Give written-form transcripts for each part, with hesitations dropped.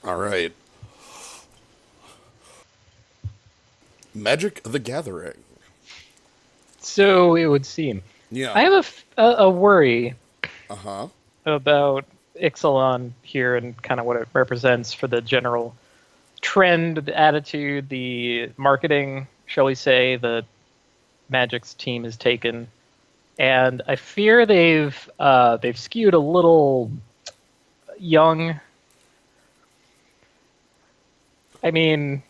All right. Magic the Gathering. So it would seem. Yeah. I have a worry Uh huh. about Ixalan here and kind of what it represents for the general trend, the attitude, the marketing, shall we say, that Magic's team has taken. And I fear they've skewed a little young. I mean,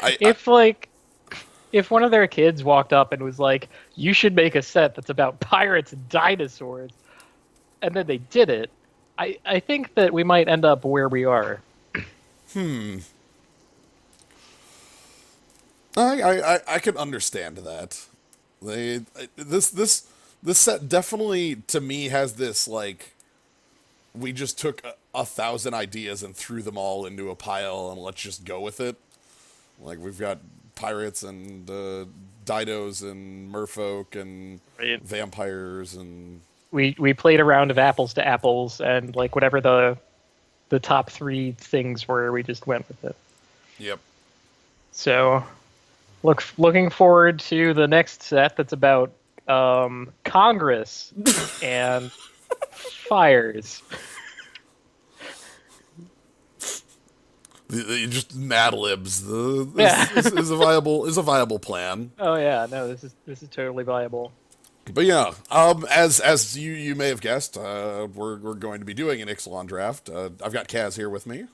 I if like if one of their kids walked up and was like, "You should make a set that's about pirates and dinosaurs," and then they did it, I think that we might end up where we are. I can understand that. They this set definitely to me has this like we just took a thousand ideas and threw them all into a pile and let's just go with it. Like we've got pirates and dinos and merfolk and Right. vampires and We played a round of apples to apples, and like whatever the top three things were, we just went with it. yep. So looking forward to the next set that's about Congress and fires. Just Mad Libs. Yeah. This is a viable plan. Oh yeah, no, this is totally viable. But yeah, as you may have guessed, we're going to be doing an Ixalan draft. I've got Kaz here with me.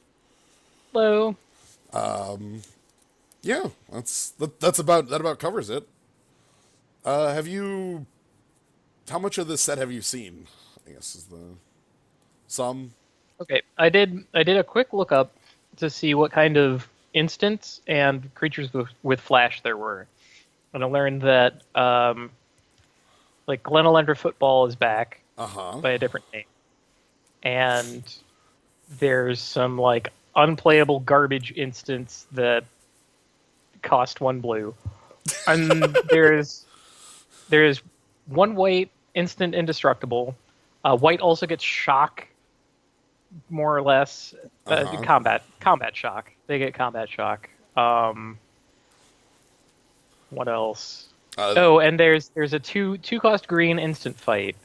Hello. Yeah, that about covers it. Have you? How much of this set have you seen? I guess is the some. Okay, I did a quick look up to see what kind of instants and creatures with flash there were, and I learned that like Glenelender Football is back Uh huh. by a different name, and there's some like unplayable garbage instants that cost 1 blue, and there's one white instant indestructible. White also gets shock, more or less. Uh-huh. Combat shock. They get combat shock. What else? Uh, Oh, and there's a two cost green instant fight,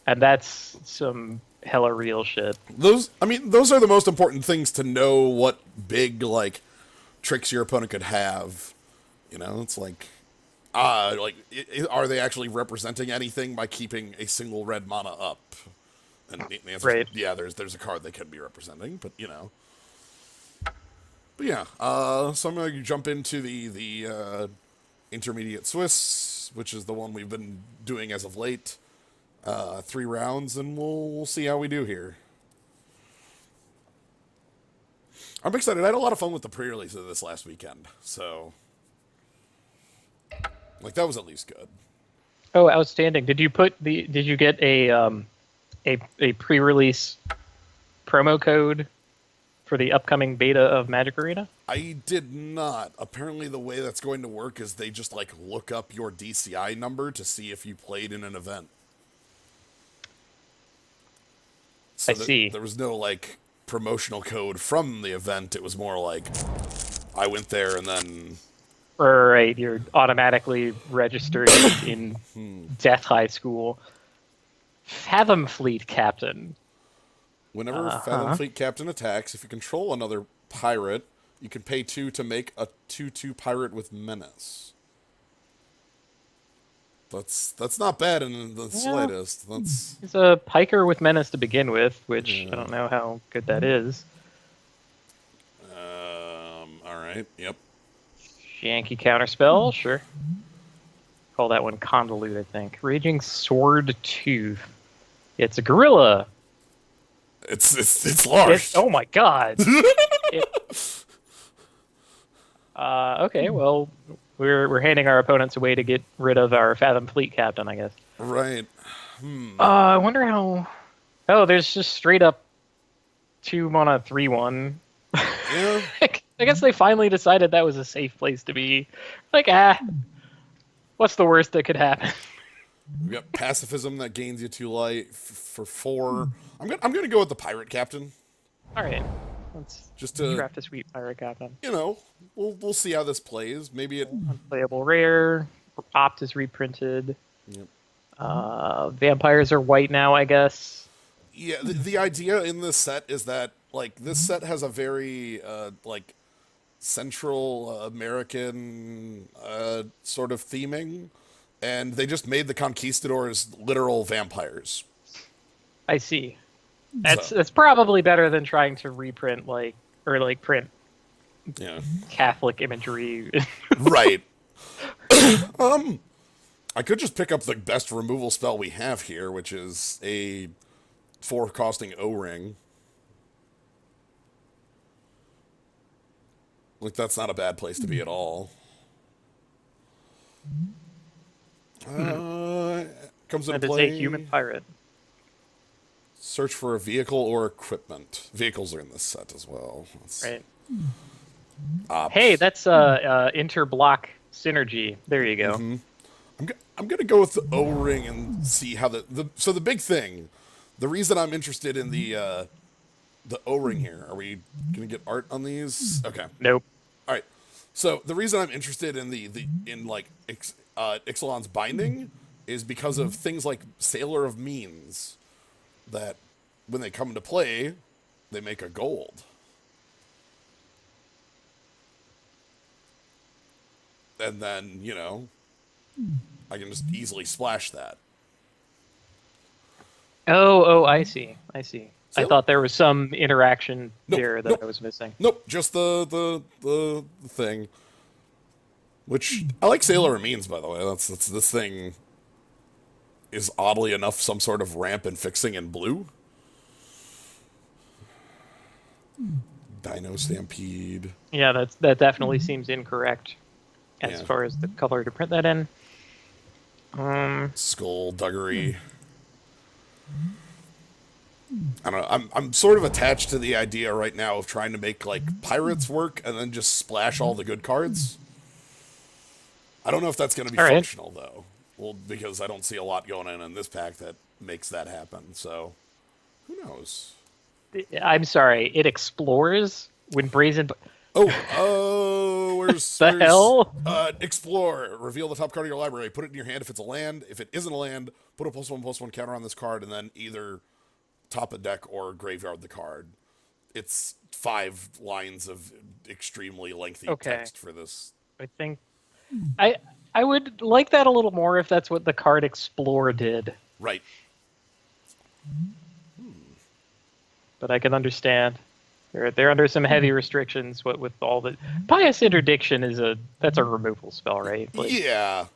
and that's some hella real shit. those are the most important things to know what big like tricks your opponent could have. It's like, are they actually representing anything by keeping a single red mana up? And the answer is Right. yeah. There's a card they could be representing, but But yeah, so I'm gonna jump into the intermediate Swiss, which is the one we've been doing as of late. 3 rounds, and we'll see how we do here. I'm excited. I had a lot of fun with the pre-release of this last weekend, so like that was at least good. Oh, outstanding! Did you get a pre-release promo code for the upcoming beta of Magic Arena? I did not. Apparently, the way that's going to work is they just like look up your DCI number to see if you played in an event. So I see. there was no like promotional code from the event. It was more like I went there and then Right, you're automatically registered in Death High School. Fathom Fleet Captain. whenever Fathom Fleet Captain attacks, if you control another pirate, you can pay 2 to make a 2/2 pirate with menace. That's not bad in the slightest. That's He's a piker with menace to begin with, which I don't know how good that is. all right. Yep. Yankee counterspell, sure. Call that one Convolute, I think. Raging Sword Tooth. It's a gorilla. It's large. Oh my god. Okay, well, we're handing our opponents a way to get rid of our Fathom Fleet Captain, I guess. Right. I wonder how. Oh, there's just straight up 2 mana 3/1. Yeah. I guess they finally decided that was a safe place to be. Like, what's the worst that could happen? We got pacifism that gains you 2 light for 4. I'm gonna go with the pirate captain, All right, let's just to draft a sweet pirate captain. you know we'll see how this plays. Maybe it. Unplayable rare. Opt is reprinted. Yep. Vampires are white now, I guess. Yeah, the idea in this set is that like this set has a very like Central American sort of theming, and they just made the conquistadors literal vampires. I see. So That's probably better than trying to reprint print yeah, Catholic imagery. right. I could just pick up the best removal spell we have here, which is a 4 costing O-ring. Like, that's not a bad place to be at all. Comes into That is play. a human pirate. Search for a vehicle or equipment. Vehicles are in this set as well. Right. Ops. Hey, that's interblock synergy. There you go. I'm gonna go with the O-ring and see how so the big thing, the reason I'm interested in the O-ring here. Are we gonna get art on these? Okay. Nope. All right. So the reason I'm interested in Ixalan's binding is because of things like Sailor of Means, that when they come into play, they make a gold. And then, I can just easily splash that. Oh, I see. I see. I So- thought there was some interaction Nope, there that nope. I was missing. Nope, just the thing. Which I like Sailor Means, by the way. That's this thing is oddly enough some sort of ramp and fixing in blue. Dino Stampede. Yeah, that definitely seems incorrect as Yeah. far as the color to print that in. Skullduggery. I don't know. I'm sort of attached to the idea right now of trying to make like pirates work and then just splash all the good cards. I don't know if that's going to be All right. functional though. Well, because I don't see a lot going in this pack that makes that happen. So, who knows? I'm sorry. It explores when brazen. Where's The hell? Explore. Reveal the top card of your library. Put it in your hand if it's a land. If it isn't a land, put a +1/+1 counter on this card, and then either top a deck or graveyard the card. It's 5 lines of extremely lengthy text for this. I think I would like that a little more if that's what the card Explore did. Right. But I can understand. They're under some heavy restrictions. What with all the Pious Interdiction that's a removal spell, right? Like, Yeah.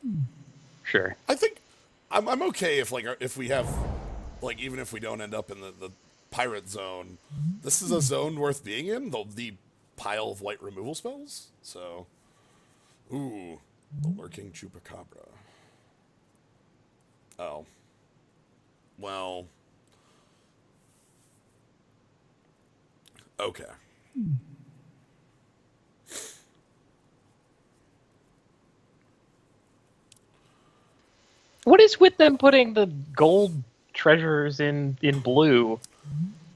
sure. I think I'm okay if we have even if we don't end up in the pirate zone, this is a zone worth being in. The pile of white removal spells. So, ooh, the Lurking Chupacabra. Oh, well, okay. What is with them putting the gold treasures in blue?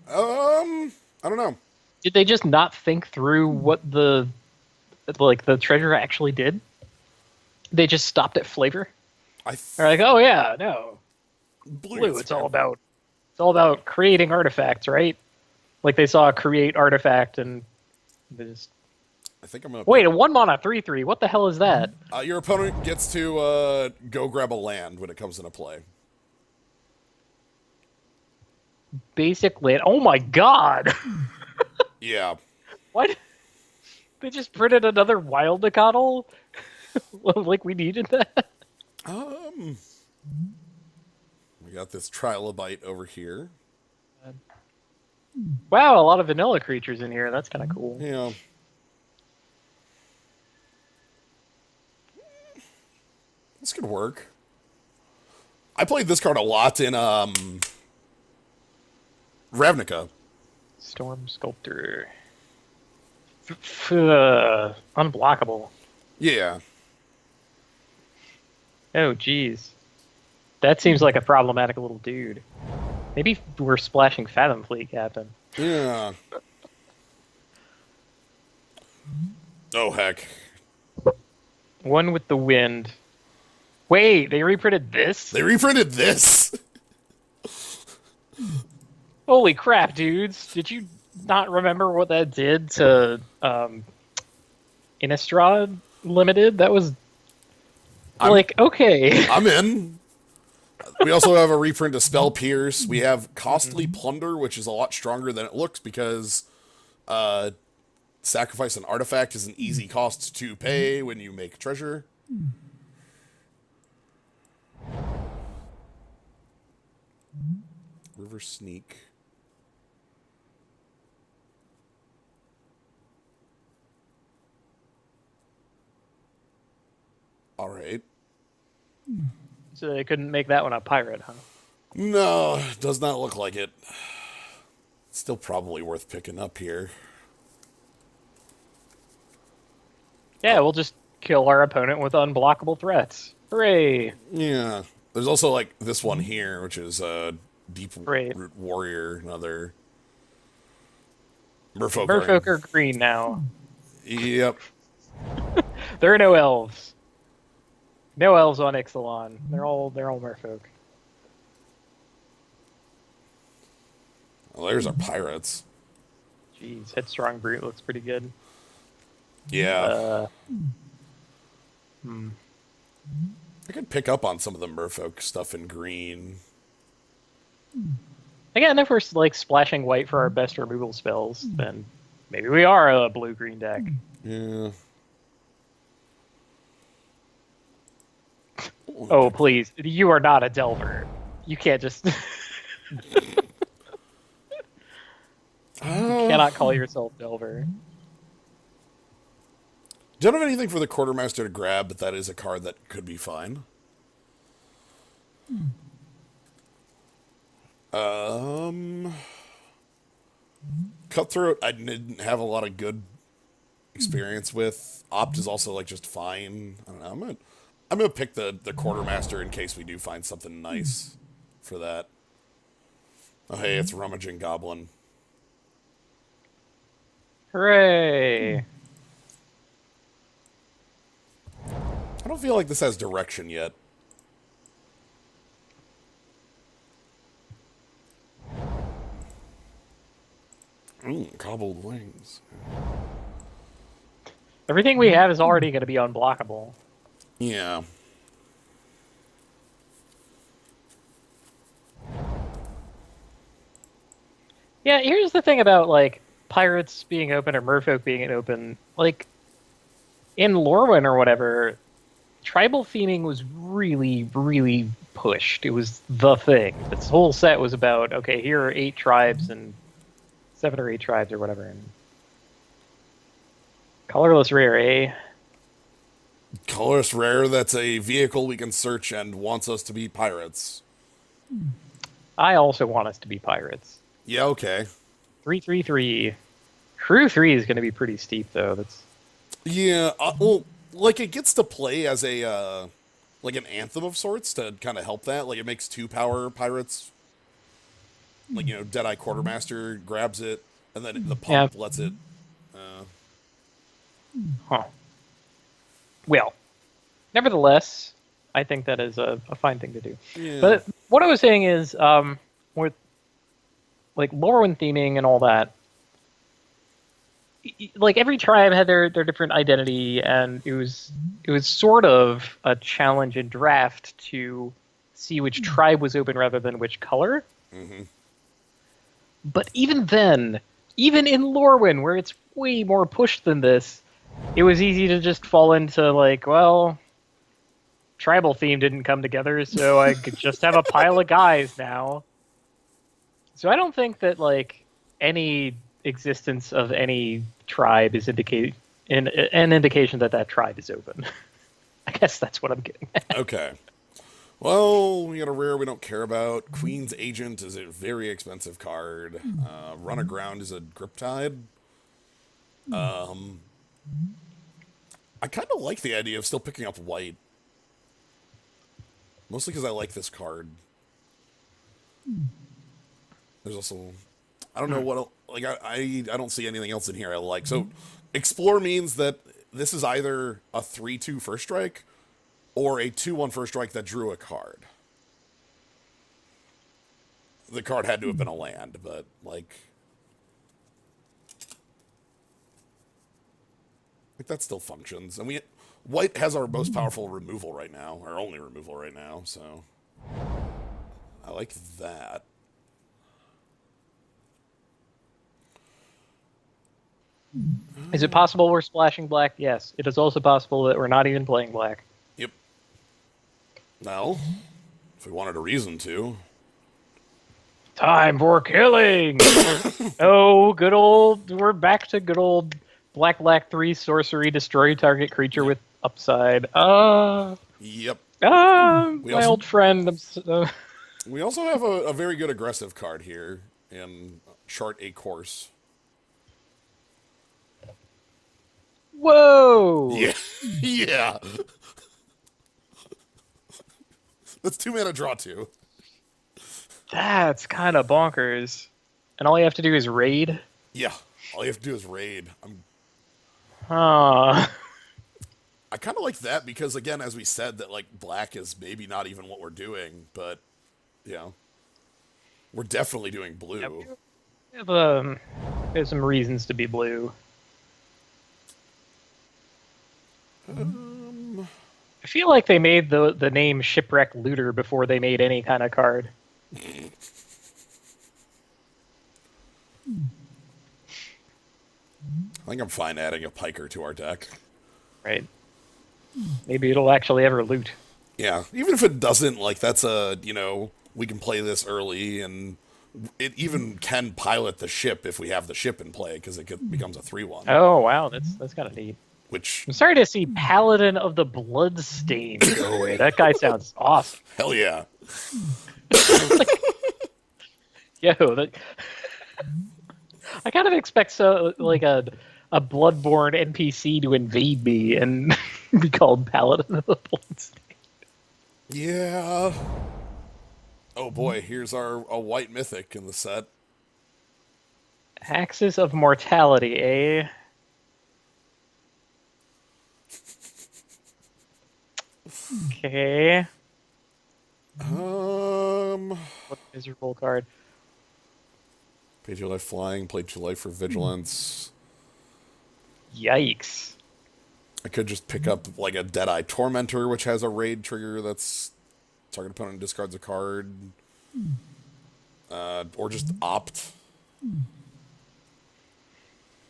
I don't know. Did they just not think through what the treasure actually did? They just stopped at flavor. They're like, oh yeah, no, blue. It's all about creating artifacts, right? Like they saw a create artifact and they just I think I'm gonna wait. A 1-mana 3/3. What the hell is that? Your opponent gets to go grab a land when it comes into play. Basic land. Oh my god! Yeah. What? They just printed another Wildecatl? Like we needed that? We got this Trilobite over here. Wow, a lot of vanilla creatures in here. That's kind of cool. Yeah. This could work. I played this card a lot in Ravnica. Storm Sculptor. Unblockable. Yeah. Oh, jeez. That seems like a problematic little dude. Maybe we're splashing Fathom Fleet, Captain. Yeah. Oh, heck. One with the wind. Wait, they reprinted this? They reprinted this? Holy crap, dudes. Did you not remember what that did to Innistrad Limited? That was okay. I'm in. We also have a reprint of Spell Pierce. We have Costly Plunder, which is a lot stronger than it looks because sacrifice an artifact is an easy cost to pay when you make treasure. River Sneak. All right. So they couldn't make that one a pirate, huh? No, does not look like it. Still probably worth picking up here. Yeah, we'll just kill our opponent with unblockable threats. Hooray! Yeah. There's also like this one here, which is Deep Right. Root Warrior, another Merfolk. Merfolk are green now. Yep. There are no elves. No elves on Ixalan. They're all merfolk. Well, there's our pirates. Jeez, Headstrong Brute looks pretty good. Yeah. I could pick up on some of the Merfolk stuff in green. Again, if we're like splashing white for our best removal spells, then maybe we are a blue-green deck. Yeah. Oh, please. You are not a Delver. You can't just... cannot call yourself Delver. Don't have anything for the Quartermaster to grab, but that is a card that could be fine. Cutthroat, I didn't have a lot of good experience with. Opt is also like just fine. I don't know. I'm gonna pick the Quartermaster in case we do find something nice for that. Oh hey, it's Rummaging Goblin. Hooray! I don't feel like this has direction yet. Cobbled wings. Everything we have is already going to be unblockable. Yeah. Yeah, here's the thing about, like, pirates being open or merfolk being open. Like, in Lorwyn or whatever, tribal theming was really, really pushed. It was the thing. This whole set was about, okay, here are 8 tribes and 7 or 8 tribes or whatever. And colorless rare, eh? Colorless rare, that's a vehicle we can search and wants us to be pirates. I also want us to be pirates. Yeah, okay. 3/3/3. Crew 3 is going to be pretty steep, though. That's Yeah, well, like it gets to play as a, like an anthem of sorts to kind of help that. Like it makes 2 power pirates. Like, you know, Deadeye Quartermaster grabs it, and then the pump lets it. Huh. Well, nevertheless, I think that is a fine thing to do. Yeah. But what I was saying is, with like Lorwyn theming and all that, like every tribe had their different identity, and it was sort of a challenge in draft to see which tribe was open rather than which color. Mm-hmm. But even then, even in Lorwyn, where it's way more pushed than this, it was easy to just fall into like, well, tribal theme didn't come together, so I could just have a pile of guys now. So I don't think that like any existence of any tribe is an indication that that tribe is open. I guess that's what I'm getting at. Okay. Well, we got a rare we don't care about. Queen's Agent is a very expensive card. Run Aground is a Griptide. I kind of like the idea of still picking up white. Mostly because I like this card. There's also, I don't know what like I don't see anything else in here I like. So explore means that this is either a 3/2 first strike or a 2/1 first strike that drew a card. The card had to have been a land, but like that still functions. And white has our most powerful removal right now, our only removal right now, so I like that. Is it possible we're splashing black? Yes. It is also possible that we're not even playing black. Yep. Well, if we wanted a reason to. Time for killing! Oh, good old... We're back to good old black 3 sorcery, destroy target creature with upside. Yep. My old friend. We also have a very good aggressive card here in Chart a Course. Whoa! Yeah. Yeah. That's 2 mana draw 2. That's kind of bonkers. And all you have to do is raid? Yeah. All you have to do is raid. Huh. I kind of like that because, again, as we said, that like black is maybe not even what we're doing, but you know, we're definitely doing blue. Yeah, there's some reasons to be blue. I feel like they made the name Shipwreck Looter before they made any kind of card. I think I'm fine adding a piker to our deck. Right. Maybe it'll actually ever loot. Yeah, even if it doesn't, like that's we can play this early, and it even can pilot the ship if we have the ship in play because it becomes a 3/1. Oh wow, that's kind of neat. Which I'm sorry to see Paladin of the Bloodstain go away. That guy sounds awesome. hell yeah. Yo, I kind of expect like a Bloodborne NPC to invade me and be called Paladin of the Bloodstain. Yeah. Oh boy, here's a white mythic in the set. Axis of Mortality, eh? Okay. What miserable card? Pay 2 life flying, play 2 life for vigilance. Yikes. I could just pick up like a Deadeye Tormentor, which has a raid trigger that's target opponent discards a card. Or just opt.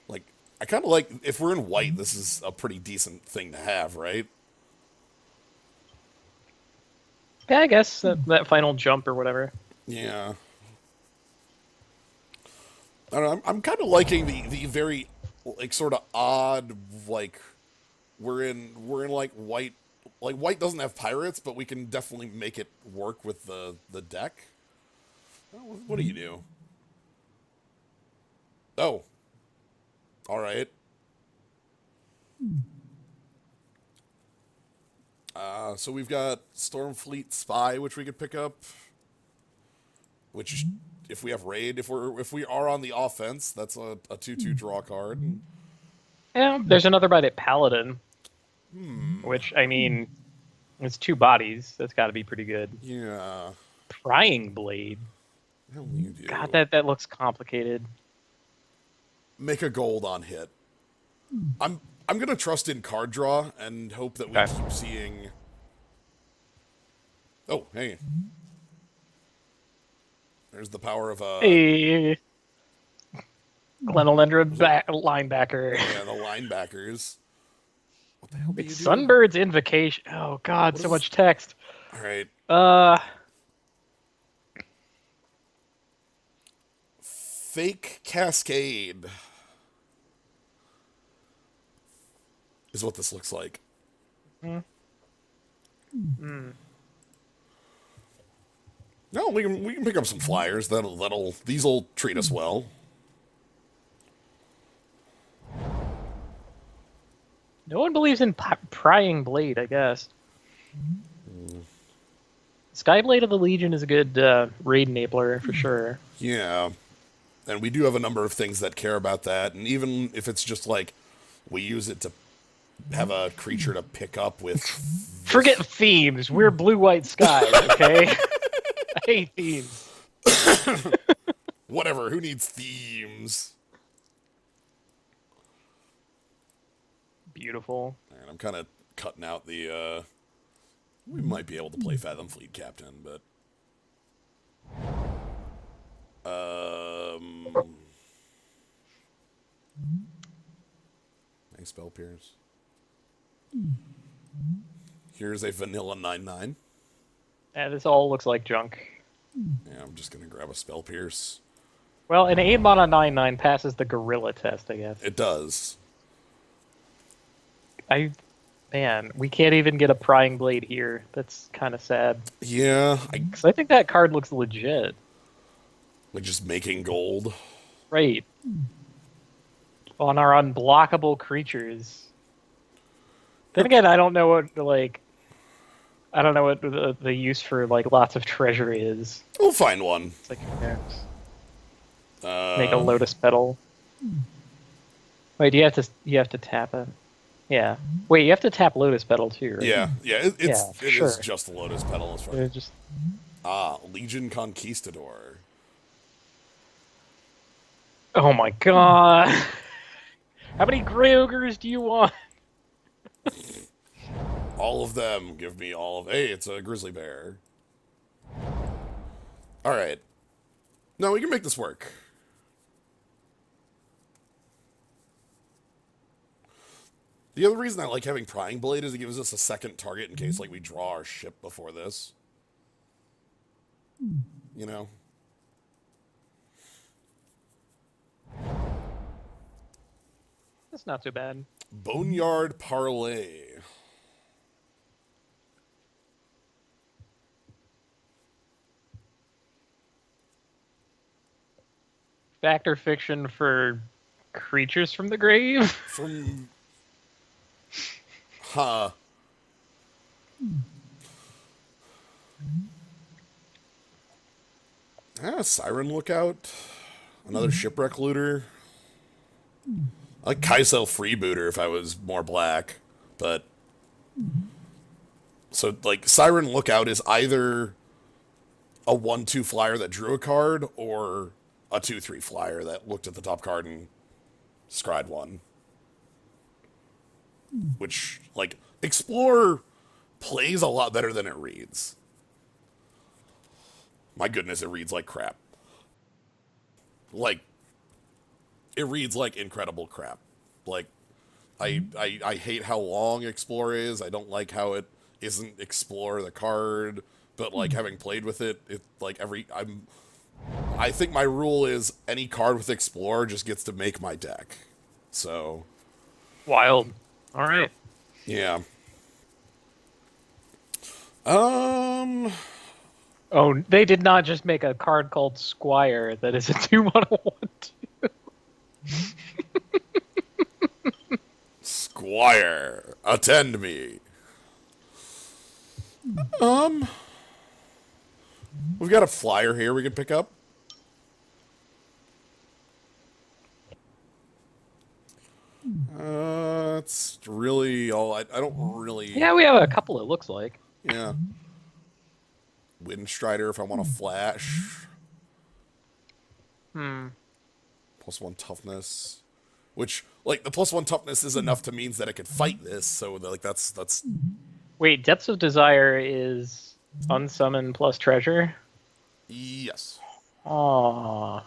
Like, I kind of like, if we're in white, this is a pretty decent thing to have, right? Yeah, I guess that final jump or whatever. Yeah. I don't know, I'm kind of liking the very, like, sort of odd, like, we're in like white doesn't have pirates, but we can definitely make it work with the deck. Oh, what do you do? Oh. Alright. So we've got Stormfleet Spy, which we could pick up. Which, if we have raid, if we are on the offense, that's a 2/2 draw card. Yeah, there's another bite at Paladin. Which, I mean, it's 2 bodies. That's got to be pretty good. Yeah. Prying Blade. Hell you do. God, that looks complicated. Make a gold on hit. I'm gonna trust in card draw and hope that we keep seeing. Oh, hey. There's the power of Hey, Glenelendra linebacker. Yeah, the linebackers. What the hell do you do? Sunbird's Invocation. Oh God, so much text. All right. Fake Cascade is what this looks like. No, we can pick up some flyers. These'll treat us well. No one believes in prying blade, I guess. Skyblade of the Legion is a good raid enabler for sure. Yeah. And we do have a number of things that care about that. And even if it's just like we use it to have a creature to pick up with. Forget themes. We're blue white skies, okay? I hate themes. Whatever, who needs themes? Beautiful. And I'm kind of cutting out the, we might be able to play Fathom Fleet Captain, but... Nice spell pierce. Here's a vanilla 9/9. Yeah, this all looks like junk. Yeah, I'm just gonna grab a spell pierce. Well, an 8 mana 9/9 passes the gorilla test, I guess. It does. Man, we can't even get a prying blade here. That's kind of sad. Yeah, Because I think that card looks legit. like just making gold. Right. On our unblockable creatures. Then again, I don't know what the use for like lots of treasure is. We'll find one. It's like make a lotus petal. Wait, you have to tap it. Yeah. Wait, you have to tap lotus petal too, right? Yeah, it sure. is just the lotus petal as far. Just Legion Conquistador. oh my god! How many Grey Ogres do you want? All of them. Give me all of... Hey, it's a grizzly bear. Alright. No, we can make this work. The other reason I like having Prying Blade is it gives us a second target in case, like, we draw our ship before this. You know? That's not too bad. Boneyard Parlay. Fact or fiction for creatures from the grave? From... Huh. Siren Lookout. Another Shipwreck Looter. I like Kaisel Freebooter if I was more black, but... So, like, Siren Lookout is either a 1/2 flyer that drew a card, or a 2/3 flyer that looked at the top card and scryed one. Which, like, Explorer plays a lot better than it reads. My goodness, it reads like crap. Like, it reads like incredible crap. Like, I hate how long Explore is. I don't like how it isn't Explore the card. But, like, having played with it, like, I think my rule is any card with Explore just gets to make my deck. So... Wild. Alright. Yeah. Oh, they did not just make a card called Squire that is a 2/1 1/2. Squire, attend me. We've got a flyer here we can pick up. That's really all. I don't really... Yeah, we have a couple, it looks like. Yeah. Windstrider if I want to flash. +1 toughness. Which, like, the +1 toughness is enough to means that it could fight this, so, like, that's... Wait, Depths of Desire is unsummon plus treasure? Yes. Aww.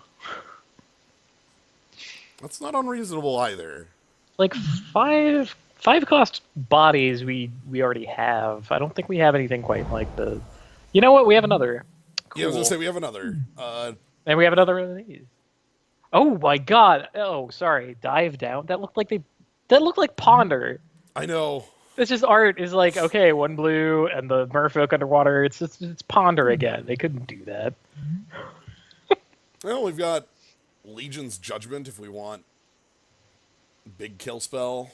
That's not unreasonable either. Like, five cost bodies we already have. I don't think we have anything quite like the... You know what? We have another. Cool. Yeah, I was gonna say we have another. And we have another one of these. Oh my god! Oh, sorry. Dive Down. That looked like Ponder. I know. This just art is like, okay, 1 blue and the Merfolk underwater. It's Ponder again. They couldn't do that. Well, we've got Legion's Judgment if we want big kill spell,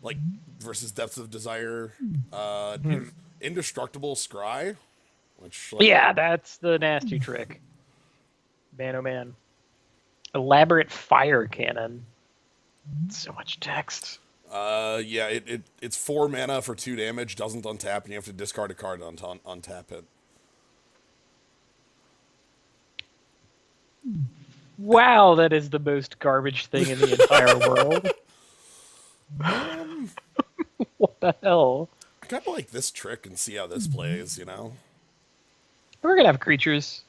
like versus Depths of Desire. Indestructible Scry, which Yeah, that's the nasty trick. Man, oh man. Elaborate fire cannon. So much text. Yeah, it's 4 mana for 2 damage, doesn't untap, and you have to discard a card to untap it. Wow, that is the most garbage thing in the entire world. What the hell? I kind of like this trick and see how this plays, We're gonna have creatures.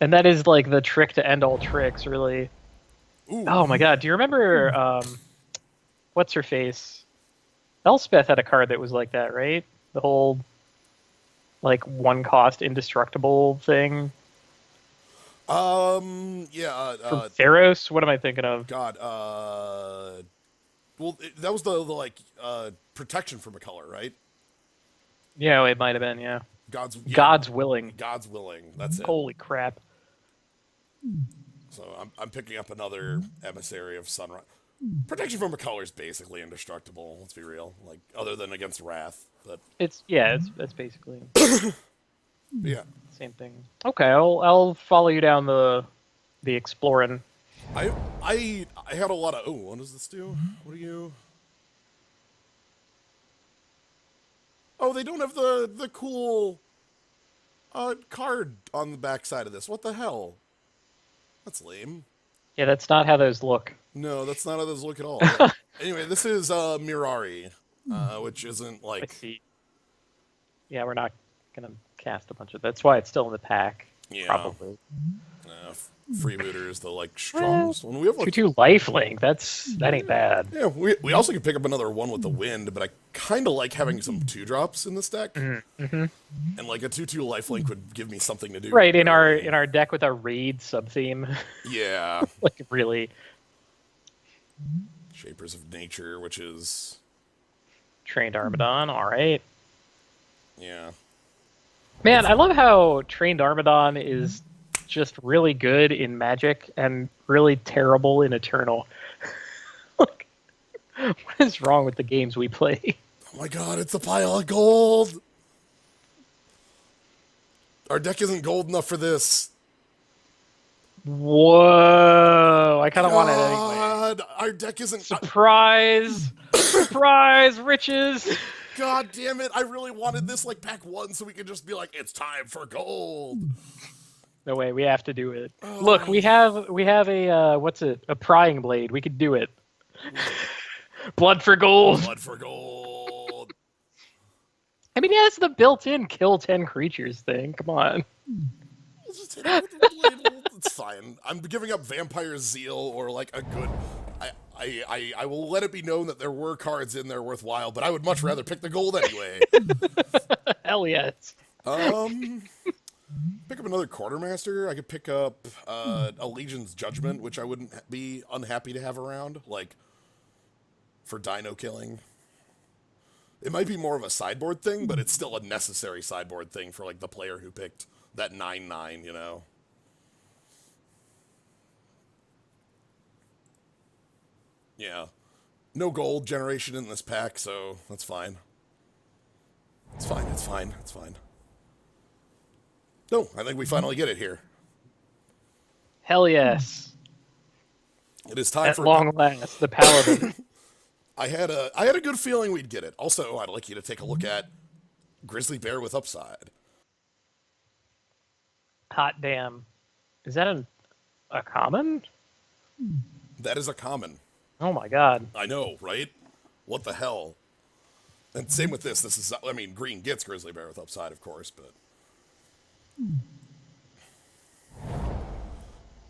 And that is like the trick to end all tricks, really. Ooh. Oh my god, do you remember what's her face? Elspeth had a card that was like that, right? The whole like 1-cost indestructible thing. Yeah, From Theros? What am I thinking of? God, well, that was the like, protection from a color, right? Yeah, it might have been, yeah. God's Willing. God's Willing, that's it. Holy crap. So I'm picking up another Emissary of Sunrise. Protection from a color is basically indestructible, let's be real. Like, other than against Wrath, but... It's basically yeah. same thing. Okay, I'll follow you down the exploring. I had a lot of... Oh, what does this do? What do you... Oh, they don't have the cool card on the back side of this. What the hell? That's lame. Yeah, that's not how those look. No, that's not how those look at all. Anyway, this is Mirari, which isn't like... Let's see. Yeah, we're not gonna cast a bunch of... That's why it's still in the pack. Yeah. Probably. Freebooter is the like strongest one. We have like 2/2 lifelink. That ain't bad. yeah. We also could pick up another one with the wind, but I kind of like having some 2-drops in this deck. Mm-hmm. And like a 2/2 lifelink would give me something to do. Right in our deck with our raid sub theme. Yeah. Like really. Shapers of Nature, which is Trained Armadon. All right. yeah. Man, I love how Trained Armadon is just really good in Magic and really terrible in Eternal. Like, what is wrong with the games we play? Oh my god, it's a pile of gold. Our deck isn't gold enough for this. Whoa! I kind of want it anyway. God, our deck isn't. Surprise! Surprise! Riches! God damn it! I really wanted this like pack 1, so we could just be like, it's time for gold. No way, we have to do it. Oh. Look, we have a what's it? A prying blade. We could do it. Blood for gold. Blood for gold. I mean, yeah, it's the built-in kill 10 creatures thing. Come on. We'll just hit it with the blade. It's fine. I'm giving up Vampire Zeal or like a good. I will let it be known that there were cards in there worthwhile, but I would much rather pick the gold anyway. Hell yes. Pick up another Quartermaster. I could pick up a Legion's Judgment, which I wouldn't be unhappy to have around, like, for dino killing. It might be more of a sideboard thing, but it's still a necessary sideboard thing for, like, the player who picked that 9/9, you know? Yeah. No gold generation in this pack, so that's fine. It's fine, it's fine, it's fine. No, I think we finally get it here. Hell yes. It is time At for long last, the Paladin. I had a good feeling we'd get it. Also, I'd like you to take a look at Grizzly Bear with Upside. Hot damn. Is that a common? That is a common. Oh my god. I know, right? What the hell? And same with this. This is, I mean, green gets Grizzly Bear with Upside, of course, but...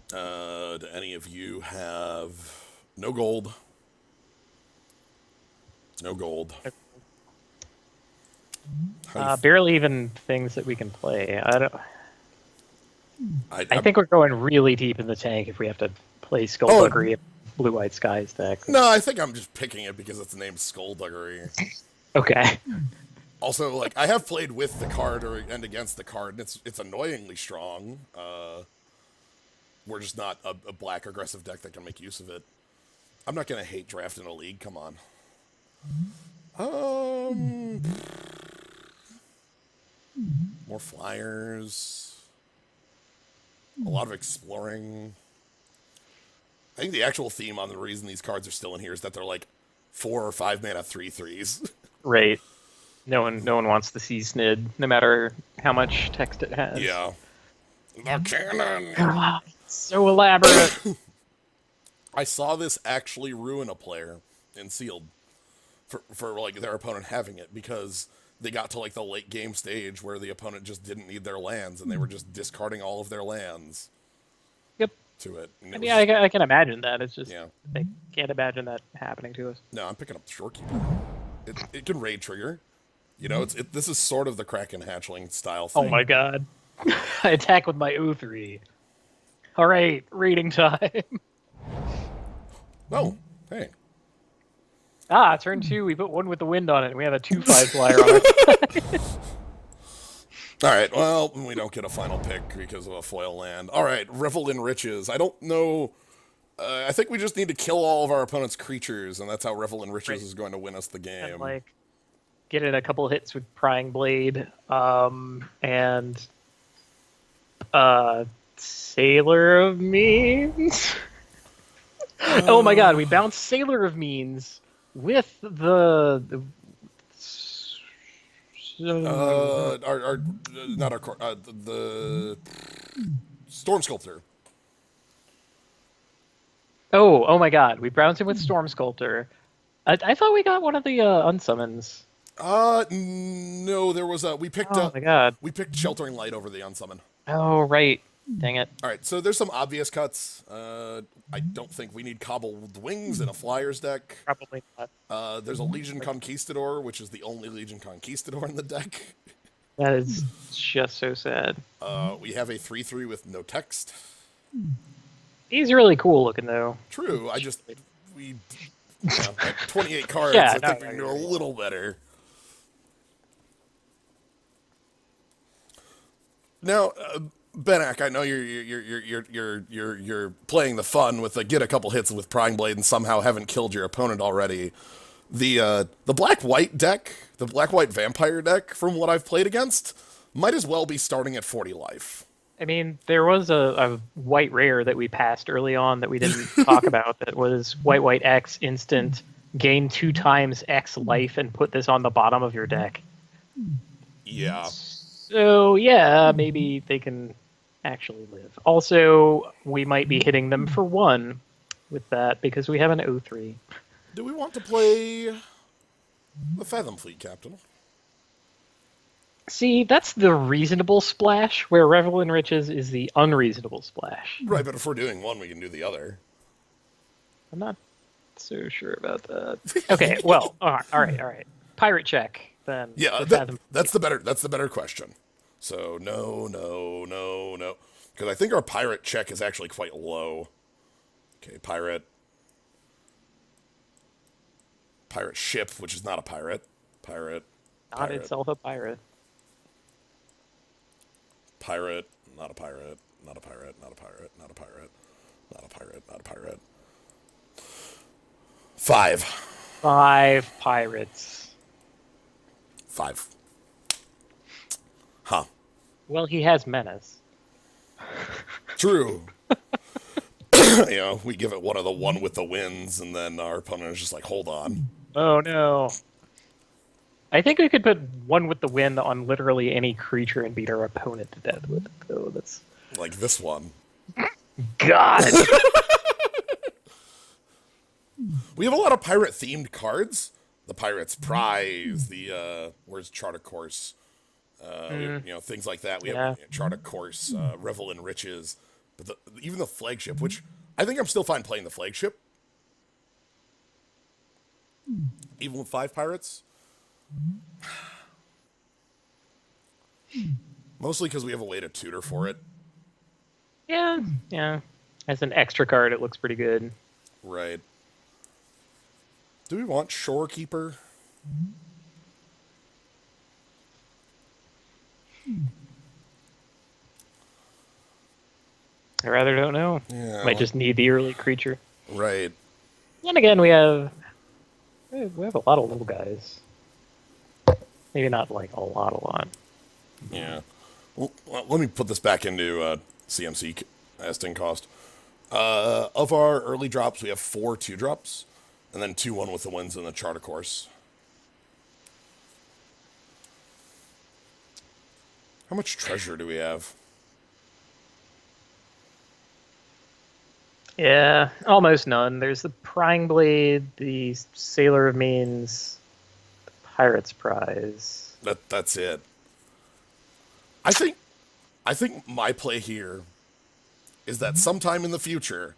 do any of you have no gold? No gold. Barely even things that we can play. I I think we're going really deep in the tank if we have to play Skullduggery and Blue-White Skies deck. No, I think I'm just picking it because it's named Skullduggery. Okay. Also, like, I have played with the card and against the card, and it's annoyingly strong. We're just not a black aggressive deck that can make use of it. I'm not going to hate draft in a league, come on. more flyers. A lot of exploring. I think the actual theme on the reason these cards are still in here is that they're like 4 or 5 mana 3/3s. Right. No one wants to see Snid, no matter how much text it has. Yeah. The cannon! God, so elaborate. I saw this actually ruin a player in Sealed for like their opponent having it because they got to like the late game stage where the opponent just didn't need their lands and they were just discarding all of their lands. Yep. To it. And I it mean, was I can imagine that. It's just Yeah. I can't imagine that happening to us. No, I'm picking up the Shorekeeper. It can raid trigger. You know, this is sort of the Kraken Hatchling style thing. Oh my god. I attack with my O3. Alright, reading time. Oh, hey. Turn 2, we put 1 with the wind on it, and we have a 2/5 flyer on it. All right, well, we don't get a final pick because of a foil land. All right, Revel in Riches. I don't know. I think we just need to kill all of our opponent's creatures, and that's how Revel in Riches is going to win us the game. And, like, get in a couple hits with Prying Blade, and Sailor of Means. Oh my god, we bounced Sailor of Means with the the Storm Sculptor. Oh my god, we bounced him with Storm Sculptor. I thought we got one of the unsummons. No, there was we picked Oh my god. we picked Sheltering Light over the unsummon. Oh right. Dang it. All right, so there's some obvious cuts. I don't think we need Cobbled Wings in a Flyers deck. Probably not. There's a Legion Conquistador, which is the only Legion Conquistador in the deck. That is just so sad. We have a 3/3 with no text. He's really cool looking though. True, at 28 cards, Yeah, I think no, we can do a little better. Now, Benak, I know you're playing the fun with get a couple hits with Prying Blade and somehow haven't killed your opponent already. The black-white deck, the black-white vampire deck, from what I've played against, might as well be starting at 40 life. I mean, there was a white rare that we passed early on that we didn't talk about that was white X instant, gain 2 times X life and put this on the bottom of your deck. Yeah. So, yeah, maybe they can actually live. Also, we might be hitting them for 1 with that because we have an O3. Do we want to play the Fathom Fleet Captain? See, that's the reasonable splash, where Revel in Riches is the unreasonable splash. Right, but if we're doing one, we can do the other. I'm not so sure about that. Okay, well, all right. Pirate check, then. Yeah, that's the better question. So no, because I think our pirate check is actually quite low. Okay, pirate ship, which is not a pirate. Not itself a pirate. Pirate, not a pirate, not a pirate, not a pirate, not a pirate, not a pirate, not a pirate. 5. 5 pirates. 5. Huh. Well, he has menace. True. We give it one of the one with the wins, and then our opponent is just like, hold on. Oh, no. I think we could put 1 with the wind on literally any creature and beat our opponent to death with it, though. That's... Like this one. God! We have a lot of pirate-themed cards. The Pirate's Prize, the, where's Chart Course? Things like that. We have Chart Course, Revel in Riches. But even the Flagship, which I think I'm still fine playing the Flagship. Even with 5 pirates. Mostly because we have a way to tutor for it. Yeah. As an extra card, it looks pretty good. Right. Do we want Shorekeeper? I rather don't know. Yeah. Might just need the early creature. Right. And again, we have a lot of little guys. Maybe not like a lot. Yeah. Well, let me put this back into CMC casting cost. Of our early drops, we have 4 2-drops, and then 2-1 with the wins in the charter course. How much treasure do we have? Yeah, almost none. There's the Prying Blade, the Sailor of Means, the Pirate's Prize. That's it. I think my play here is that sometime in the future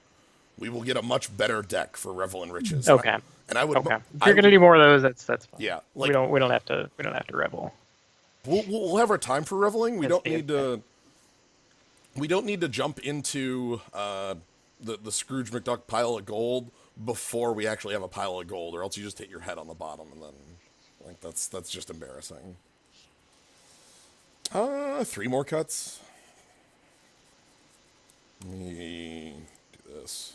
we will get a much better deck for Revel and Riches. Okay. And I would. Okay. If you're gonna do more of those, that's fine. Yeah. we don't have to revel. We'll have our time for reveling. We That's don't the need to. We don't need to jump into the Scrooge McDuck pile of gold before we actually have a pile of gold, or else you just hit your head on the bottom, and then like that's just embarrassing. 3 more cuts. Let me do this.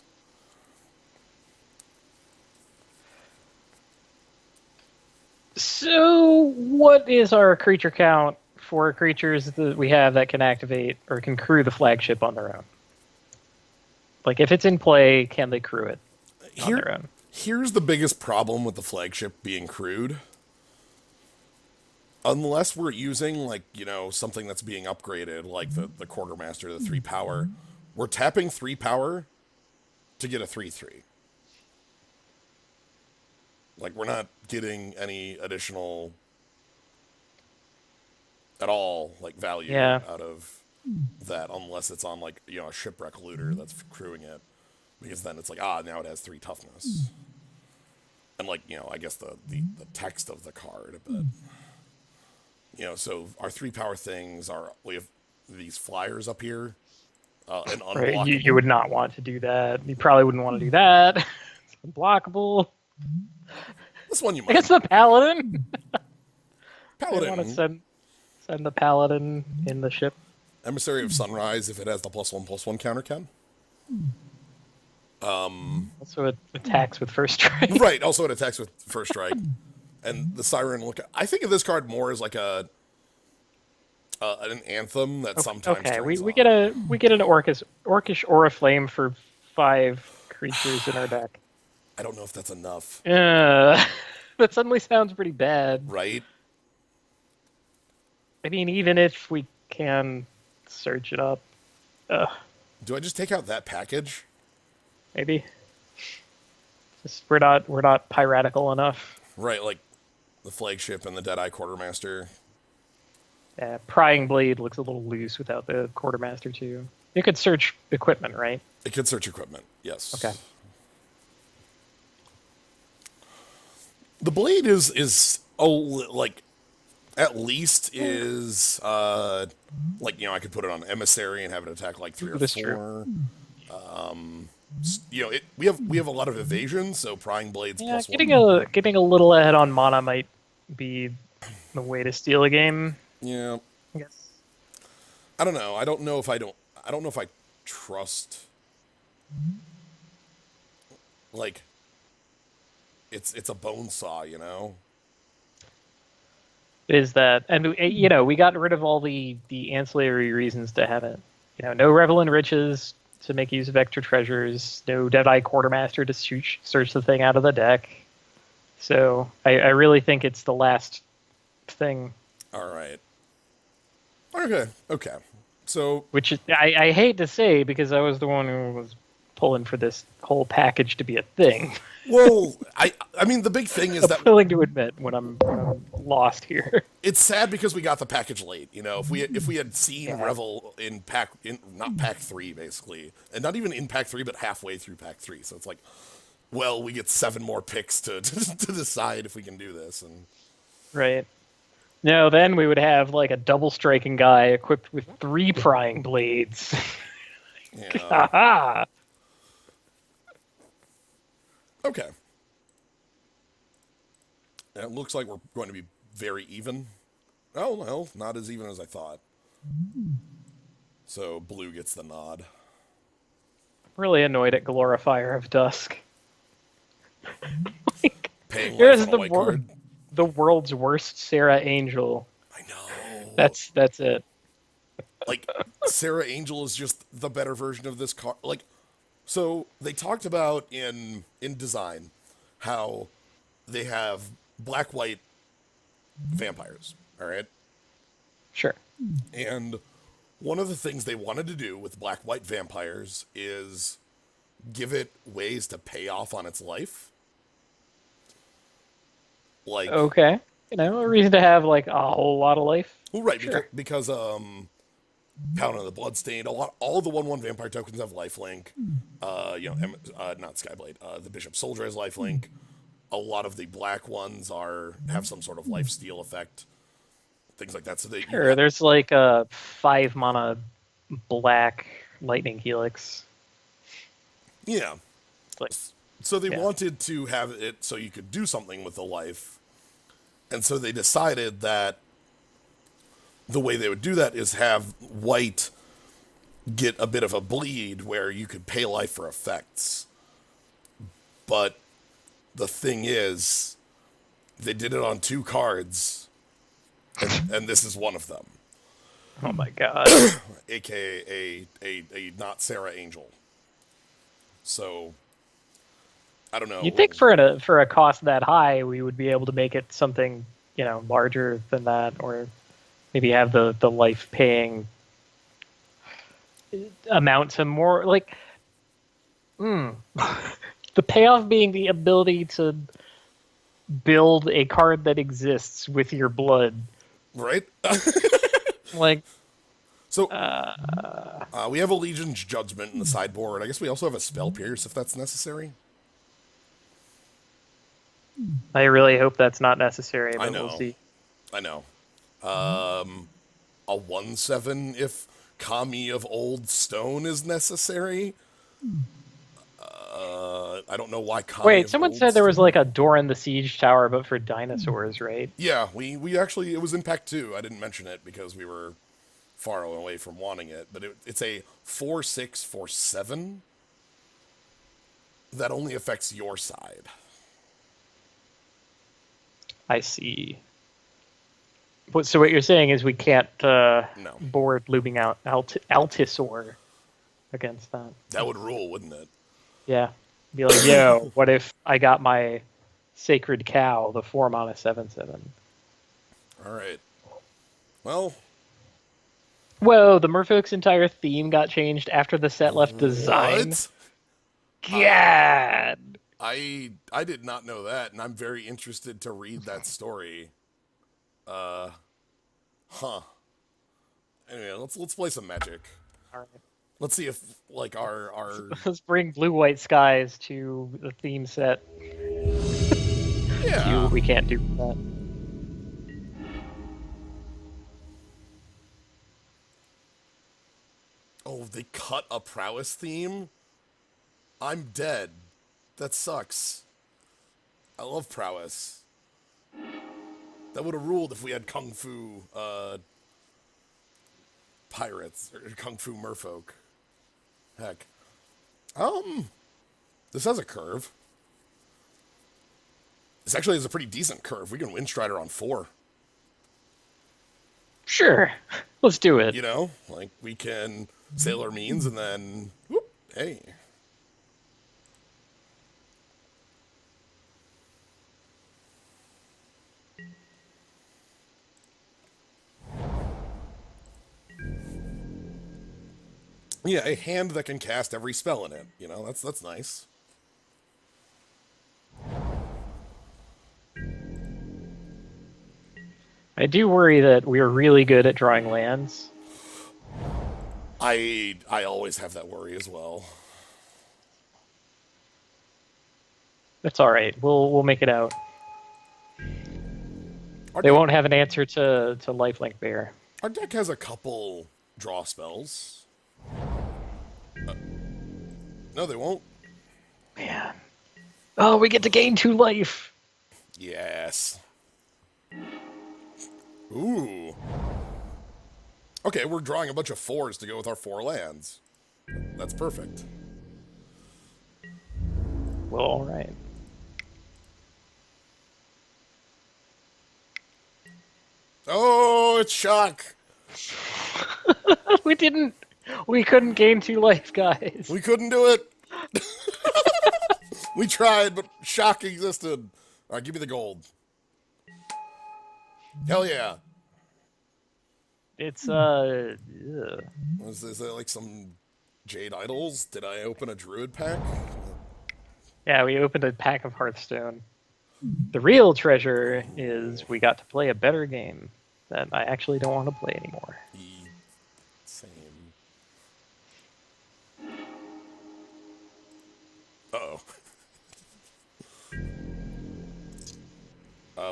So, what is our creature count for creatures that we have that can activate or can crew the flagship on their own? Like, if it's in play, can they crew it on their own? Here's the biggest problem with the flagship being crewed. Unless we're using, like, something that's being upgraded, like the Quartermaster, the 3 power, we're tapping 3 power to get a 3/3. Like, we're not getting any additional at all, like, value out of that, unless it's on, like, a shipwreck looter that's crewing it. Because then it's like, now it has 3 toughness. And, like, I guess the text of the card, but... so our 3 power things we have these flyers up here, and unblockable. Right, you would not want to do that. You probably wouldn't want to do that. It's unblockable. This one you might. I guess the Paladin. Paladin. I want to send the Paladin in the ship. Emissary of Sunrise, if it has the +1/+1 counter, can. Also, it attacks with first strike. Right. Also, it attacks with first strike. And the Siren I think of this card more as like an anthem that sometimes. Okay, turns we on. get an Orcish Aura Flame for 5 creatures in our deck. I don't know if that's enough. That suddenly sounds pretty bad. Right. I mean, even if we can search it up, do I just take out that package? maybe. Just we're not piratical enough. Right, like the flagship and the Deadeye Quartermaster. Yeah, Prying Blade looks a little loose without the Quartermaster too. You could search equipment, right? It could search equipment. Yes. Okay. The blade is like at least is like I could put it on emissary and have it attack like 3 or That's 4. true. We have a lot of evasion, so prying blades plus getting 1. getting a little ahead on mana might be the way to steal a game. Yeah. I guess. I don't know. I don't know if I trust like it's a bone saw, Is that, and we got rid of all the ancillary reasons to have it. No Revel in Riches to make use of extra treasures, no Deadeye Quartermaster to search the thing out of the deck. So I really think it's the last thing. All right. Okay. So, which I hate to say because I was the one who was pulling for this whole package to be a thing. Well, I mean the big thing is I'm that willing to admit when I'm lost here. It's sad because we got the package late. If we had seen Revel in not pack 3 basically, and not even in pack 3, but halfway through pack 3. So it's like, well, we get 7 more picks to decide if we can do this. And right. No, then we would have like a double striking guy equipped with 3 prying blades. Yeah. Okay. It looks like we're going to be very even. Oh, well, not as even as I thought. So blue gets the nod. Really annoyed at Glorifier of Dusk. Paying Here's life on a white card. the world's worst Sarah Angel. I know. That's it. Like, Sarah Angel is just the better version of this card. Like, so they talked about in design how they have black white vampires. All right, Sure. and one of the things they wanted to do with black white vampires is give it ways to pay off on its life. Like, Okay. A reason to have like a whole lot of life. well, right, Sure. because Pound of the Bloodstained, all the 1/1 vampire tokens have lifelink. Not Skyblade. The Bishop Soldier has lifelink. A lot of the black ones have some sort of life steal effect, things like that. So Sure. There's like a 5 mana black lightning helix. yeah. Like, So they yeah. wanted to have it so you could do something with the life, and so they decided that the way they would do that is have white get a bit of a bleed where you could pay life for effects. But the thing is, they did it on 2 cards, and this is one of them, Oh my god. aka a not Sarah Angel. So I don't know. You'd think for a cost that high, we would be able to make it something larger than that, or maybe have the life paying amount to more like. The payoff being the ability to build a card that exists with your blood. Right? Like, So we have a Legion's Judgment in the sideboard. I guess we also have a Spell Pierce if that's necessary. I really hope that's not necessary, but I know. we'll see. I know. A 1/7 if Kami of Old Stone is necessary. I don't know why Kami Wait, of someone Old said there was Stone- like a Door in the Siege Tower, but for dinosaurs, right? Yeah, we actually, it was in Pack 2. I didn't mention it because we were far away from wanting it, but it's a 4/6 for 7 that only affects your side. I see. So what you're saying is we can't No. board looping out Altisor against that. That would rule, wouldn't it? Yeah. Be like, yo, what if I got my Sacred Cow, the 4-mana 7/7? All right. Well, Whoa, the Merfolk's entire theme got changed after the set left design. what? God. I did not know that, and I'm very interested to read that story. Anyway, let's play some Magic. All right. Let's see if like our Let's bring Blue White Skies to the theme set. yeah. We can't do that. Oh, they cut a prowess theme? I'm dead. That sucks. I love prowess. That would have ruled if we had Kung Fu pirates or Kung Fu merfolk. Heck. This has a curve. This actually has a pretty decent curve. We can win Strider on 4. Sure. Let's do it. You know? Like, we can Sailor Means and then, whoop, hey. Yeah, a hand that can cast every spell in it. You know, that's nice. I do worry that we're really good at drawing lands. I always have that worry as well. That's all right. We'll make it out. Our They deck, won't have an answer to Lifelink Bear. our deck has a couple draw spells. No, they won't. Man. Oh, we get to gain 2 life. Yes. Ooh. Okay, we're drawing a bunch of 4s to go with our 4 lands. That's perfect. Well, all right. Oh, it's shock. We didn't. We couldn't gain 2 life, guys. We couldn't do it. We tried, but shock existed. All right, give me the gold. Hell yeah. It's Is that like some Jade Idols? Did I open a Druid pack? Yeah, we opened a pack of Hearthstone. The real treasure is we got to play a better game that I actually don't want to play anymore. Same. Uh-oh.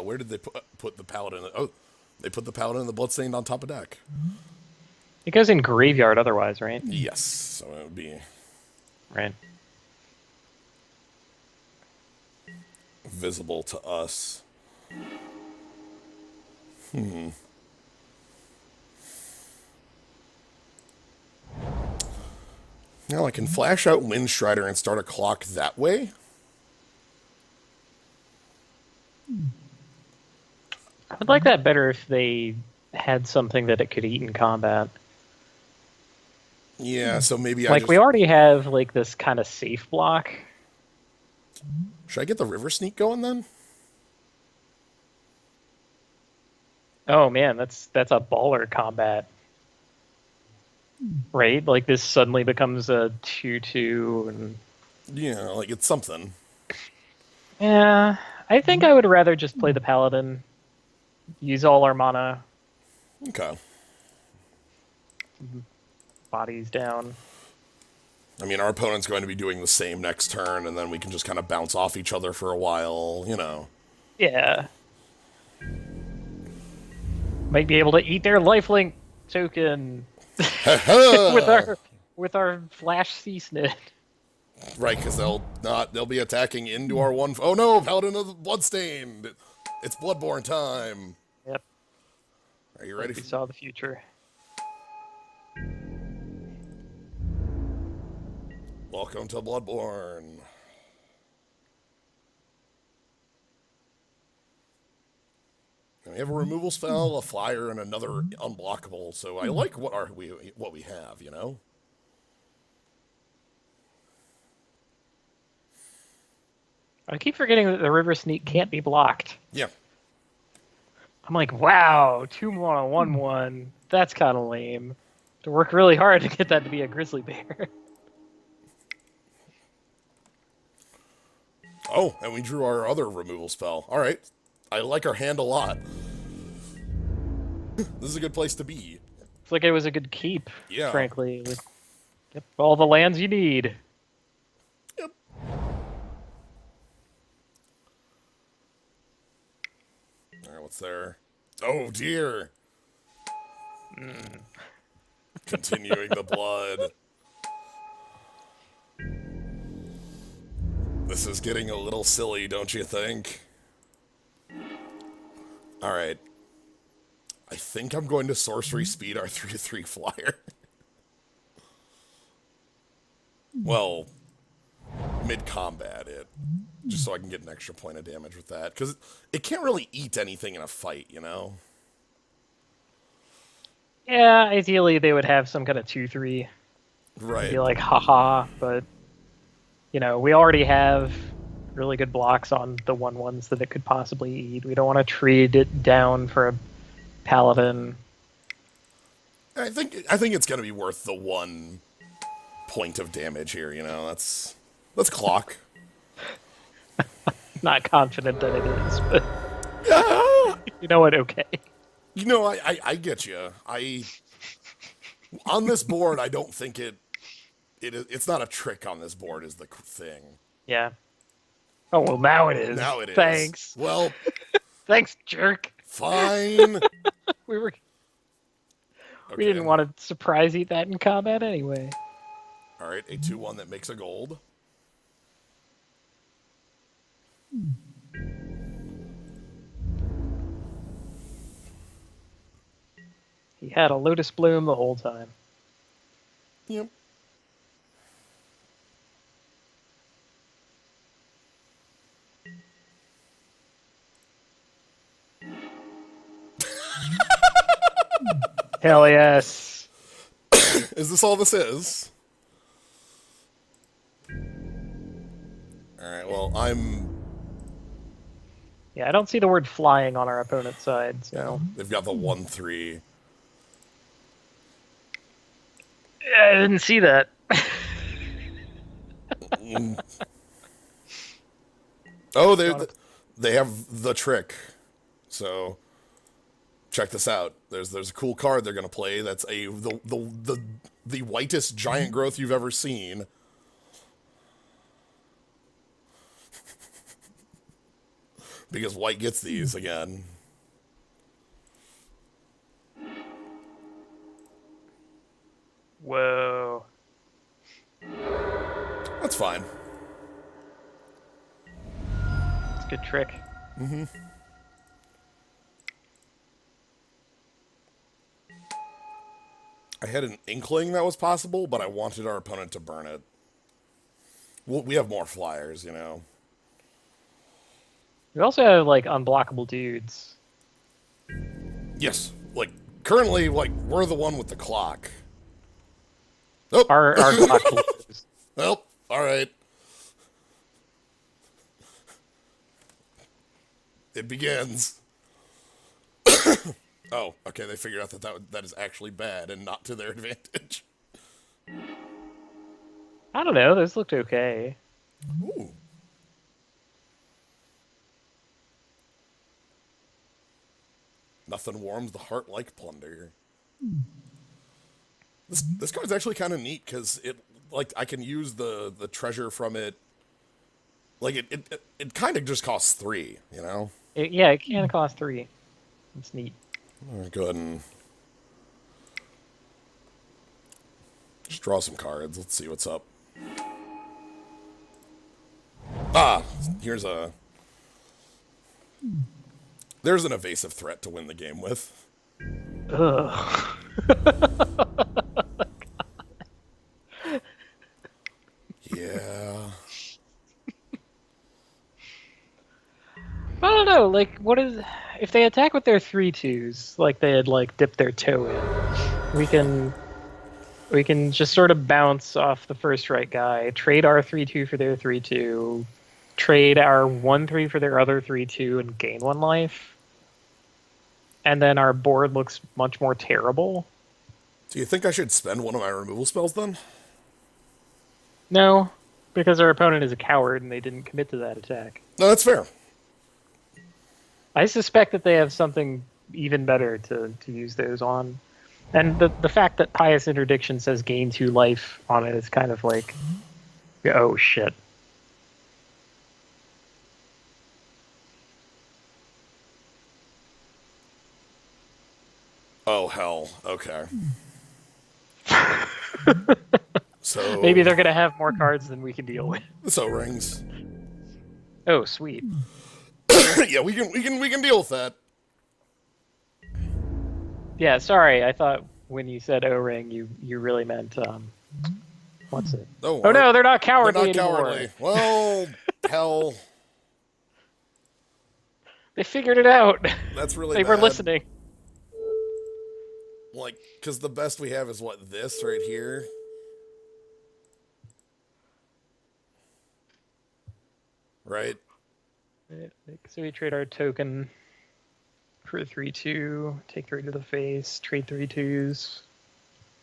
Where did they put the Paladin? Oh, they put the Paladin and the Bloodstained on top of deck. It goes in graveyard otherwise, right? Yes, so it would be Right. visible to us. Now I can flash out Windstrider and start a clock that way. I would like that better if they had something that it could eat in combat. Yeah, so maybe Like, we already have, like, this kind of safe block. Should I get the River Sneak going then? Oh, man, that's a baller combat. Right? Like, this suddenly becomes a 2-2, and... Yeah, like it's something. Yeah, I think I would rather just play the Paladin. Use all our mana. Okay. Bodies down. I mean, our opponent's going to be doing the same next turn, and then we can just kind of bounce off each other for a while, you know. Yeah. Might be able to eat their lifelink token with our flash C-snit. Right, because they'll be attacking into our one. Oh no, Paladin of the Bloodstained! It's Bloodborne time. Yep. Are you ready? We saw the future. Welcome to Bloodborne. And we have a removal spell, a flyer, and another unblockable. So I like what we have, you know. I keep forgetting that the River Sneak can't be blocked. Yeah. I'm like, wow, 2 more on 1/1. That's kind of lame. To work really hard to get that to be a grizzly bear. Oh, and we drew our other removal spell. All right. I like our hand a lot. This is a good place to be. It's like it was a good keep, Yeah. frankly. With yep, all the lands you need. Yep. All right, what's there? Oh, dear. Continuing the blood. This is getting a little silly, don't you think? Alright. I think I'm going to sorcery speed our 3/3 flyer. Well, mid-combat it. Just so I can get an extra point of damage with that. Because it can't really eat anything in a fight, you know? Yeah, ideally they would have some kind of 2-3. Right. Be like, haha, but, you know, we already have really good blocks on the 1/1s that it could possibly eat. We don't want to trade it down for a Paladin. I think it's going to be worth the 1 point of damage here, you know? Let's clock. Not confident that it is, but Yeah. you know what, okay. You know, I get you. On this board, I don't think it's not a trick on this board is the thing. Yeah. Oh, well, now it is. Now it is. Thanks. Well, Thanks, jerk. fine. We Okay. didn't want to surprise eat that in combat anyway. All right, a 2/1 that makes a gold. He had a Lotus Bloom the whole time. Yep. Hell yes. Is this all this is? Alright, well, Yeah, I don't see the word flying on our opponent's side, so... They've got the 1-3. Yeah, I didn't see that. Oh, they have the trick. So check this out. There's a cool card they're gonna play that's the whitest giant growth you've ever seen. Because white gets these again. Whoa. That's fine. It's a good trick. Mm-hmm. I had an inkling that was possible, but I wanted our opponent to burn it. Well, we have more flyers, you know. We also have, like, unblockable dudes. Yes. Like, currently, like, we're the one with the clock. Oh. Our clock loses. Well, alright. It begins. Oh, okay, they figured out that is actually bad and not to their advantage. I don't know, those looked okay. Ooh. Nothing warms the heart like plunder. This card's actually kind of neat because I can use the treasure from it. Like it kind of just costs 3, you know. Yeah, it can cost 3. It's neat. All right, go ahead and just draw some cards. Let's see what's up. Ah, there's an evasive threat to win the game with. Ugh. Yeah. I don't know, like, what is... If they attack with their 3/2s, like they had, like, dipped their toe in, we can just sort of bounce off the first right guy, trade our 3/2 for their 3/2, trade our 1/3 for their other 3/2, and gain 1 life. And then our board looks much more terrible. Do you think I should spend one of my removal spells then? No, because our opponent is a coward and they didn't commit to that attack. No, that's fair. I suspect that they have something even better to use those on. And the fact that Pious Interdiction says gain 2 life on it is kind of like, oh shit. Oh, hell. Okay. So Maybe they're going to have more cards than we can deal with. So rings. Oh, sweet. Yeah, we can deal with that. Yeah, sorry. I thought when you said O-ring, you really meant what's it? Oh no, they're not cowardly they're not anymore. cowardly. Well, hell. They figured it out. That's really They bad. were listening. Like, because the best we have is what, this right here? Right? So we trade our token for 3/2, take 3 to the face, trade 3/2s.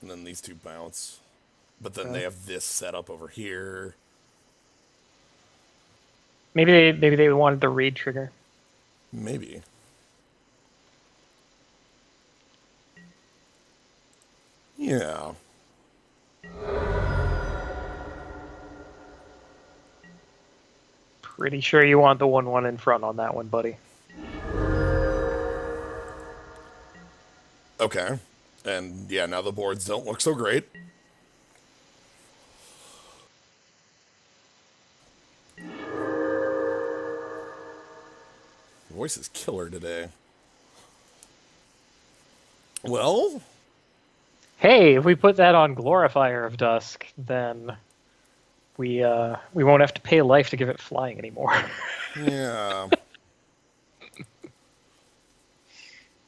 And then these two bounce. But then they have this set up over here. Maybe they wanted the raid trigger. Maybe. Yeah. Pretty sure you want the 1/1 in front on that one, buddy. Okay. And yeah, now the boards don't look so great. Voice is killer today. Well, Hey, if we put that on Glorifier of Dusk, then we won't have to pay life to give it flying anymore. yeah.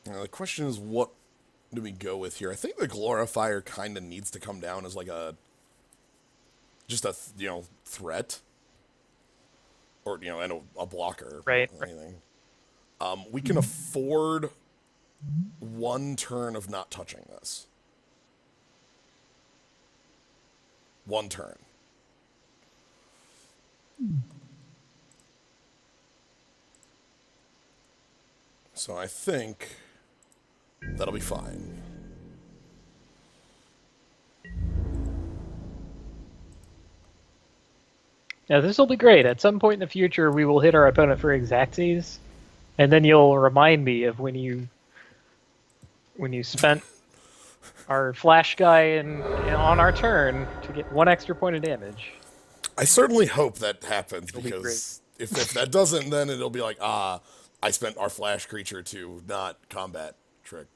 Now, the question is, what do we go with here? I think the glorifier kind of needs to come down as like just a threat, or and a blocker, Right. or anything. We can afford one turn of not touching this. One turn. So I think that'll be fine. Now this will be great. At some point in the future, we will hit our opponent for exactsies, and then you'll remind me of when you spent our flash guy on our turn to get 1 extra point of damage. I certainly hope that happens, It'll be great. because if that doesn't, then it'll be like, I spent our flash creature to not combat trick.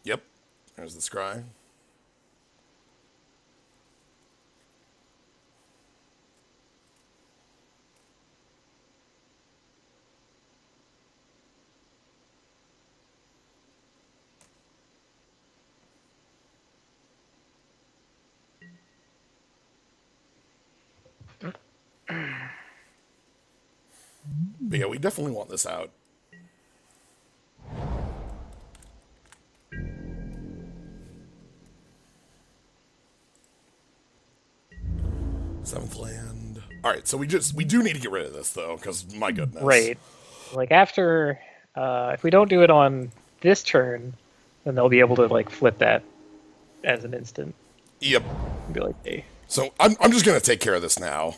Yep, there's the scry. But yeah, we definitely want this out. Seventh land. All right, so we do need to get rid of this though, because my goodness. Right. Like after, if we don't do it on this turn, then they'll be able to like flip that as an instant. Yep. And be like, hey. So I'm just gonna take care of this now.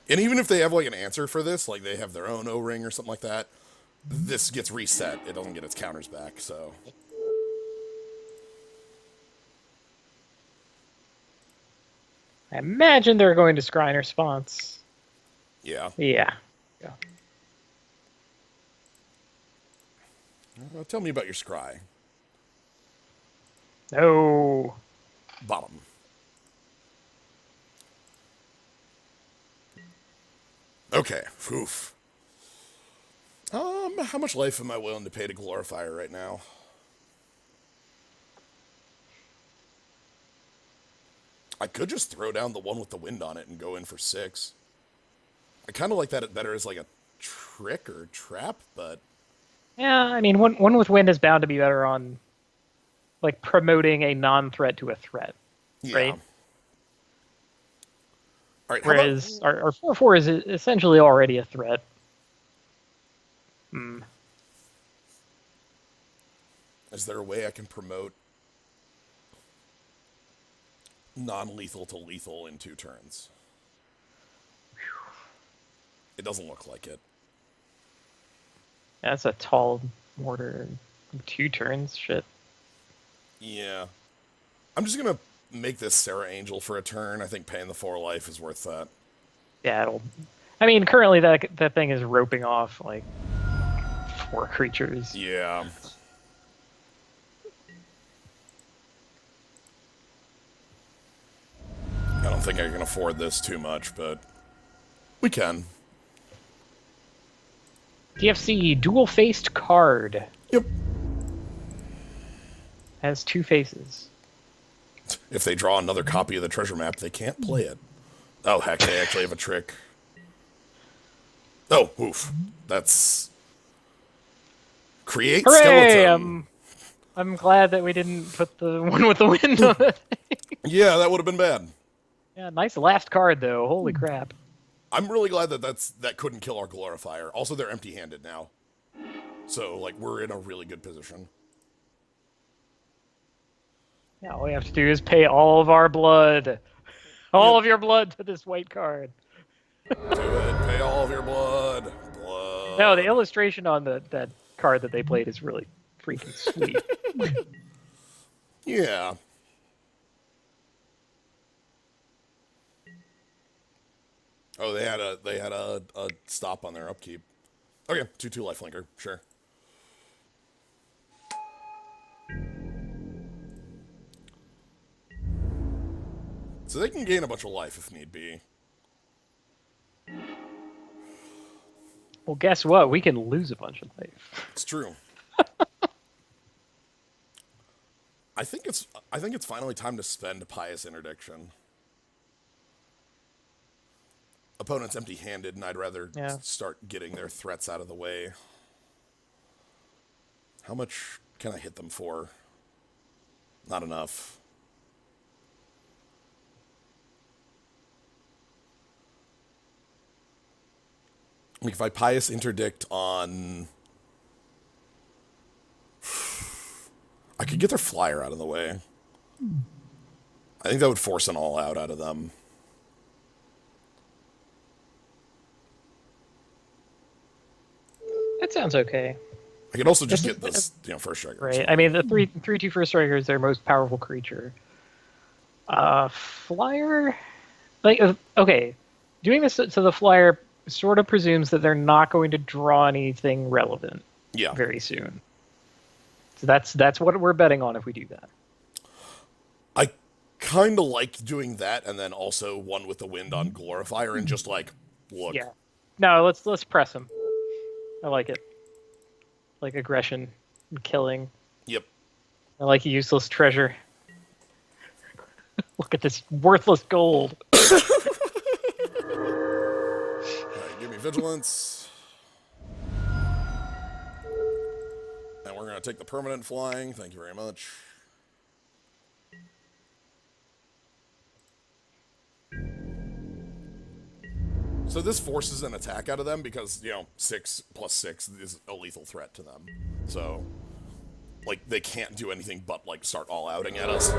And even if they have like an answer for this, like they have their own O-ring or something like that, this gets reset. It doesn't get its counters back, so. I imagine they're going to scry in response. Yeah. Yeah. Well, tell me about your scry. No. Bottom. Okay. Oof. How much life am I willing to pay to glorifier right now? I could just throw down the one with the wind on it and go in for 6. I kind of like that better as like a trick or trap, but Yeah, I mean, one with wind is bound to be better on, like, promoting a non-threat to a threat, yeah. right? All right. Whereas our 4/4 is essentially already a threat. Is there a way I can promote non-lethal to lethal in 2 turns? It doesn't look like it. That's a tall mortar. 2 turns, shit. Yeah. I'm just going to make this Sarah Angel for a turn. I think paying the 4 life is worth that. Yeah, it'll. I mean, currently that thing is roping off like 4 creatures. Yeah. I don't think I can afford this too much, but we can. DFC dual-faced card Yep. has 2 faces. If they draw another copy of the treasure map, they can't play it. Oh, heck, they actually have a trick. Oh, oof. That's... Create Hooray! skeleton. I'm glad that we didn't put the one with the wind on it. Yeah, that would have been bad. Yeah, nice last card though. Holy crap. I'm really glad that that couldn't kill our glorifier. Also, they're empty-handed now. So, like, we're in a really good position. Yeah, all we have to do is pay all of our blood. All of your blood to this white card. Do it. Pay all of your blood. Blood. No, the illustration on that card that they played is really freaking sweet. Yeah. Oh, they had a stop on their upkeep. Okay, 2/2 lifelinker, sure. So they can gain a bunch of life if need be. Well, guess what? We can lose a bunch of life. It's true. I think it's finally time to spend Pious Interdiction. Opponent's empty-handed, and I'd rather start getting their threats out of the way. How much can I hit them for? Not enough. Like if I Pious Interdict on... I could get their flyer out of the way. I think that would force an all-out out of them. That sounds okay. I could also just get this, first striker. Right. I mean, the 3/2 first striker is their most powerful creature. Flyer, like, okay, doing this to the flyer sort of presumes that they're not going to draw anything relevant. Very soon. So that's what we're betting on if we do that. I kind of like doing that, and then also one with the wind on Glorifier, and just like look. Yeah. No, let's press him. I like it. Like aggression and killing. Yep. I like useless treasure. Look at this worthless gold. All right, give me vigilance. And we're going to take the permanent flying. Thank you very much. So this forces an attack out of them because, 6+6 is a lethal threat to them. So, like, they can't do anything but, like, start all-outing at us.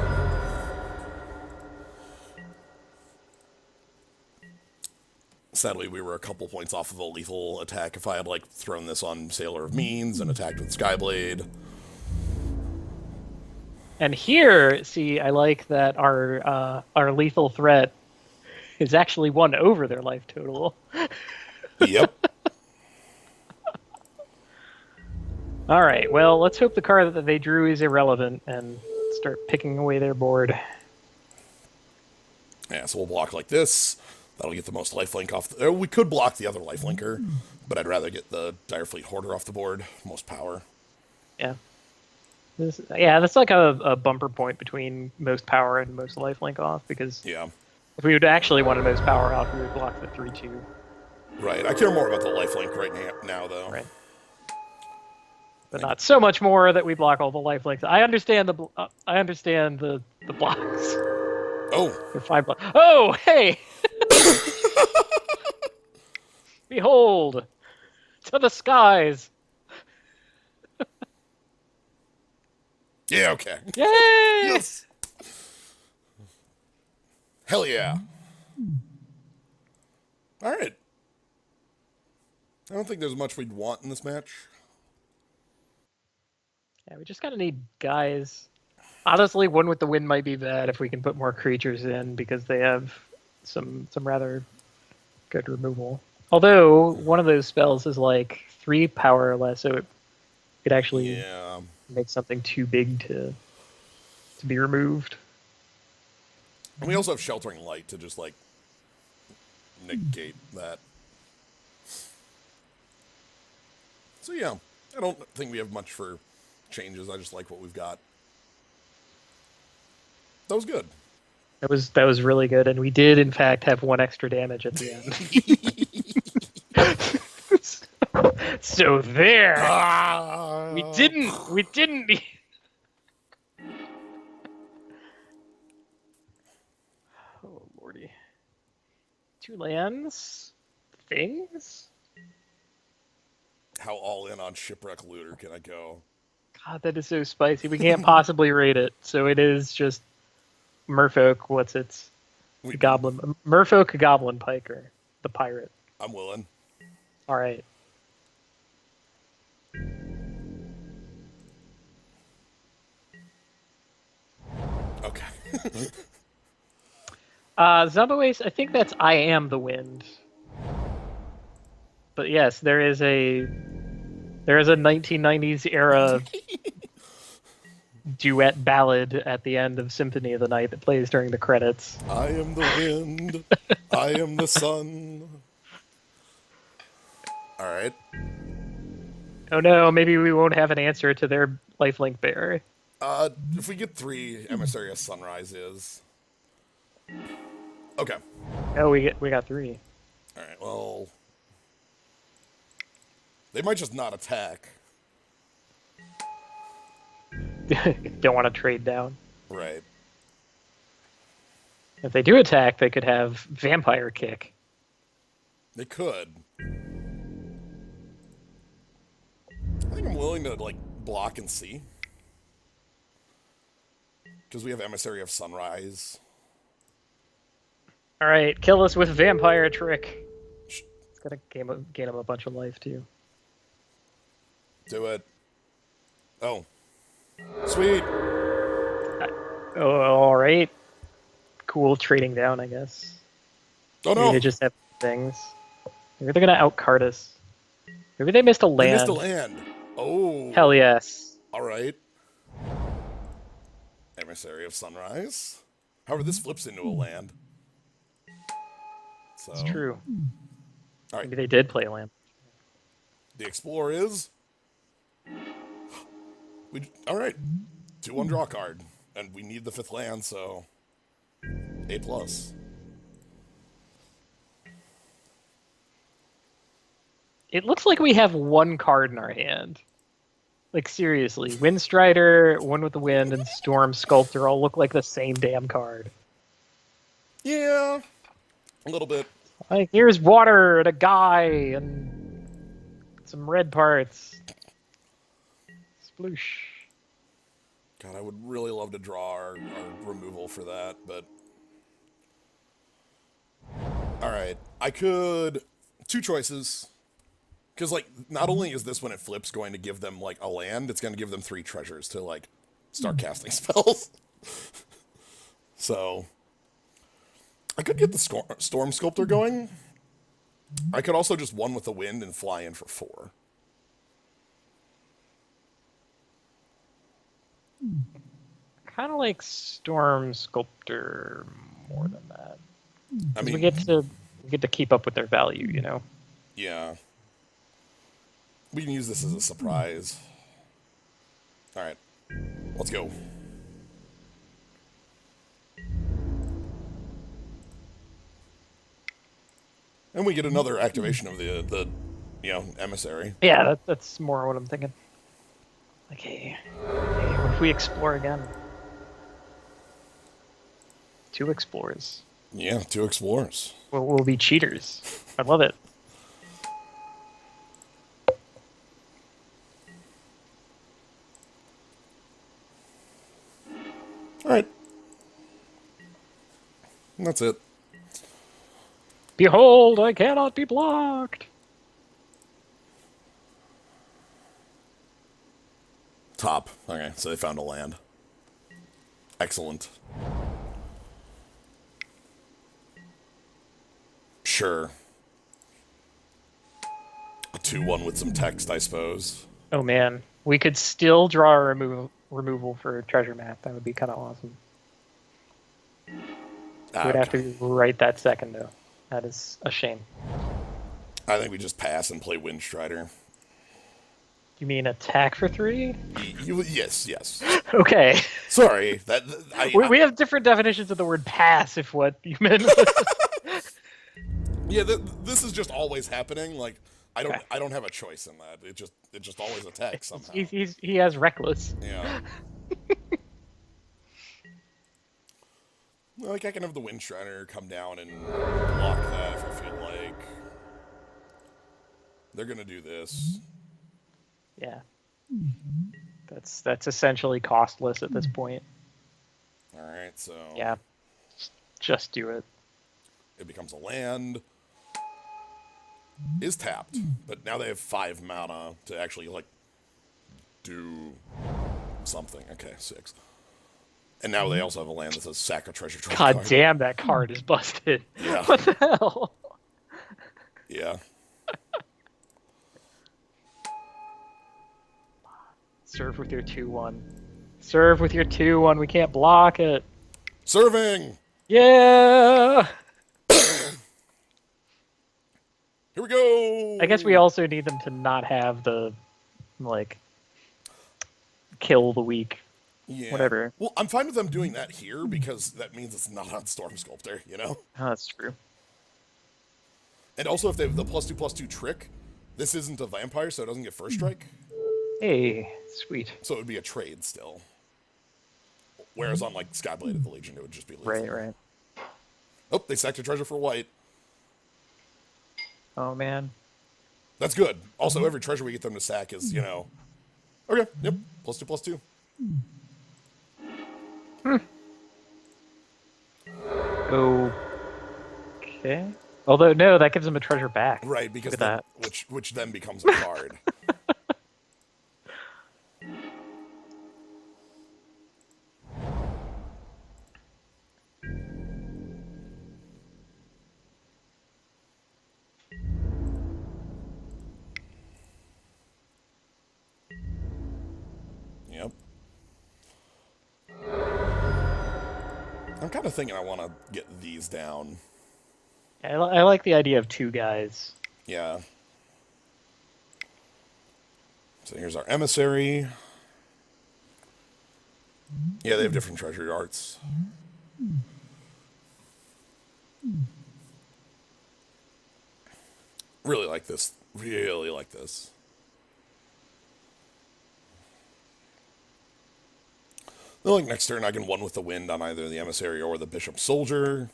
Sadly, we were a couple points off of a lethal attack if I had, like, thrown this on Sailor of Means and attacked with Skyblade. And here, see, I like that our lethal threat is actually one over their life total. Yep. All right, well, let's hope the card that they drew is irrelevant and start picking away their board. Yeah, so we'll block like this. That'll get the most lifelink off. We could block the other lifelinker, but I'd rather get the Direfleet Hoarder off the board. Most power. Yeah. That's like a bumper point between most power and most lifelink off, because if we would actually want most power off, we would block the 3/2. Right. I care more about the lifelink right now, though. Right. But not so much more that we block all the lifelinks. I understand the blocks. Oh. They're 5 blocks. Oh, hey! Behold! To the skies! Yeah, okay. Yay! Yes! Hell yeah. Alright. I don't think there's much we'd want in this match. Yeah, we just kind of need guys. Honestly, one with the wind might be bad if we can put more creatures in, because they have some rather good removal. Although, one of those spells is like 3 power or less, so it could actually make something too big to be removed. And we also have Sheltering Light to just, like, negate that. So, yeah, I don't think we have much for changes. I just like what we've got. That was good. That was really good, and we did, in fact, have 1 extra damage at the end. So there! We didn't need... Oh, lordy. 2 lands? Things? How all in on Shipwreck Looter can I go? God, that is so spicy. We can't possibly rate it, so it is just Merfolk. What's its goblin? Merfolk Goblin Piker, the pirate. I'm willing. All right. Okay. Zomboace, I think that's I Am the Wind. But yes, there is a 1990s era duet ballad at the end of Symphony of the Night that plays during the credits. I am the wind. I am the sun. All right. Oh no, maybe we won't have an answer to their lifelink bearer. If we get 3, Emissary of Sunrise is. Okay. Oh, we got 3. All right. Well, they might just not attack. Don't want to trade down. Right. If they do attack, they could have Vampire Kick. They could. I think I'm willing to like block and see. Because we have Emissary of Sunrise. All right, kill us with Vampire Trick. It's gonna gain him a bunch of life too. Do it. Oh. Sweet. Oh, all right. Cool trading down, I guess. Oh no. Maybe they just have things. Maybe they're gonna outcard us. Maybe they missed a land. They missed a land. Oh. Hell yes. All right. Emissary of Sunrise. However, this flips into a land. So. It's true. All right. Maybe they did play a land. The Explorer is. All right. 2-1 draw card. And we need the 5th land, so. A+. It looks like we have one card in our hand. Like, seriously. Windstrider, One with the Wind, and Storm Sculptor all look like the same damn card. Yeah. A little bit. Like, here's water and a guy and some red parts. Sploosh. God, I would really love to draw our removal for that, but... Alright. I could... 2 choices. Because, like, not only is this when it flips going to give them, like, a land, it's going to give them 3 treasures to, like, start casting spells. So... I could get the Storm Sculptor going. I could also just 1 with the wind and fly in for 4. Kind of like Storm Sculptor more than that. I mean, we get to keep up with their value, you know. Yeah. We can use this as a surprise. All right. Let's go. And we get another activation of the emissary. Yeah, that's more what I'm thinking. Okay, what if we explore again? 2 explorers. Yeah, 2 explorers. We'll be cheaters. I love it. All right. And that's it. Behold, I cannot be blocked. Top. Okay, so they found a land. Excellent. Sure. A 2-1 with some text, I suppose. Oh man, we could still draw a removal for treasure map. That would be kind of awesome. It would have to be right that second, though. That is a shame. I think we just pass and play Windstrider. You mean attack for 3? Yes. Okay. Sorry, we have different definitions of the word pass. If what you meant. Yeah, this is just always happening. Like I don't have a choice in that. It just always attacks somehow. He has reckless. Yeah. Like I can have the Windstrider come down and block that if I feel like they're gonna do this. Yeah. That's essentially costless at this point. All right, so yeah, just do it. It becomes a land. Is tapped, but now they have 5 mana to actually like do something. Okay, 6. And now they also have a land that says sack a treasure trove. God damn, that card is busted. Yeah. What the hell? Yeah. Serve with your 2/1. Serve with your 2-1. We can't block it. Serving! Yeah! Here we go! I guess we also need them to not have the, like, kill the weak. Yeah. Whatever. Well, I'm fine with them doing that here because that means it's not on Storm Sculptor, you know? Oh, that's true. And also, if they have the +2/+2 trick, this isn't a vampire, so it doesn't get first strike. Hey, sweet. So it would be a trade still. Whereas on, like, Skyblade of the Legion, it would just be lethal. Right. Oh, they sacked a treasure for white. Oh, man. That's good. Also, every treasure we get them to sack is, you know... Okay, yep, +2/+2. Okay. Although, no, that gives him a treasure back. Right, because Look at then, which then becomes a card. Yep. I'm kind of thinking I want to get these down. I like the idea of 2 guys. Yeah. So here's our emissary. Yeah, they have different treasury arts. Really like this. Really like this. Then, like, next turn I can 1 with the wind on either the emissary or the bishop soldier.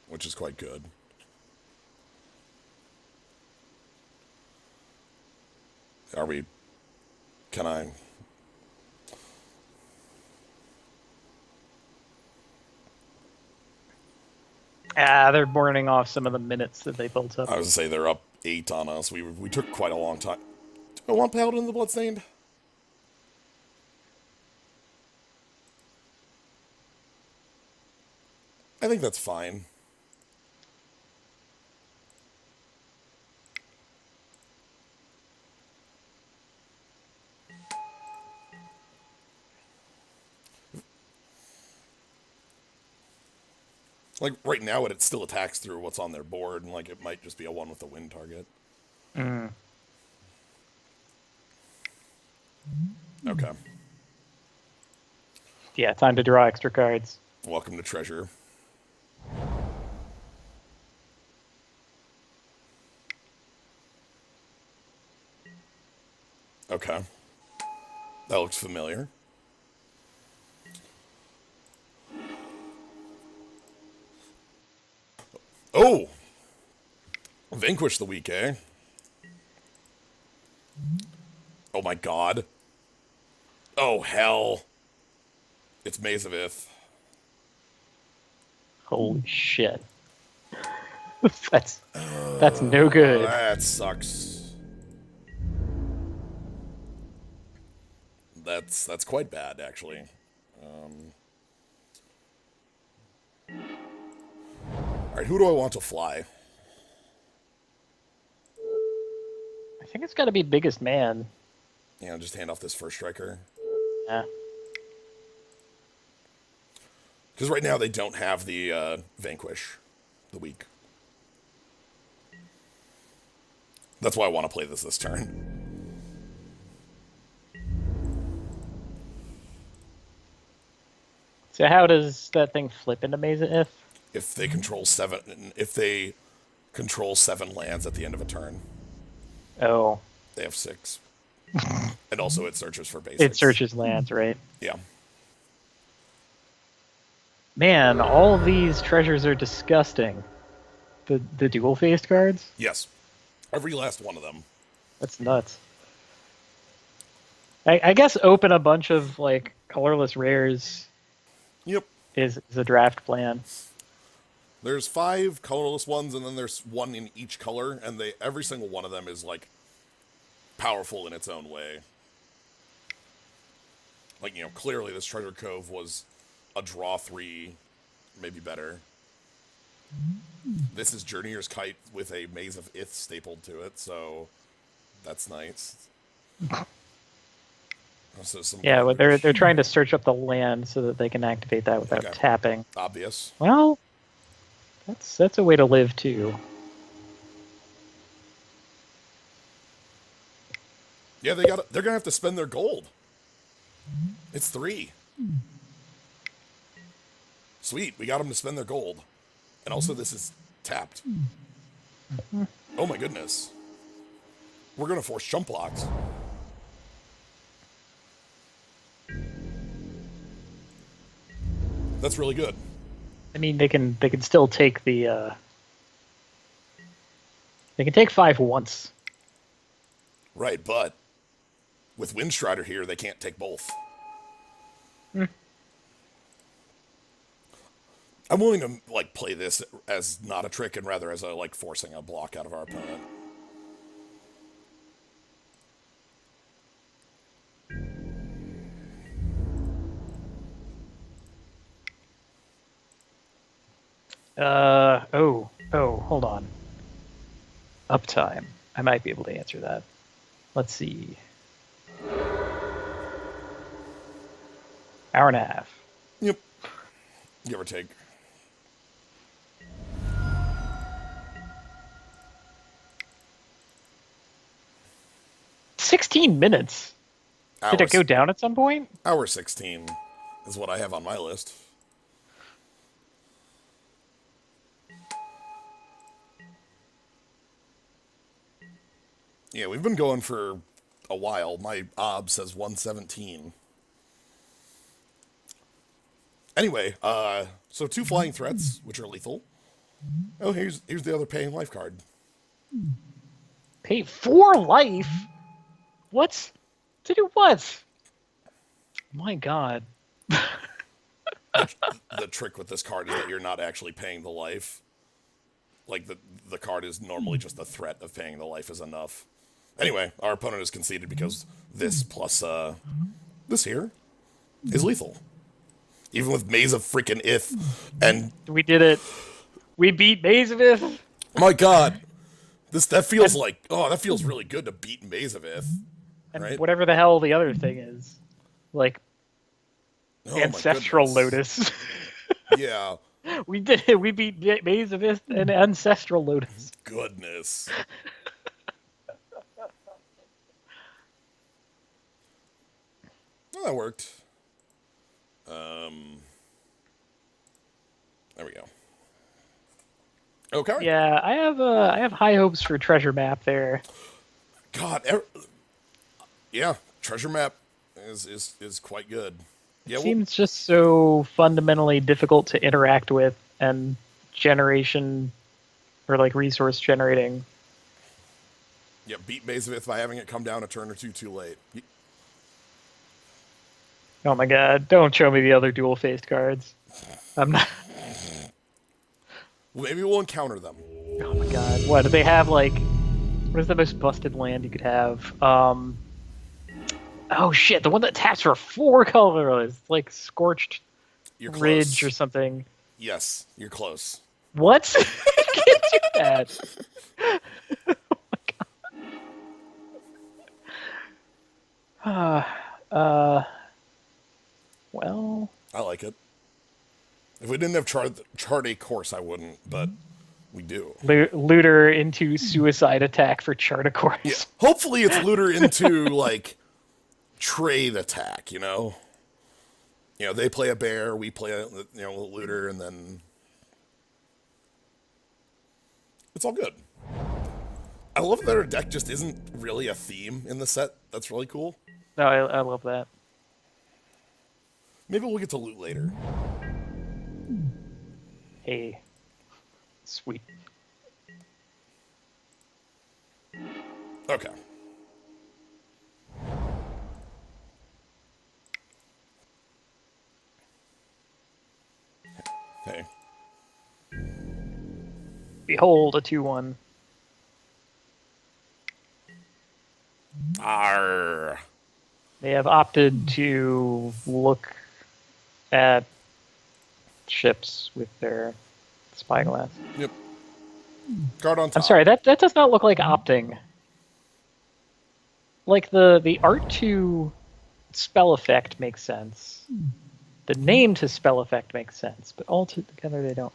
Which is quite good. Are we... Can I... They're burning off some of the minutes that they built up. I was going to say they're up 8 on us. We took quite a long time. Do I want Paladin of the Bloodstained? I think that's fine. Like, right now, it still attacks through what's on their board, and, like, it might just be a 1 with the wind target. Okay. Yeah, time to draw extra cards. Welcome to Treasure. Okay. That looks familiar. Oh! Vanquish the weak, eh? Oh my god. Oh, hell. It's Maze of Ith. Holy shit. That's no good. That sucks. That's quite bad, actually. Alright, who do I want to fly? I think it's got to be biggest man. Yeah, just hand off this first striker. Yeah. Because right now they don't have the Vanquish, the weak. That's why I want to play this turn. So how does that thing flip into Maze of Ith? If they control 7 lands at the end of a turn, Oh. they have 6. And also it searches for basics. It searches lands, right? Yeah. Man, all of these treasures are disgusting. The dual-faced cards? Yes. Every last one of them. That's nuts. I guess open a bunch of, like, colorless rares Yep. is a draft plan. There's 5 colorless ones, and then there's 1 in each color, and every single one of them is, like, powerful in its own way. Like, you know, clearly this Treasure Cove was a draw 3, maybe better. This is Journeyer's Kite with a Maze of Ith stapled to it, so That's nice. Also some Yeah, well, garbage. they're trying to search up the land so that they can activate that without Okay. tapping. Obvious. Well, that's a way to live too. Yeah, they're gonna have to spend their gold. It's 3. Sweet, we got them to spend their gold. And also this is tapped. Oh my goodness. We're gonna force jump blocks. That's really good. I mean, they can still take the. They can take 5 once. Right, but with Windstrider here, they can't take both. I'm willing to like play this as not a trick and rather as a like forcing a block out of our opponent. Hold on. Uptime. I might be able to answer that. Let's see. Hour and a half. Yep. Give or take. $16 Did it go down at some point? Hour 16 is what I have on my list. Yeah, we've been going for a while. My OB says 117. Anyway, so 2 flying threats, which are lethal. Oh, here's the other paying life card. Pay 4 life? What? To do what? My god. The trick with this card is that you're not actually paying the life. Like, the card is normally just the threat of paying the life is enough. Anyway, our opponent is conceded because this plus this here is lethal. Even with Maze of freaking Ith. And we did it. We beat Maze of Ith. My god. That feels that feels really good to beat Maze of Ith. And right? whatever the hell the other thing is. Like Ancestral Lotus. Yeah. We did it. We beat Maze of Ith and Ancestral Lotus. Goodness. Well, that worked. There we go. Okay. Yeah, I have high hopes for Treasure Map there. God, yeah, Treasure Map is quite good. Yeah, It seems just so fundamentally difficult to interact with and generation or like resource generating. Yeah, beat Maze of Ith by having it come down a turn or two too late. Oh my god, don't show me the other dual-faced cards. I'm not... Well, maybe we'll encounter them. Oh my god, what, do they have like... What is the most busted land you could have? Oh shit, the one that taps for 4 colors, like Scorched Ridge or something. Yes, you're close. What? I can't do that. Oh my god. Well... I like it. If we didn't have chart a course, I wouldn't, but we do. Looter into suicide attack for chart a course. Yeah. Hopefully it's looter into, like, trade attack, you know? You know, they play a bear, we play a looter, and then... It's all good. I love that our deck just isn't really a theme in the set. That's really cool. No, I love that. Maybe we'll get to loot later. Hey. Sweet. Okay. Hey. Behold a 2/1. Arr. They have opted to look at ships with their spyglass. Yep. Guard on top. I'm sorry, that does not look like opting. like the art to spell effect makes sense. The name to spell effect makes sense, but all together they don't.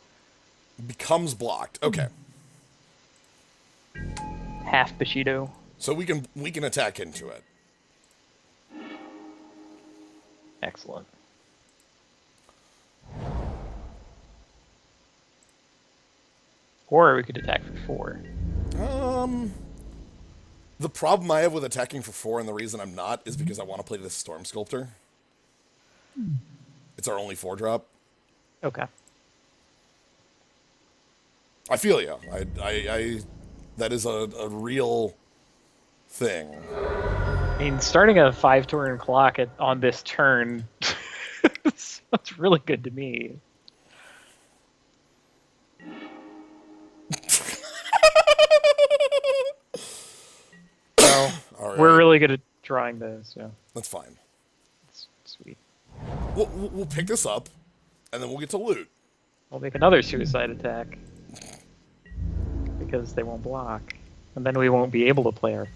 Becomes blocked. Okay. Half Bushido. So we can attack into it. Excellent. Or we could attack for 4. The problem I have with attacking for 4, and the reason I'm not, is because I want to play this Storm Sculptor. It's our only 4-drop. Okay. I feel you. That is a real thing. I mean, starting a 5-turn clock on this turn sounds really good to me. Well, all right. We're really good at drawing those, so That's fine. it's sweet. We'll pick this up, and then we'll get to loot. We'll make another suicide attack because they won't block, and then we won't be able to play our.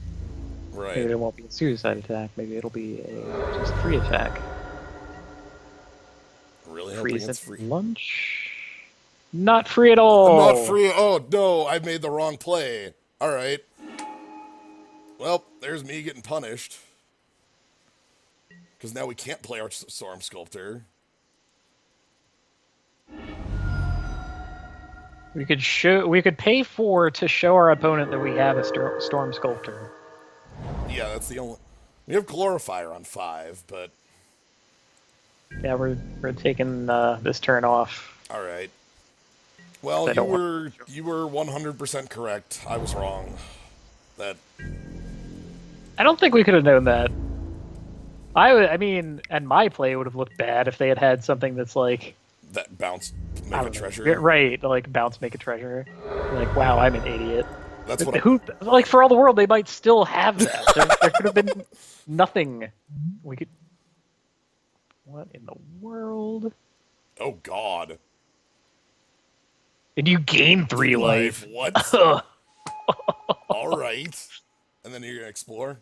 Right. Maybe it won't be a suicide attack. Maybe it'll be a just free attack. Really Free hoping it's at free. lunch. Not free at all. Not free. Oh, no, I made the wrong play. All right. Well, there's me getting punished. Because now we can't play our Storm Sculptor. We could pay 4 to show our opponent that we have a Storm Sculptor. Yeah, that's the only... We have Glorifier on 5, but... Yeah, we're taking this turn off. All right. Well, you were 100% correct. I was wrong. That... I don't think we could have known that. I mean, and my play would have looked bad if they had something that's like... That bounce, make a treasure. Right, like bounce, make a treasure. Like, wow, I'm an idiot. That's what like, for all the world, they might still have that. There could have been nothing. We could... What in the world? Oh, God. And you gain 3 life. What? All right. And then you're going to explore?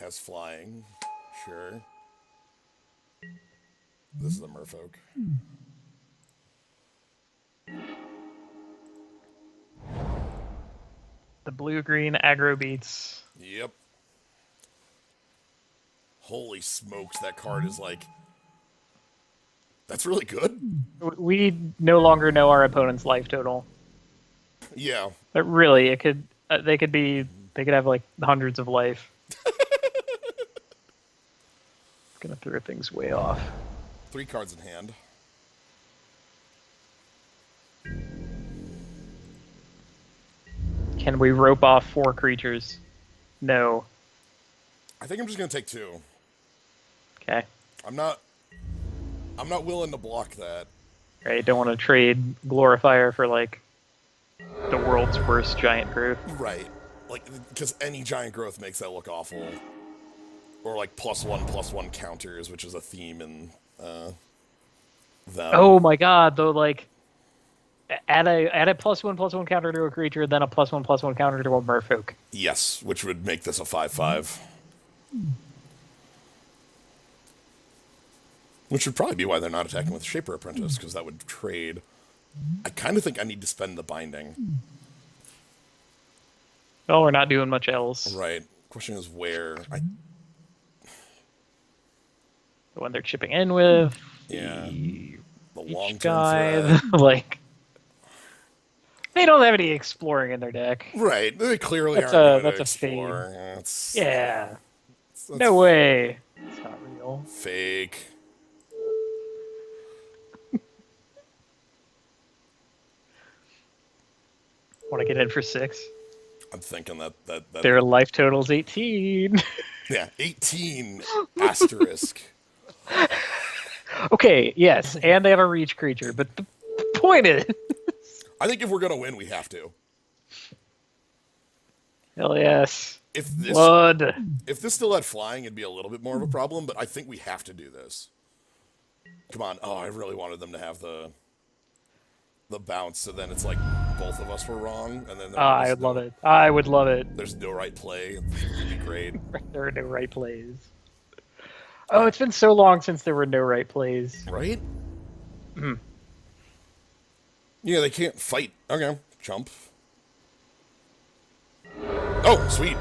Has flying. Sure. This is a Merfolk. The blue-green aggro beats. Yep. Holy smokes, that card is like... That's really good. We no longer know our opponent's life total. Yeah. But really, it could they could have like hundreds of life. It's gonna throw things way off. 3 cards in hand. Can we rope off 4 creatures? No. I think I'm just gonna take 2. Okay. I'm not willing to block that. Right, don't want to trade Glorifier for like the world's worst giant growth. Right. Like, because any giant growth makes that look awful. Or like +1/+1 counters, which is a theme in them. Oh my god, though, like add a +1/+1 counter to a creature, then a +1/+1 counter to a Merfolk. Yes, which would make this a 5/5. Which would probably be why they're not attacking with Shaper Apprentice, because that would trade. I kind of think I need to spend the binding. Well, we're not doing much else. Right. Question is where. The one they're chipping in with. Yeah. The long-term guy, threat. like they don't have any exploring in their deck. Right. They clearly That's aren't that's to a fake. explore. Yeah. That's No way. It's not real. fake. Want to get in for 6? I'm thinking that Their life total's 18. yeah, 18 asterisk. Okay, yes, and they have a reach creature, but the point is... I think if we're gonna win, we have to. Hell yes. If this Blood. if this still had flying, it'd be a little bit more of a problem, but I think we have to do this. Come on. Oh, I really wanted them to have the bounce, so then it's like both of us were wrong, and then I would love it. I would love it. there's no right play. It'd be great. There are no right plays. Oh, it's been so long since there were no right plays. Right? Hmm. Yeah, they can't fight. Okay, chump. Oh, sweet.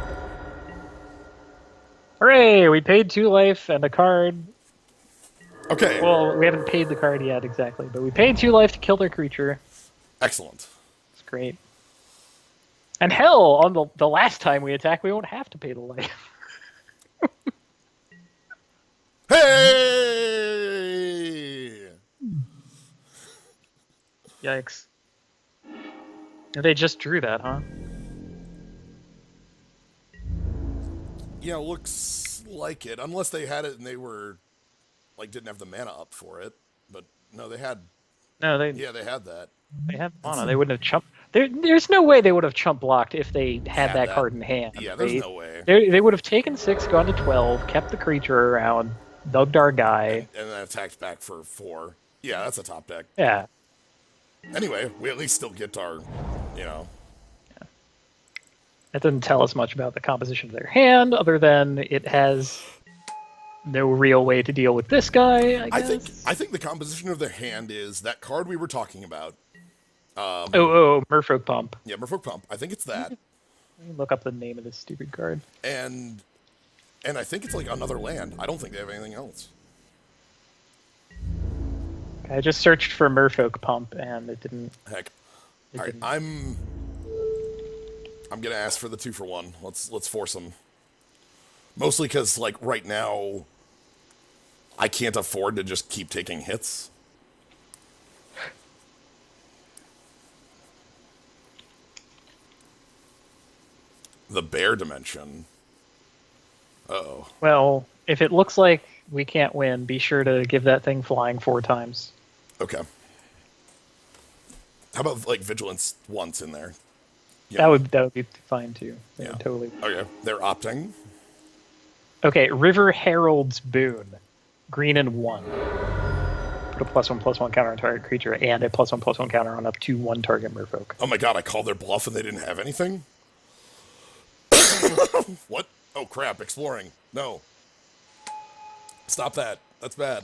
Hooray! We paid 2 life and a card. Okay. Well, we haven't paid the card yet exactly, but we paid 2 life to kill their creature. Excellent. It's great. And hell, on the last time we attack, we won't have to pay the life. Hey! Yikes. They just drew that, huh? Yeah, looks like it. Unless they had it and they were, like, didn't have the mana up for it. But, no, they had... No, they Yeah, they had that. have mana. They wouldn't have chump... There's no way they would have chump blocked if they had that that. card in hand. Yeah, there's no way. They would have taken 6, gone to 12, kept the creature around, dugged our guy. And then attacked back for 4. Yeah, that's a top deck. Yeah. Anyway, we at least still get our, That doesn't tell us much about the composition of their hand, other than it has no real way to deal with this guy, I guess. I think the composition of their hand is that card we were talking about. Merfolk Pump. Yeah, Merfolk Pump. I think it's that. Let me look up the name of this stupid card. And I think it's like another land. I don't think they have anything else. I just searched for Merfolk Pump, and it didn't... Heck. All right, I'm gonna ask for the 2-for-1. Let's force them. Mostly because, like, right now, I can't afford to just keep taking hits. The bear dimension. Uh-oh. Well, if it looks like we can't win, be sure to give that thing flying 4 times. Okay. How about, like, vigilance once in there? Yeah. That would be fine too. Yeah. Totally. Okay. They're opting. Okay, River Herald's Boon. Green and 1. Put a +1/+1 counter on target creature and a +1/+1 counter on up to 1 target merfolk. Oh my god, I called their bluff and they didn't have anything? What? Oh crap, exploring. No. Stop that. That's bad.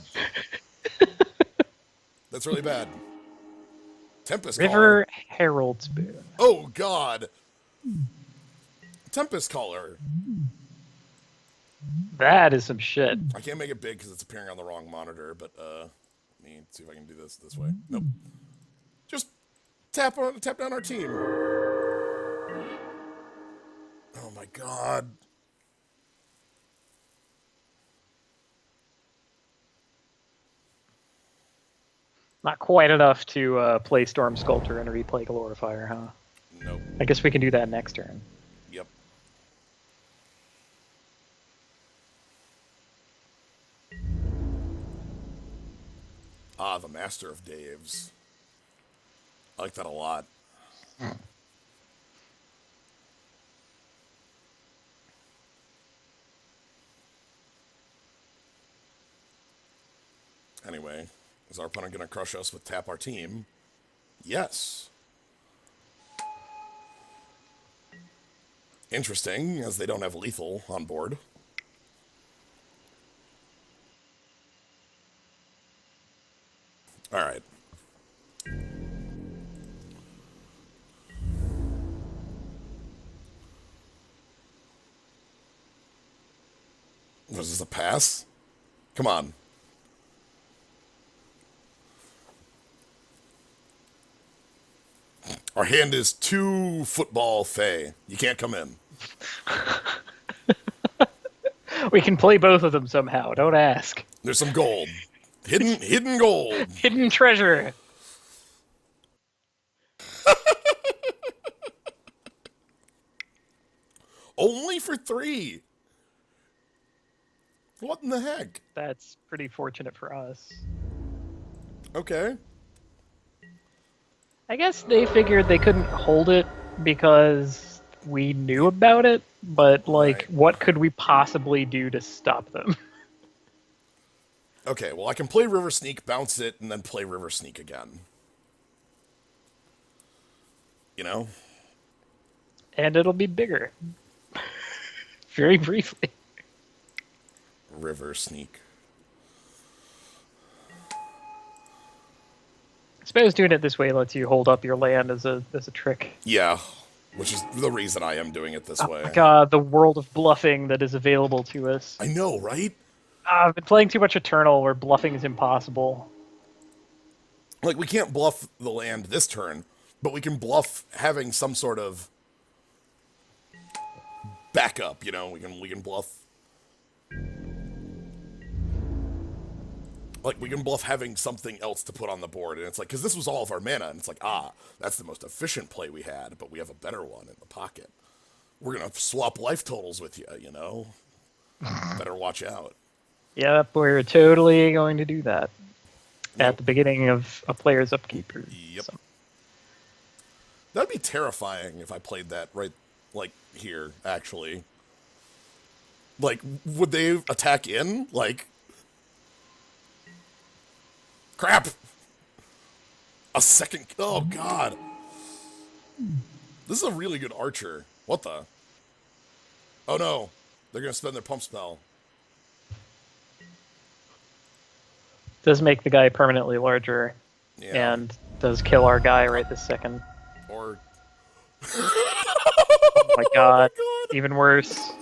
That's really bad. Tempest River Caller. Herald's Boon. Oh god. Tempest Caller. That is some shit. I can't make it big because it's appearing on the wrong monitor, but let me see if I can do this way. Nope. Just tap down our team. Oh my god. Not quite enough to play Storm Sculptor and replay Glorifier, huh? Nope. I guess we can do that next turn. Yep. Ah, the Master of Daves. I like that a lot. Anyway, is our opponent going to crush us with tap our team? Yes. Interesting, as they don't have lethal on board. All right. Was this a pass? Come on. Our hand is 2 football fey. You can't come in. We can play both of them somehow. Don't ask. There's some gold. Hidden gold. Hidden treasure. Only for 3. What in the heck? That's pretty fortunate for us. Okay. I guess they figured they couldn't hold it because we knew about it, but, like, Right. what could we possibly do to stop them? Okay, well, I can play River Sneak, bounce it, and then play River Sneak again. You know? And it'll be bigger. Very briefly. River sneak. I suppose doing it this way lets you hold up your land as a trick. Yeah, which is the reason I am doing it this Oh way. my god, the world of bluffing that is available to us. I know, right? I've been playing too much Eternal where bluffing is impossible. Like, we can't bluff the land this turn, but we can bluff having some sort of backup, you know? We can bluff... Like, we can bluff having something else to put on the board, and it's like, because this was all of our mana, and it's like, that's the most efficient play we had, but we have a better one in the pocket. We're going to swap life totals with you, you know? Better watch out. Yep, we're totally going to do that at the beginning of a player's upkeep. Yep. That'd be terrifying if I played that right, like, here, actually. Like, would they attack in? Like... Crap! A second... Oh, God. This is a really good archer. What the? Oh, no. They're going to spend their pump spell. Does make the guy permanently larger. Yeah. And does kill our guy right this second. Or... Oh my god. Even worse.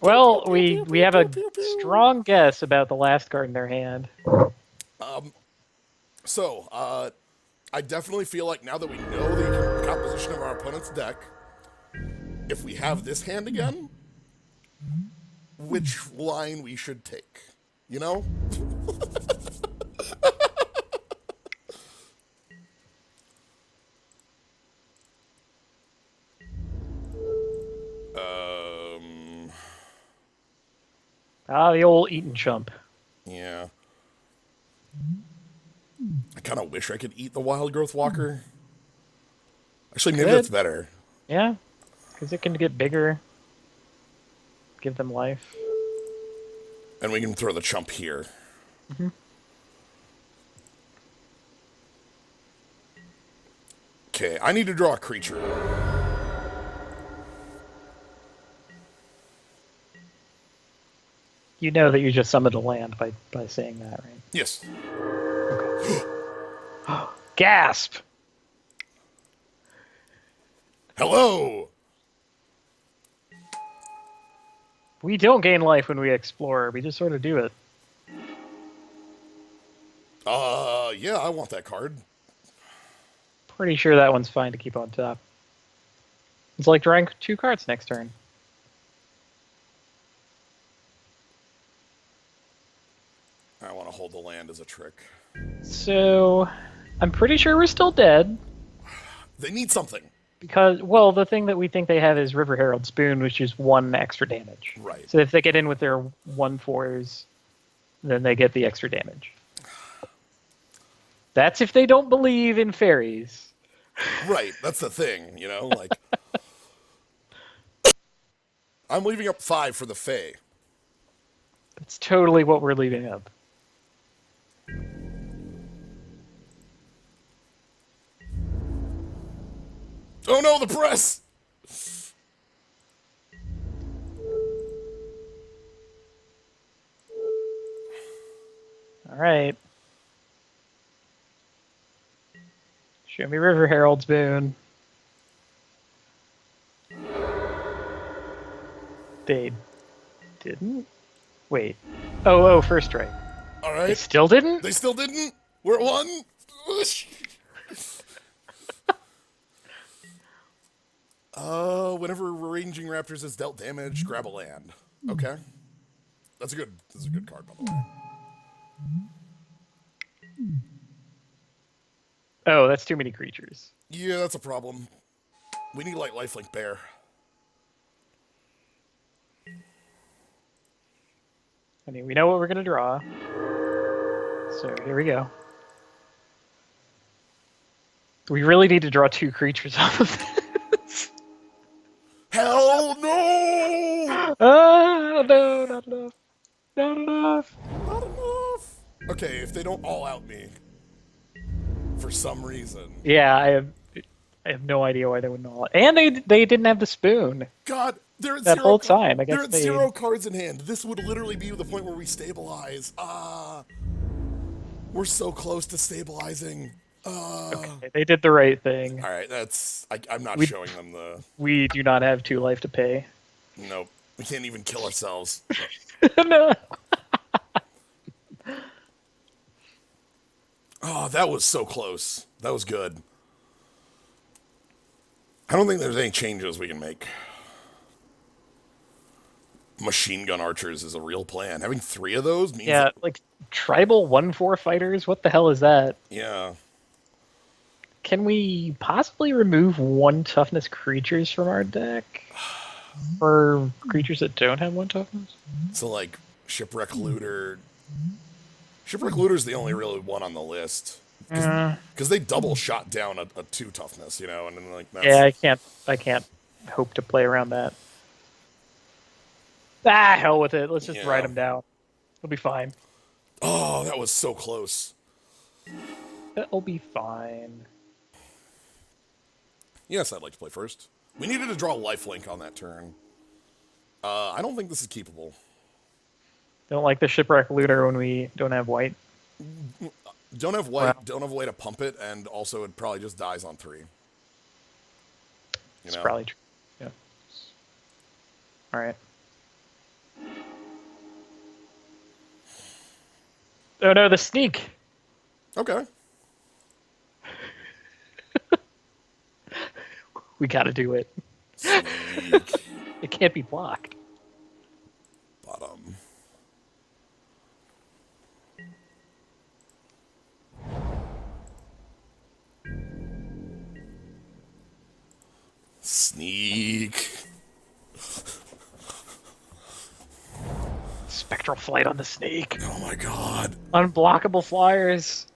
Well, we have a strong guess about the last card in their hand. So, I definitely feel like now that we know the composition of our opponent's deck, if we have this hand again, which line we should take, you know? The old Eaton chump. Yeah. I kind of wish I could eat the Wild Growth Walker. Actually, maybe that's better. Yeah, because it can get bigger. Give them life. And we can throw the chump here. Mm-hmm. Okay, I need to draw a creature. You know that you just summoned a land by saying that, right? Yes. Okay. Gasp! Hello! We don't gain life when we explore. We just sort of do it. Yeah, I want that card. Pretty sure that one's fine to keep on top. It's like drawing 2 cards next turn. I want to hold the land as a trick. So, I'm pretty sure we're still dead. They need something. Because, well, the thing that we think they have is River Herald Spoon, which is 1 extra damage. Right. So if they get in with their 1/4s, then they get the extra damage. That's if they don't believe in fairies. Right, that's the thing, you know? Like, I'm leaving up 5 for the Fae. That's totally what we're leaving up. Oh no, the press! All right. Show me River Herald's Boon. They didn't? Wait. Oh, first strike. All right. They still didn't? They still didn't? We're at 1? Whenever Raging Raptors is dealt damage, grab a land. Okay. This is a good card, by the way. Oh, that's too many creatures. Yeah, that's a problem. We need, like, lifelink bear. I mean, we know what we're going to draw. So here we go. We really need to draw 2 creatures off of this. Hell no! No, not enough. Not enough. Not enough. Okay, if they don't all out me for some reason. Yeah, I have no idea why they would not. And they didn't have the spoon God, they're at that zero. whole time. I They're guess at they. 0 cards in hand. This would literally be the point where we stabilize. We're so close to stabilizing. Okay, they did the right thing. All right, I'm not We showing them the. we do not have 2 life to pay. Nope. We can't even kill ourselves. No. Oh, that was so close. That was good. I don't think there's any changes we can make. Machine gun archers is a real plan. Having 3 of those means Yeah, that, like tribal 1/4 fighters. What the hell is that? yeah. Can we possibly remove 1 toughness creatures from our deck? For creatures that don't have 1 toughness? So like Shipwreck Looter. Shipwreck Looter's the only really one on the list. Because they double shot down a 2 toughness, and then like that's, Yeah, I can't hope to play around that. Ah, hell with it. Let's just Yeah. write them down. It'll be fine. Oh, that was so close. It'll be fine. Yes, I'd like to play first. We needed to draw lifelink on that turn. I don't think this is keepable. Don't like the shipwreck looter when we don't have white. Don't have white, Wow. don't have a way to pump it, and also it probably just dies on 3. It's probably true. Yeah. All right. Oh no, the sneak. Okay. We gotta do it. Sneak. It can't be blocked. Bottom. Sneak. Spectral flight on the snake. Oh my god. Unblockable flyers.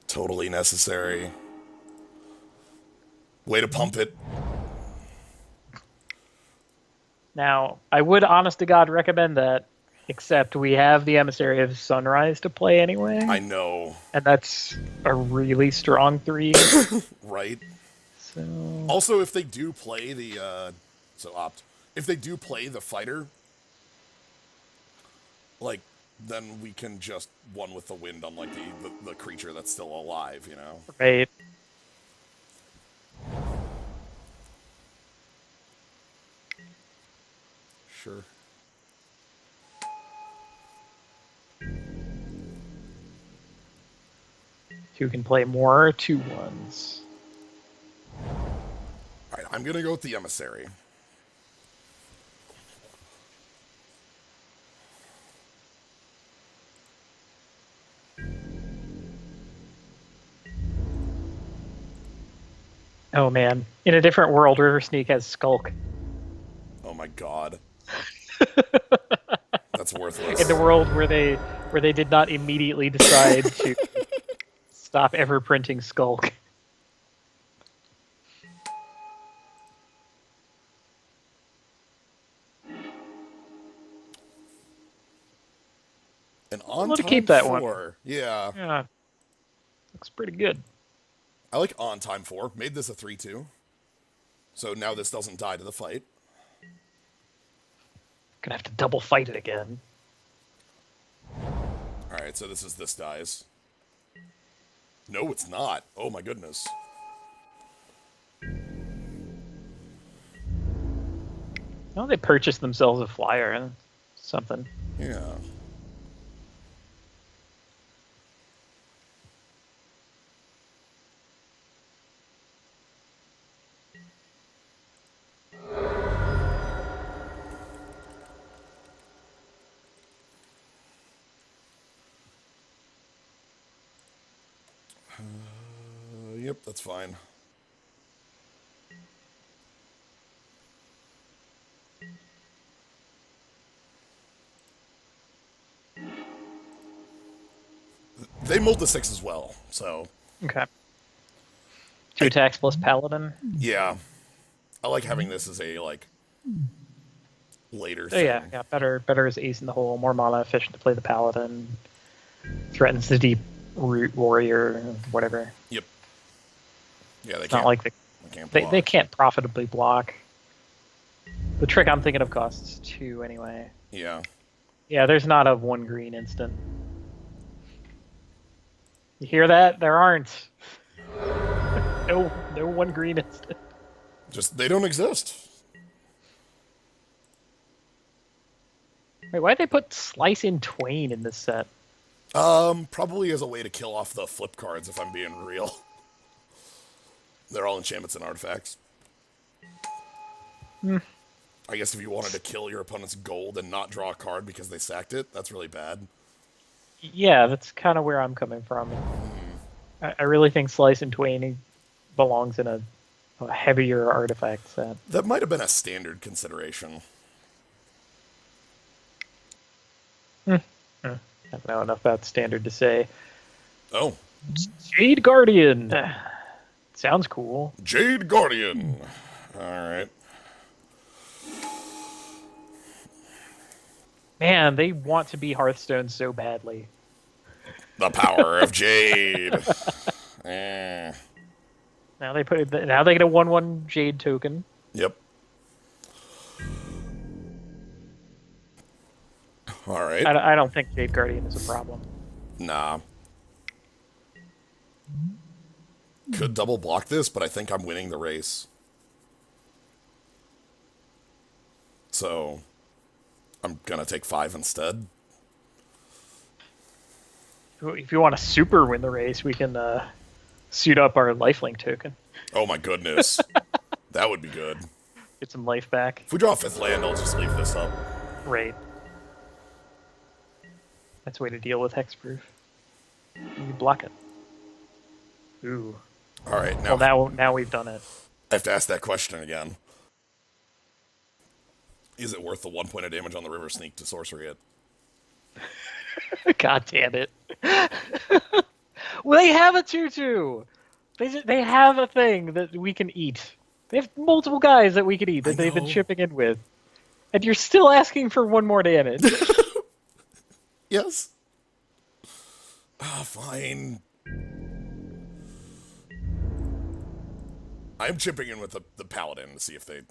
Totally necessary. Way to pump it. Now, I would honest to God recommend that, except we have the Emissary of Sunrise to play anyway. I know. And that's a really strong 3. Right? So Also, if they do play the, if they do play the fighter, like, then we can just one with the wind on, like, the creature that's still alive, right. Sure. Who can play more 2/1s? Alright, I'm gonna go with the Emissary. Oh man. In a different world, River Sneak has Skulk. Oh my god. That's worthless. In the world where they did not immediately decide to stop ever printing Skulk. An on Let's time keep that 4. one. Yeah. Yeah. Looks pretty good. I like on time 4. Made this a 3/2. So now this doesn't die to the fight. Gonna have to double fight it again. Alright, so this dies. No, it's not. Oh my goodness. Oh, they purchased themselves a flyer and something. Yeah. Yep, that's fine. They mulled the 6 as well, so Okay. 2 attacks plus Paladin. yeah. I like having this as a later Oh thing. yeah. Better as ace in the hole, more mana efficient to play the Paladin. Threatens the deep root warrior, whatever. Yep. Yeah, they It's can't. not like They can't they block. can't profitably block. The trick I'm thinking of costs 2 anyway. Yeah. Yeah, there's not a 1 green instant. You hear that? There aren't. No 1 green instant. Just, they don't exist. Wait, why'd they put Slice in Twain in this set? Probably as a way to kill off the flip cards, if I'm being real. They're all enchantments and artifacts. I guess if you wanted to kill your opponent's gold and not draw a card because they sacked it, that's really bad. Yeah, that's kind of where I'm coming from. I really think Slice and Twain belongs in a heavier artifact set. That might have been a standard consideration. I don't know enough about standard to say. Oh. Jade Guardian. Sounds cool. Jade Guardian. Alright. Man, they want to be Hearthstone so badly. The power of Jade. Eh. Now they get a 1/1 Jade token. Yep. Alright. I don't think Jade Guardian is a problem. Nah. Could double block this, but I think I'm winning the race. So, I'm gonna take 5 instead. If you want to super win the race, we can suit up our lifelink token. Oh my goodness. That would be good. Get some life back. If we draw a 5th land, I'll just leave this up. Right. That's a way to deal with hexproof. You block it. Ooh. Alright, now, Well, now we've done it. I have to ask that question again. Is it worth the 1 point of damage on the River Sneak to sorcery it? God damn it. Well, they have a 2/2. They have a thing that we can eat. They have multiple guys that we can eat that they've been chipping in with. And you're still asking for 1 more damage. Yes. Ah, fine. I'm chipping in with the Paladin to see if they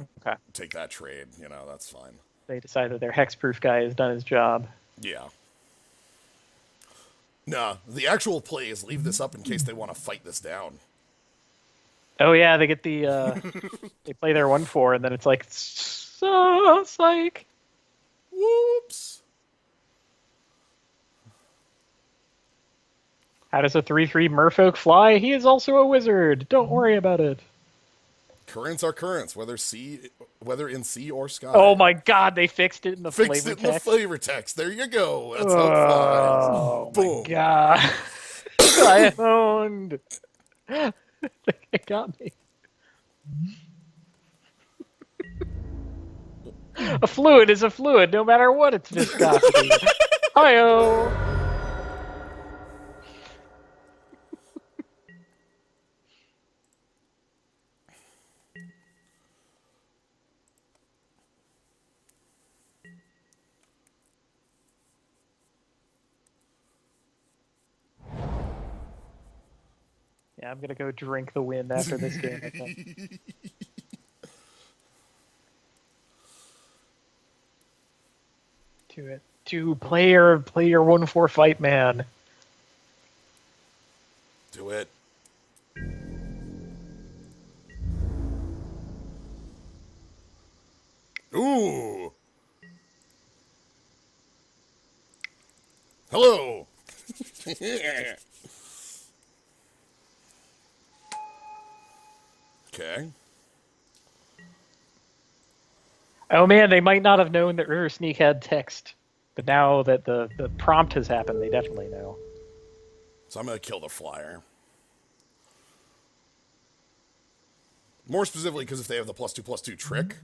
take that trade. You know, that's fine. They decide that their hexproof guy has done his job. Yeah. Nah, the actual play is leave this up in case they want to fight this down. Oh yeah, they get the they play their 1/4 and then it's like psych. Whoops. How does a 3/3 Merfolk fly? He is also a wizard. Don't worry about it. Currents are currents, whether in sea or sky. Oh my god, they fixed it in the Fixed flavor it in the text. flavor text. There you go. That's how it flies. Oh Boom. my god. I owned. It got me. A fluid is a fluid, no matter what its viscosity. Hi-oh. Yeah, I'm gonna go drink the wind after this game, I think. Do it. Play your 1/4 fight, man. Do it. Ooh. Hello. Okay. Oh man, they might not have known that River Sneak had text. But now that the prompt has happened, they definitely know. So I'm going to kill the flyer. More specifically, because if they have the +2/+2 trick,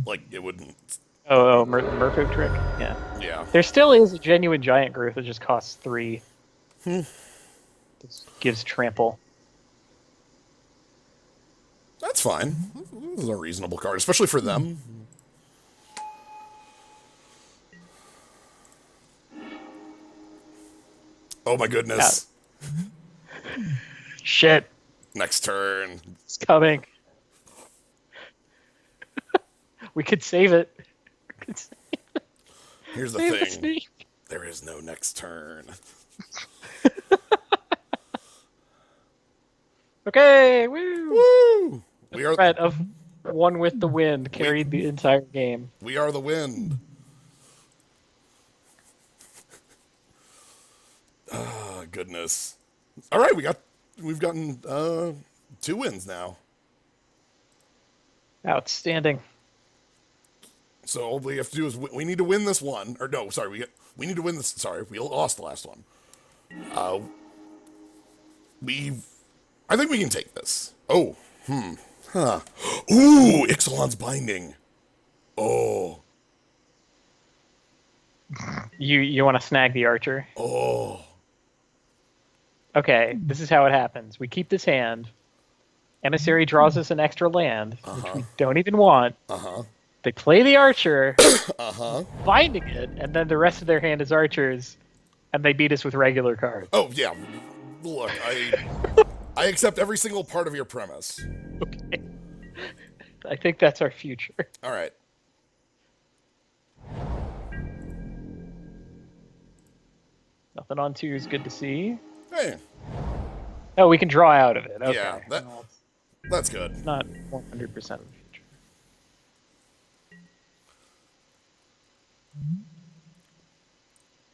like, it wouldn't... Oh, Merfolk trick? Yeah. Yeah. There still is a genuine giant growth that just costs 3. This gives trample. That's fine. This is a reasonable card, especially for them. Oh my goodness. Shit, Next turn. it's coming. We could save it. We could Here's the save the thing. snake. There is no next turn. Okay, woo! Woo! We are Threat of one with the wind carried the entire game. we are the wind. Ah, goodness. All right, we've gotten 2 wins now. Outstanding. So all we have to do is we need to win this one. Or no, sorry, we need to win this. Sorry, we lost the last one. I think we can take this. Oh, huh. Ooh, Ixalan's binding. Oh, You want to snag the archer? oh. Okay, this is how it happens. We keep this hand. Emissary draws us an extra land, which we don't even want. They play the archer, binding it, and then the rest of their hand is archers, and they beat us with regular cards. Oh, yeah. Look, I accept every single part of your premise. Okay. I think that's our future. All right. Nothing on 2 is good to see. Hey, Oh, we can draw out of it. Okay. yeah, Well, that's good. it's not 100% of the future.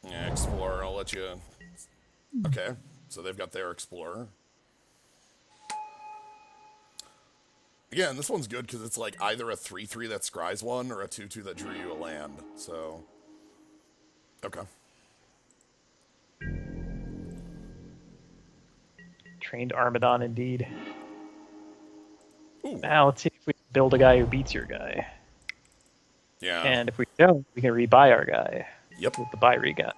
Yeah, Explorer, I'll let you... Okay, so they've got their Explorer. Again, this one's good because it's like either a 3/3 that scries one or a 2/2 that drew you a land, so... Okay. Trained Armadon, indeed. Ooh, Now, let's see if we can build a guy who beats your guy. yeah. And if we don't, we can rebuy our guy Yep. with the buy re guy.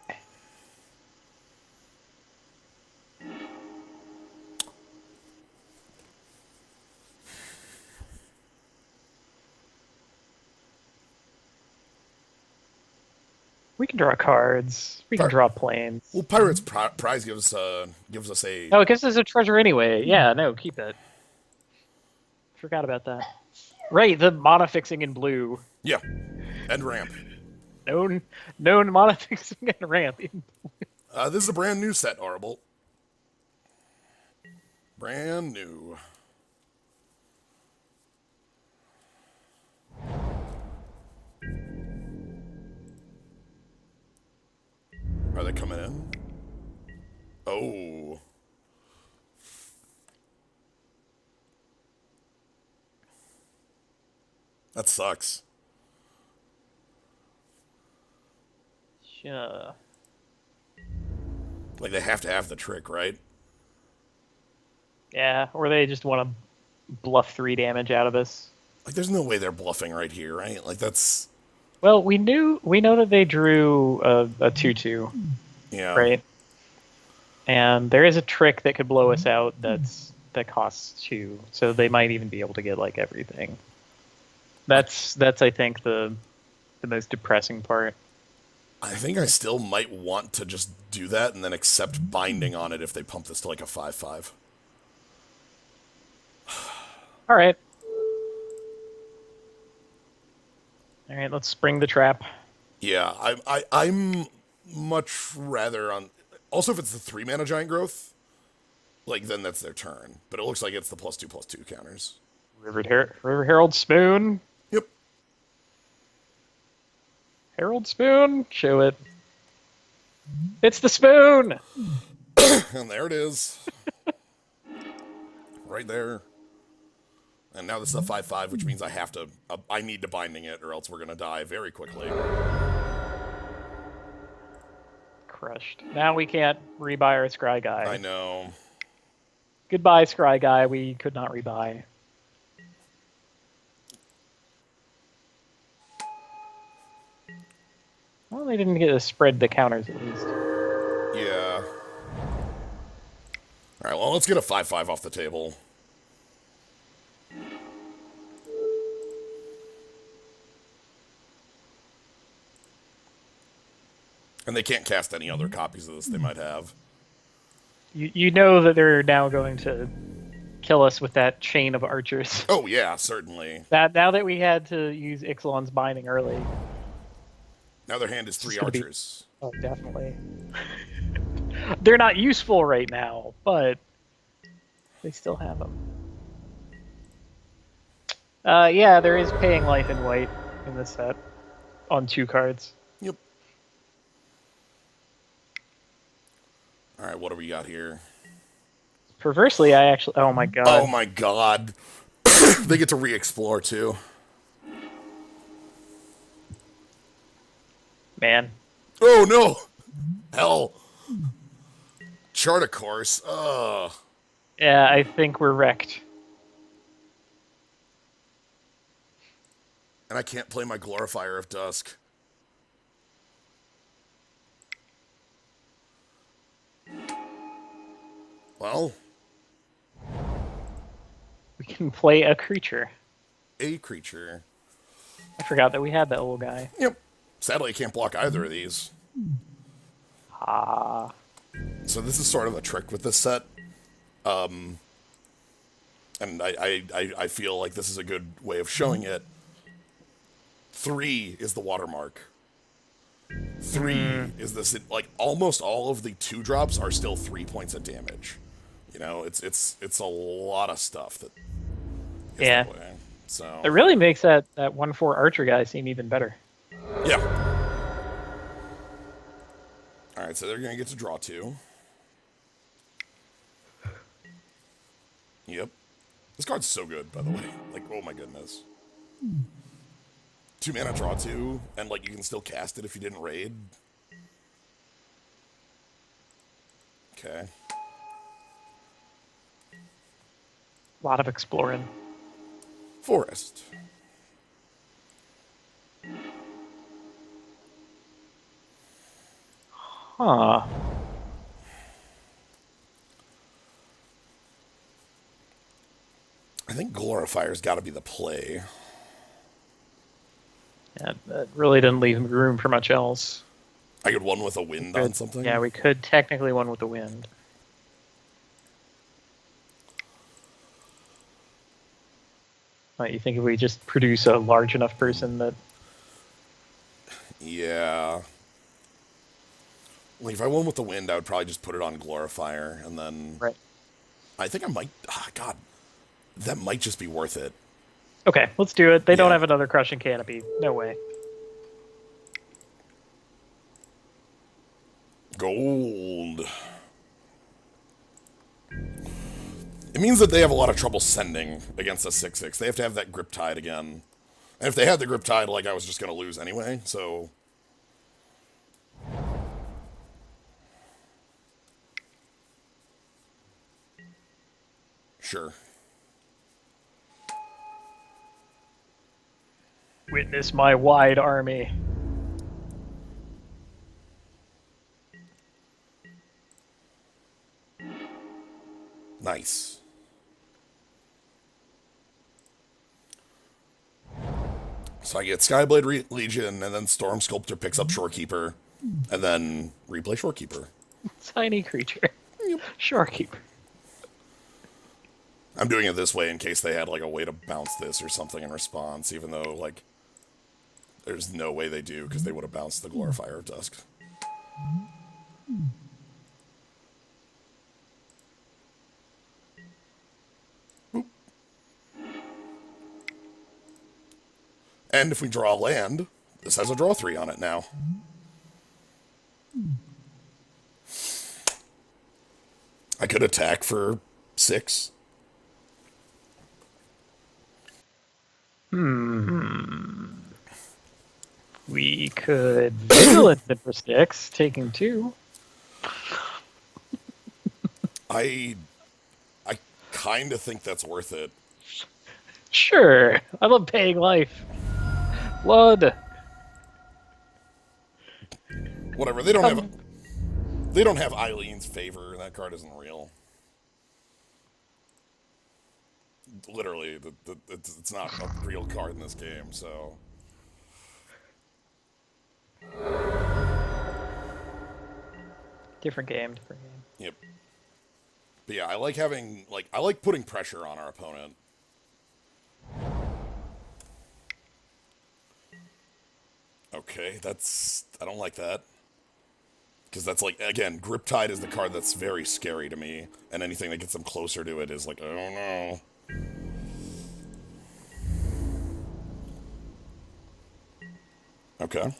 We can draw cards. We can draw planes. Well, Pirate's Prize gives us a... Oh, it gives us a treasure anyway. Yeah, no, keep it. Forgot about that. Right, the mana fixing in blue. Yeah, and ramp. Known mana fixing and ramp. This is a brand new set, Arble. Brand new. Are they coming in? Oh. That sucks. Sure. Like, they have to have the trick, right? Yeah, or they just want to bluff 3 damage out of us. Like, there's no way they're bluffing right here, right? Like, that's... Well, we know that they drew a 2/2, Yeah. right? And there is a trick that could blow us out that costs 2, so they might even be able to get like everything. That's I think the most depressing part. I think I still might want to just do that and then accept binding on it if they pump this to like a 5/5. All right. All right, let's spring the trap. Yeah, I'm much rather on... Also, if it's the 3 mana giant growth, like, then that's their turn. But it looks like it's the +2/+2 counters. River Herald Spoon. Yep. Herald Spoon. Show it. It's the spoon. And there it is. Right there. And now this is a 5/5, which means I need to binding it, or else we're gonna die very quickly. Crushed. Now we can't rebuy our Scry guy. I know. Goodbye, Scry guy. We could not rebuy. Well, they didn't get to spread the counters at least. Yeah. Alright, well, let's get a 5/5 off the table. And they can't cast any other copies of this they might have. You know that they're now going to kill us with that chain of archers. Oh yeah, certainly. That now that we had to use Ixalan's binding early, Now their hand is it's 3 just gonna be archers. definitely. They're not useful right now, but they still have them. Yeah, there is paying life in white in this set on 2 cards. Yep. All right, what do we got here? Perversely, I actually. Oh my god. Oh my god. They get to re-explore too. Man. Oh no! Hell. Chart a course. Ugh. Yeah, I think we're wrecked. And I can't play my Glorifier of Dusk. Well, We can play a creature. a creature. I forgot that we had that little guy. Yep. Sadly, I can't block either of these. Ah. So this is sort of a trick with this set. And I feel like this is a good way of showing it. 3 is the watermark. 3 is this, like, almost all of the 2-drops are still 3 points of damage. You know, it's a lot of stuff that is Yeah. that way. So It really makes that 1/4 archer guy seem even better. yeah. All right, so they're gonna get to draw 2. Yep. This card's so good, by the way. Like, oh my goodness. 2 mana, draw 2, and like you can still cast it if you didn't raid. Okay. A lot of exploring. Forest. Huh. I think Glorifier's got to be the play. Yeah, that really didn't leave room for much else. I could one with a wind on something. Yeah, we could technically one with the wind. You think if we just produce a large enough person that... Yeah. Like, if I won with the wind, I would probably just put it on Glorifier, and then... Right. I think I might... God. That might just be worth it. Okay, let's do it. They don't Yeah. have another crushing canopy. No way. Gold. It means that they have a lot of trouble sending against a 6/6. They have to have that grip tide again. And if they had the grip tide, like, I was just going to lose anyway, so... Sure. Witness my wide army. Nice. So I get Skyblade Legion, and then Storm Sculptor picks up Shorekeeper, and then replay Shorekeeper. Tiny creature. Shorekeeper. I'm doing it this way in case they had, like, a way to bounce this or something in response, even though, like, there's no way they do, because they would have bounced the Glorifier of Dusk. Boop. And if we draw land, this has a draw 3 on it now. I could attack for 6. We could Vigilance it for 6, taking 2. I kind of think that's worth it. Sure. I love paying life. Blood. Whatever. They don't have Eileen's favor. That card isn't real. Literally, it's not a real card in this game. So Different game. yep. But yeah, I like having, I like putting pressure on our opponent. Okay, I don't like that. Because that's like, again, Griptide is the card that's very scary to me. And anything that gets them closer to it is like, I don't know. Okay.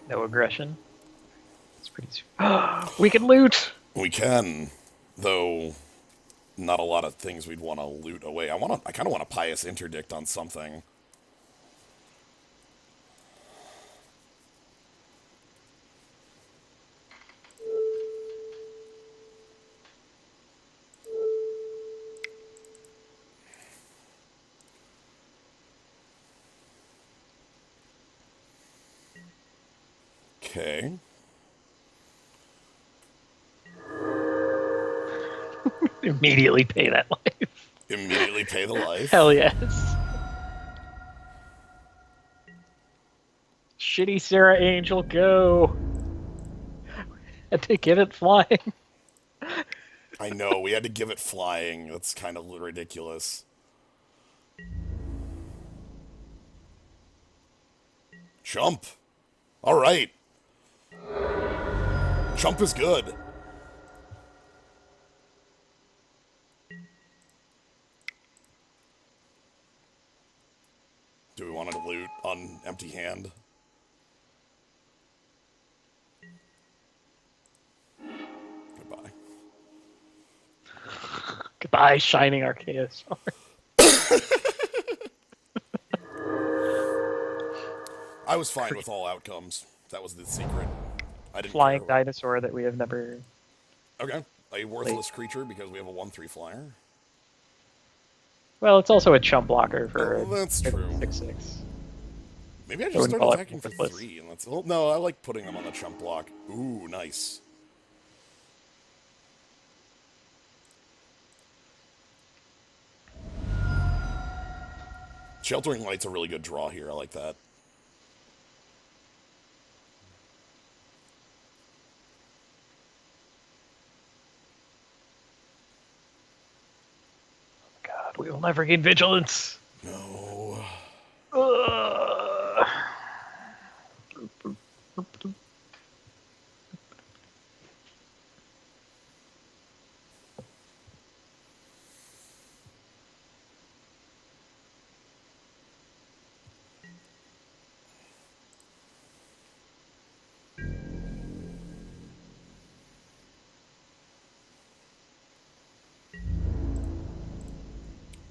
No aggression. It's pretty. We can loot. We can, though. Not a lot of things we'd want to loot away. I kind of want a Pious Interdict on something. Okay. Immediately pay that life. Immediately pay the life. Hell yes. Shitty Sarah Angel, go. Had to give it flying. I know, we had to give it flying. That's kind of ridiculous. Jump. All right. Jump is good. Do we want to loot on empty hand? Goodbye. Goodbye, Shining Arceus. I was fine with all outcomes. That was the secret. I didn't Flying care. dinosaur that we have never. Okay. A worthless creature because we have a 1/3 flyer. Well, it's also a chump blocker for Oh, that's true. 6/6. Maybe I I just wouldn't start call it attacking for worthless. 3 and that's. Oh, no, I like putting them on the chump block. Ooh, nice. Sheltering Light's a really good draw here. I like that. God, we will never gain vigilance. No.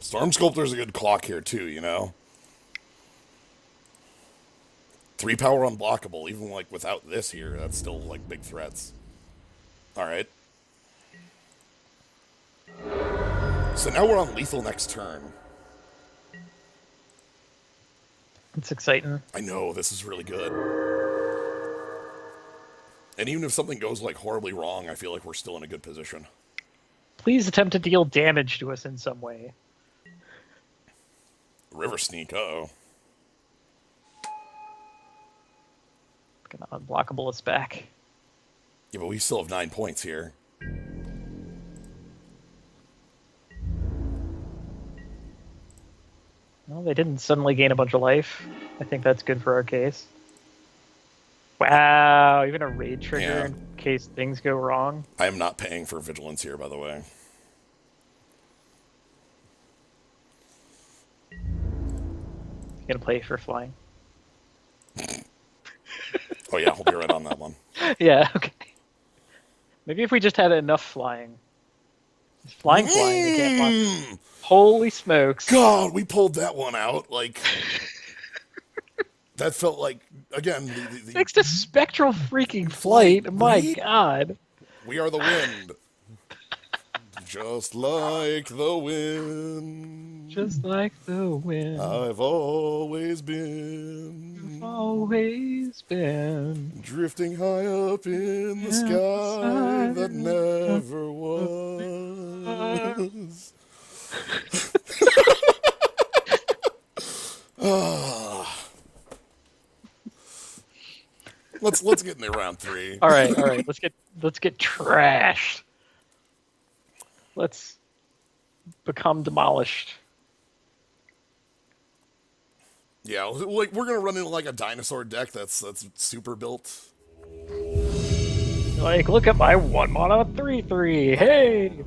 Storm Sculptor's a good clock here, too, you know? 3 power unblockable, even, like, without this here, that's still, like, big threats. Alright. So now we're on lethal next turn. It's exciting. I know, this is really good. And even if something goes, like, horribly wrong, I feel like we're still in a good position. Please attempt to deal damage to us in some way. River Sneak, uh-oh. Gonna unblockable us back. Yeah, but we still have 9 points here. Well, they didn't suddenly gain a bunch of life. I think that's good for our case. Wow, even a raid trigger Yeah. in case things go wrong. I am not paying for Vigilance here, by the way. You gonna play for flying? Oh yeah, I'll be right on that one. Yeah, okay. Maybe if we just had enough flying. Flying, you can't fly. Holy smokes. God, we pulled that one out. Like, that felt like, again, Next to spectral freaking flight. My right? god. We are the wind. Just like the wind. Just like the wind. I've always been. Always been. Drifting high up in the sky that never was. Let's get into round 3. All right. Let's get trashed. Let's become demolished. Yeah, like we're gonna run into like a dinosaur deck that's super built. Like, look at my 1-mana 3/3. Hey.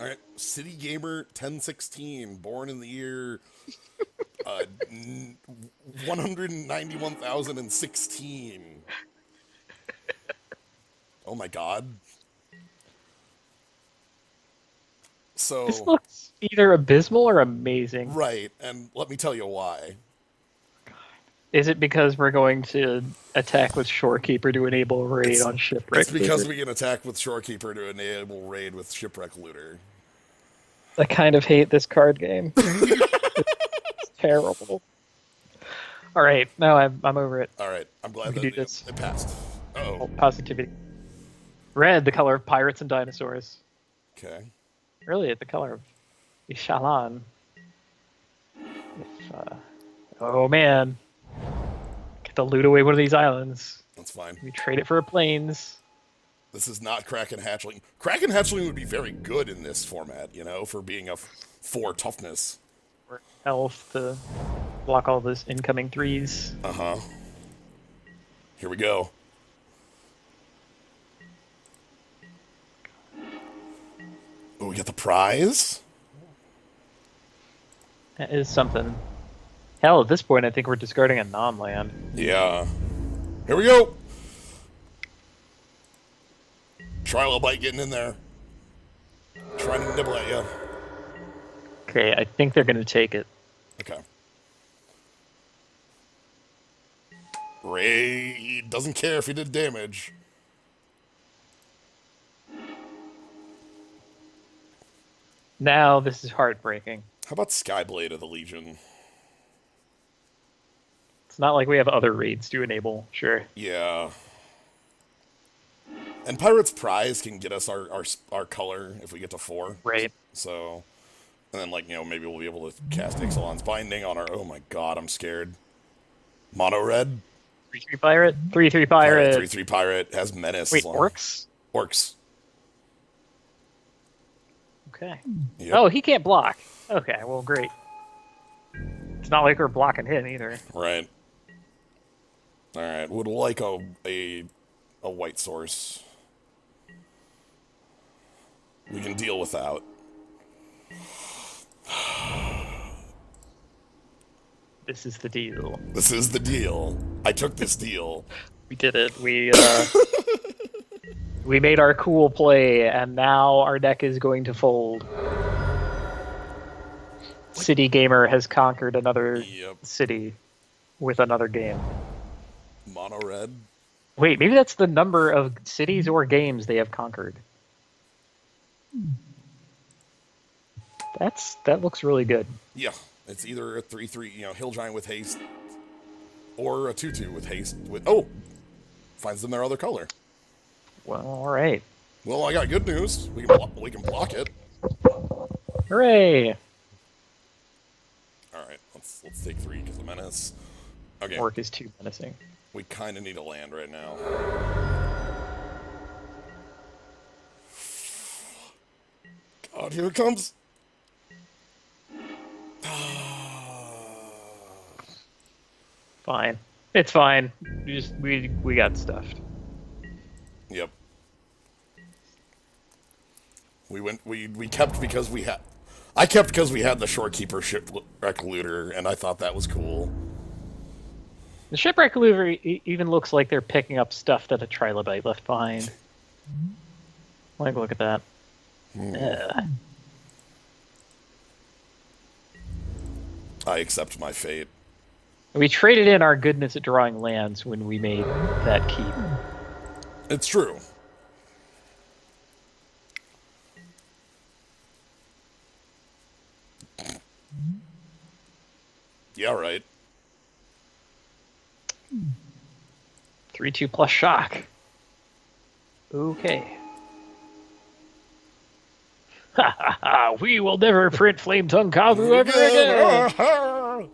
All right, City Gamer 1016, born in the year 191,016. Oh my god. This So, looks either abysmal or amazing. right, and let me tell you why. Is it because we're going to attack with Shorekeeper to enable raid on Shipwreck? It's because we can attack with Shorekeeper to enable raid with Shipwreck Looter. I kind of hate this card game. It's terrible. All right, no, I'm over it. All right, I'm glad We can that do this. it passed. Oh, Uh-oh. positivity. Red, the color of pirates and dinosaurs. Okay. Really, the color of Ixalan. If, oh man, get to loot away one of these islands. That's fine. We trade it for a plains. This is not Kraken Hatchling. Kraken Hatchling would be very good in this format, you know, for being a 4 toughness. Or health to block all those incoming 3s. Uh-huh. Here we go. Oh, we got the prize? That is something. Hell, at this point, I think we're discarding a non-land. Yeah. Here we go! Trilobite getting in there. Trying to nibble at you. Okay, I think they're going to take it. Okay. Ray doesn't care if he did damage. Now, this is heartbreaking. How about Skyblade of the Legion? It's not like we have other raids to enable, sure. Yeah. And Pirate's Prize can get us our color if we get to 4. Right. So, and then, like, you know, maybe we'll be able to cast Ixalan's Binding on our... Oh my god, I'm scared. Mono Red? 3/3 pirate? 3/3 pirate. 3/3 Pirate has Menace. Wait, orcs? Orcs. Okay. Yep. Oh, he can't block. Okay, well, great. It's not like we're blocking him either. Right. Alright, would like a white source. We can deal without. This is the deal. This is the deal. I took this deal. We did it. We made our cool play, and now our deck is going to fold. City Gamer has conquered another city with another game. Mono red. Wait, maybe that's the number of cities or games they have conquered. That looks really good. Yeah, it's either a 3/3, you know, Hill Giant with haste, or a 2/2 with haste. Finds them their other color. Well, all right. Well, I got good news. We can block it. Hooray! All right, let's take 3 because of Menace. Okay, Orc is too menacing. we kind of need a land right now. God, here it comes. Fine. It's fine. We got stuffed. Yep. We kept because we had. I kept because we had the Shorekeeper Shipwreck Looter, and I thought that was cool. The Shipwreck Looter even looks like they're picking up stuff that a Trilobite left behind. Like, look at that. I accept my fate. We traded in our goodness at drawing lands when we made that keep. It's true. Yeah, right. 3/2 plus shock. Okay. Ha ha ha! We will never print Flame Tongue Kavu ever again!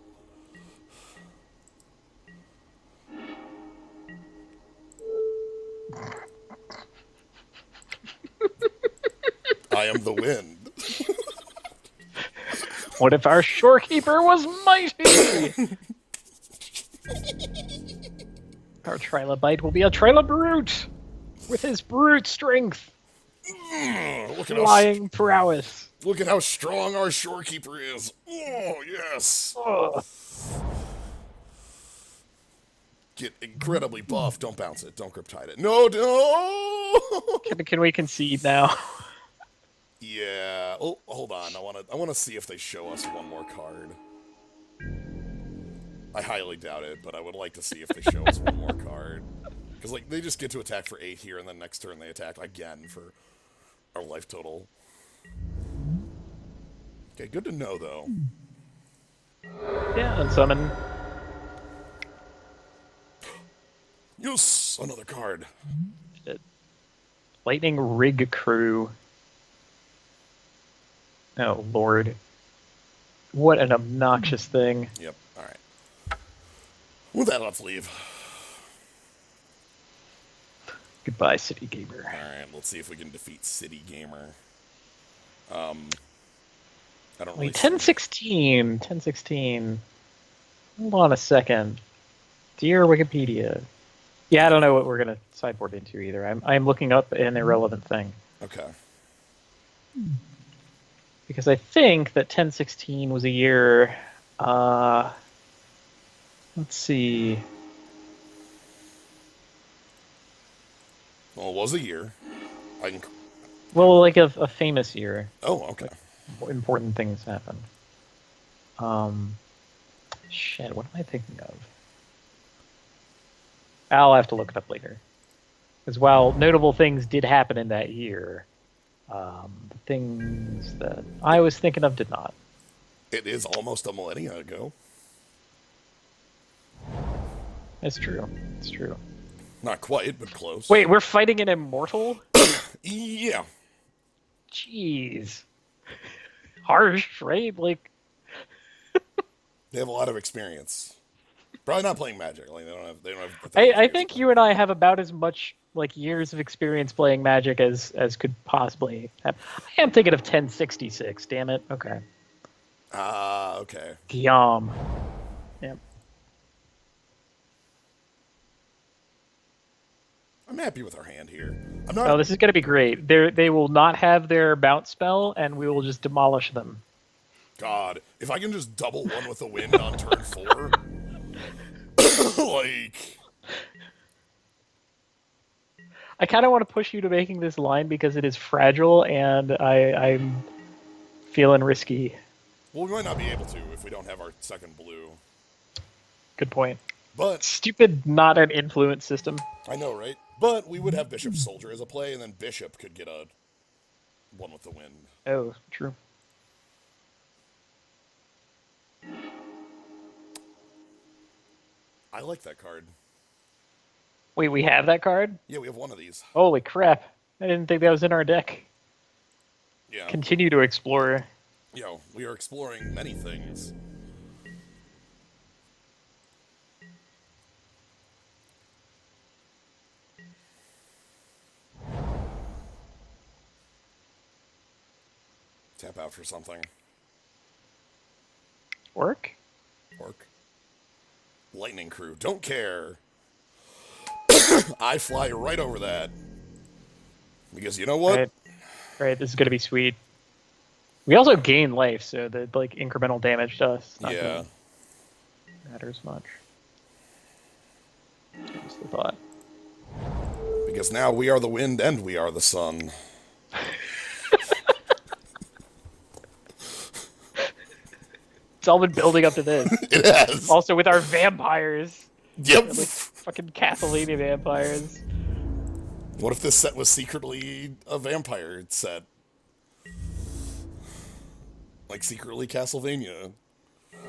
I am the wind. What if our shorekeeper was mighty? Our trilobite will be a trilobite with his brute strength, flying prowess. Look at how strong our shorekeeper is. Oh, yes. Ugh. Get incredibly buff. Don't bounce it. Don't grip tide it. No, no. Can we concede now? Yeah. Oh, hold on. I wanna see if they show us one more card. I highly doubt it, but I would like to see if they show us one more card. Because, like, they just get to attack for 8 here, and then next turn they attack again for our life total. Okay, good to know, though. Yeah, and summon. Yes! Another card. Lightning Rig Crew. Oh, Lord. What an obnoxious thing. Yep, alright. With that, let's leave. Goodbye, City Gamer. Alright, let's see if we can defeat City Gamer. I don't really Wait, 1016. 1016. Hold on a second. Dear Wikipedia. Yeah, I don't know what we're going to sideboard into either. I'm looking up an irrelevant thing. Okay. Because I think that 1016 was a year... let's see... Well, it was a year. I can... Well, like a famous year. Oh, okay. Important things happen. Shit, what am I thinking of? I'll have to look it up later. Because while notable things did happen in that year, the things that I was thinking of did not. It is almost a millennia ago. It's true. It's true. Not quite, but close. Wait, we're fighting an immortal? Yeah. Jeez. Harsh, right? Like... They have a lot of experience. Probably not playing Magic. Like they don't have. I think you and I have about as much like years of experience playing Magic as could possibly happen. I am thinking of 1066. Damn it. Okay. Okay. Yum. Yep. I'm happy with our hand here. I'm not. Oh, this is going to be great. They will not have their bounce spell, and we will just demolish them. God, if I can just double one with the wind on turn 4, like. I kind of want to push you to making this line because it is fragile, and I'm feeling risky. Well, we might not be able to if we don't have our second blue. Good point. But Stupid, not an influence system. I know, right? But we would have Bishop Soldier as a play, and then Bishop could get a one with the wind. Oh, true. I like that card. Wait, we have that card? Yeah, we have one of these. Holy crap. I didn't think that was in our deck. Yeah. Continue to explore. You know, we are exploring many things. Tap out for something. Orc? Orc. Lightning Crew. Don't care. I fly right over that. Because you know what? Right, this is going to be sweet. We also gain life, so the like incremental damage to us not Yeah. gonna matters much. That's the thought. Because now we are the wind and we are the sun. It's all been building up to this. It has. Also with our vampires. Yep. Like fucking Castlevania vampires. What if this set was secretly a vampire set? Like secretly Castlevania.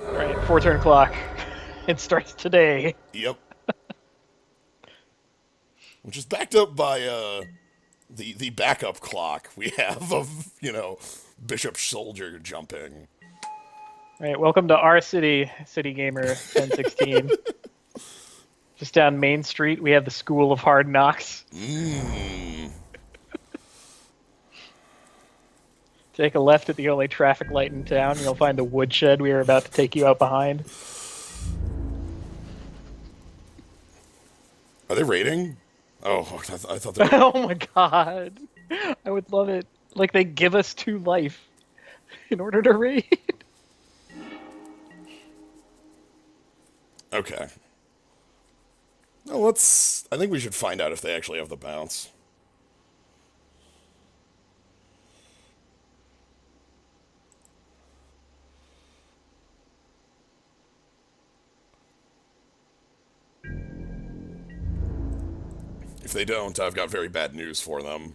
Right, 4-turn clock. It starts today. Yep. Which is backed up by the backup clock we have of, you know, Bishop Soldier jumping. Right, welcome to our city, City Gamer 1016. Just down Main Street, we have the School of Hard Knocks. Mmm. Take a left at the only traffic light in town, you'll find the woodshed we are about to take you out behind. Are they raiding? Oh, I thought they were... Oh my god. I would love it. Like, they give us 2 life in order to raid. Okay. No, let's... I think we should find out if they actually have the bounce. If they don't, I've got very bad news for them.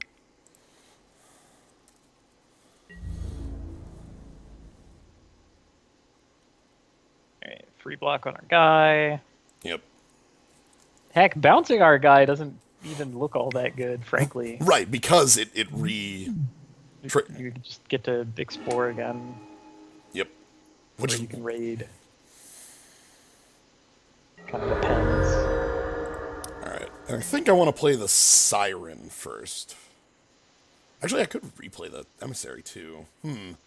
Alright, free block on our guy. Yep. Heck, bouncing our guy doesn't even look all that good, frankly. Right, because it You just get to explore again. Yep. Where you can raid. Kind of depends. Alright, and I think I want to play the Siren first. Actually, I could replay the Emissary too. And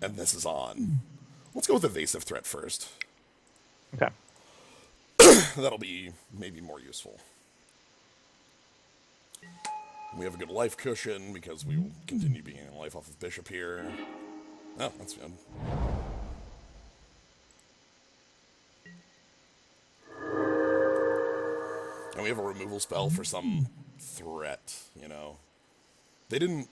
this is on. Let's go with Evasive Threat first. Okay. That'll be maybe more useful. We have a good life cushion because we will continue being in life off of Bishop here. Oh, that's good. And we have a removal spell for some threat, you know. They didn't...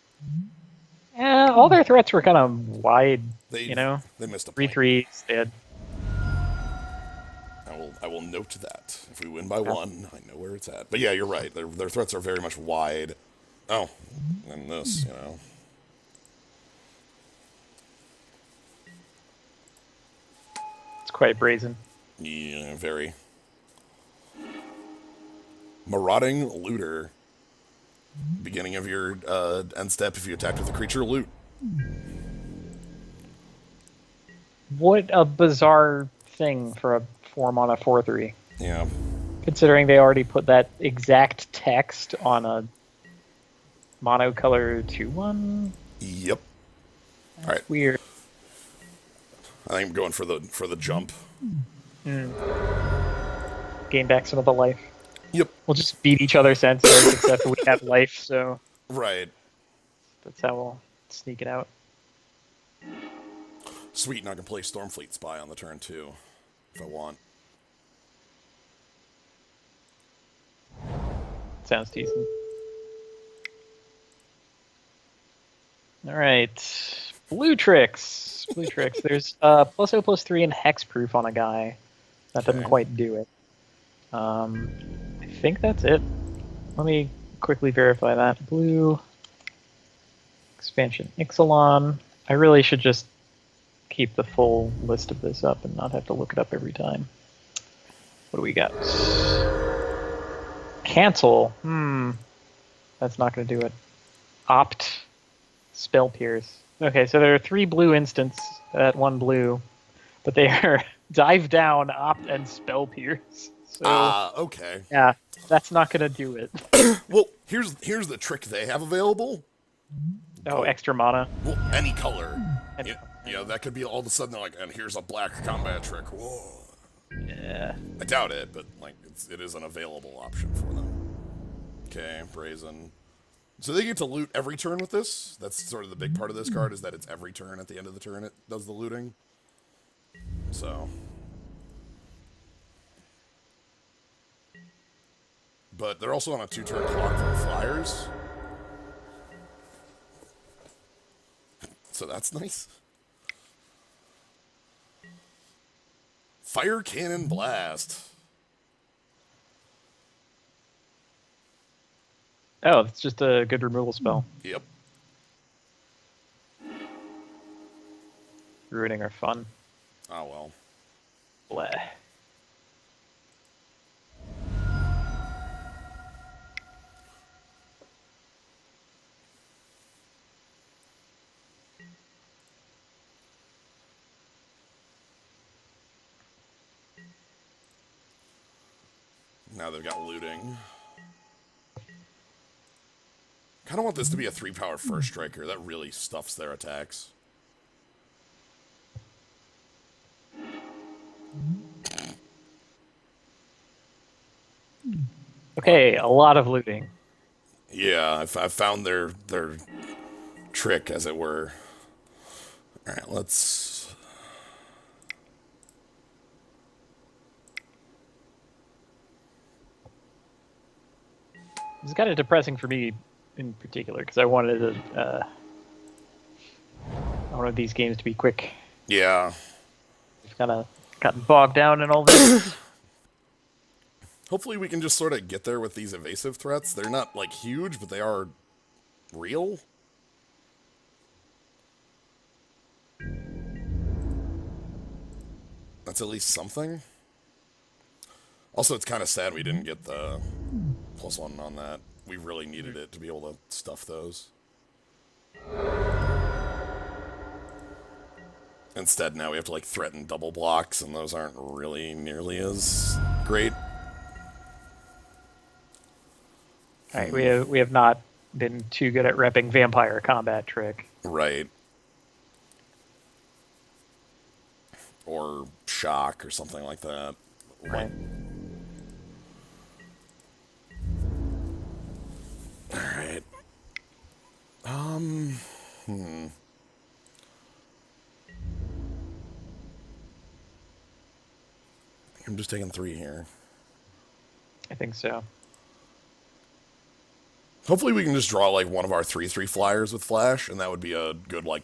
Yeah, all their threats were kind of wide, They missed a point. 3/3s. They had... I will note that. If we win by 1, I know where it's at. But yeah, you're right. Their threats are very much wide. Oh, and this, you know. It's quite brazen. Yeah, very. Marauding Looter. Beginning of your end step if you attacked with a creature, loot. What a bizarre thing for a 4-mana 4/3. Yeah. Considering they already put that exact text on a monocolor 2/1. Yep. That's All right. weird. I think I'm going for the jump. Gain back some of the life. Yep. We'll just beat each other sensors except we have life, so Right. that's how we'll sneak it out. Sweet, and I can play Stormfleet Spy on the turn too, if I want. Sounds decent. Alright. Blue tricks. Blue tricks. There's +0/+3 and hexproof on a guy. That doesn't quite do it. I think that's it. Let me quickly verify that. Blue expansion Ixalan. I really should just keep the full list of this up and not have to look it up every time. What do we got? Cancel. That's not going to do it. Opt. Spell Pierce. Okay, so there are 3 blue instants at 1 blue, but they are Dive Down, Opt, and Spell Pierce. So, Okay. yeah, that's not going to do it. Well, here's the trick they have available. Oh, extra mana. Well, any color. You know, that could be all of a sudden they're like, and here's a black combat trick. Whoa. Yeah. I doubt it, but like it is an available option for them. Okay, Brazen. So they get to loot every turn with this. That's sort of the big part of this card, is that it's every turn. At the end of the turn it does the looting. So. But they're also on a 2-turn clock for flyers. So that's nice. Fire Cannon Blast. Oh, it's just a good removal spell. Yep. Ruining our fun. Oh well. Bleh. they've got looting. Kind of want this to be a 3-power first striker. That really stuffs their attacks. Okay, a lot of looting. Yeah, I've found their trick, as it were. All right, let's. It's kind of depressing for me in particular because I wanted these games to be quick. Yeah. We've kind of gotten bogged down in all this. Hopefully we can just sort of get there with these evasive threats. They're not, like, huge, but they are real. That's at least something. Also, it's kind of sad we didn't get the +1 on that. We really needed it to be able to stuff those. Instead, now we have to, like, threaten double blocks, and those aren't really nearly as great. Alright, we have not been too good at repping vampire combat trick. Right. Or shock or something like that. Right. Alright. I'm just taking 3 here. I think so. Hopefully we can just draw, like, one of our 3/3 flyers with flash, and that would be a good, like,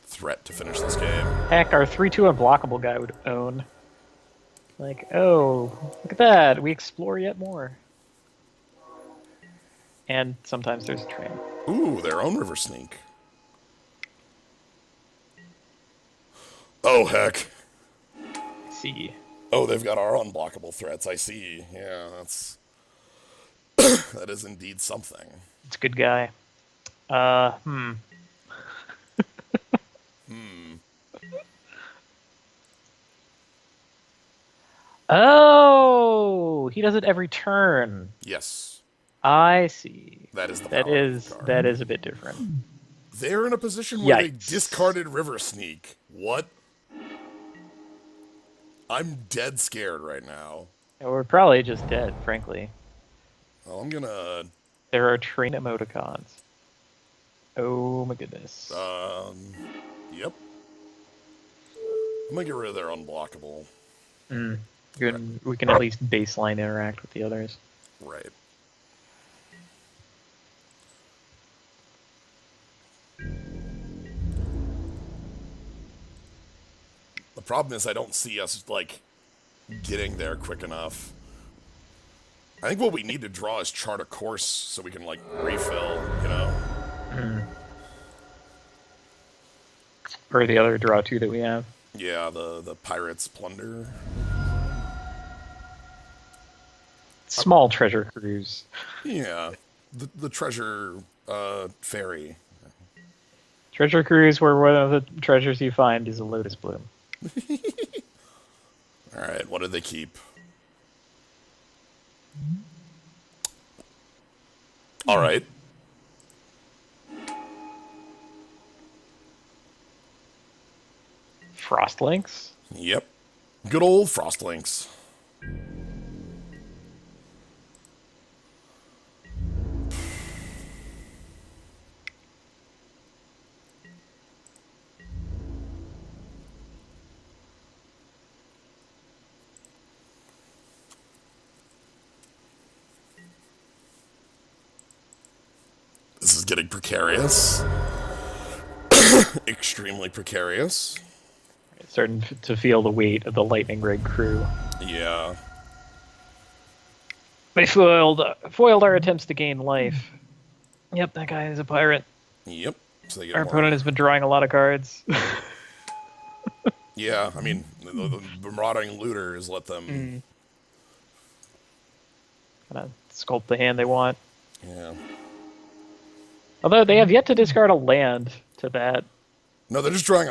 threat to finish this game. Heck, our 3/2 unblockable guy would own. Like, oh, look at that. We explore yet more. And sometimes there's a train. Ooh, their own river sneak. Oh, heck. See. Oh, they've got our unblockable threats. I see. Yeah, that's... that is indeed something. It's a good guy. Oh, he does it every turn. Yes. I see. That is the That power is card. that is a bit different. They're in a position where they Yikes. discarded River Sneak. What? I'm dead scared right now. We're probably just dead, frankly. Well, I'm gonna... There are train emoticons. Oh my goodness. Yep. I'm gonna get rid of their unblockable. Good. We can at least baseline interact with the others. Right. The problem is I don't see us, like, getting there quick enough. I think what we need to draw is chart a course so we can, like, refill, you know? Or the other draw two that we have. Yeah, the Pirates Plunder. Small treasure cruise. Yeah. The treasure, ferry. Treasure cruise where one of the treasures you find is a lotus bloom. Alright, what did they keep? Alright. Frostlinks? Yep. Good old Frostlinks. This is getting precarious. Extremely precarious. Starting to feel the weight of the lightning rig crew. Yeah. They foiled our attempts to gain life. Yep, that guy is a pirate. Yep. So they get Our more. opponent has been drawing a lot of cards. Yeah, I mean, the marauding looters let them... Kind of sculpt the hand they want. Yeah. Although they have yet to discard a land to that. No, they're just drawing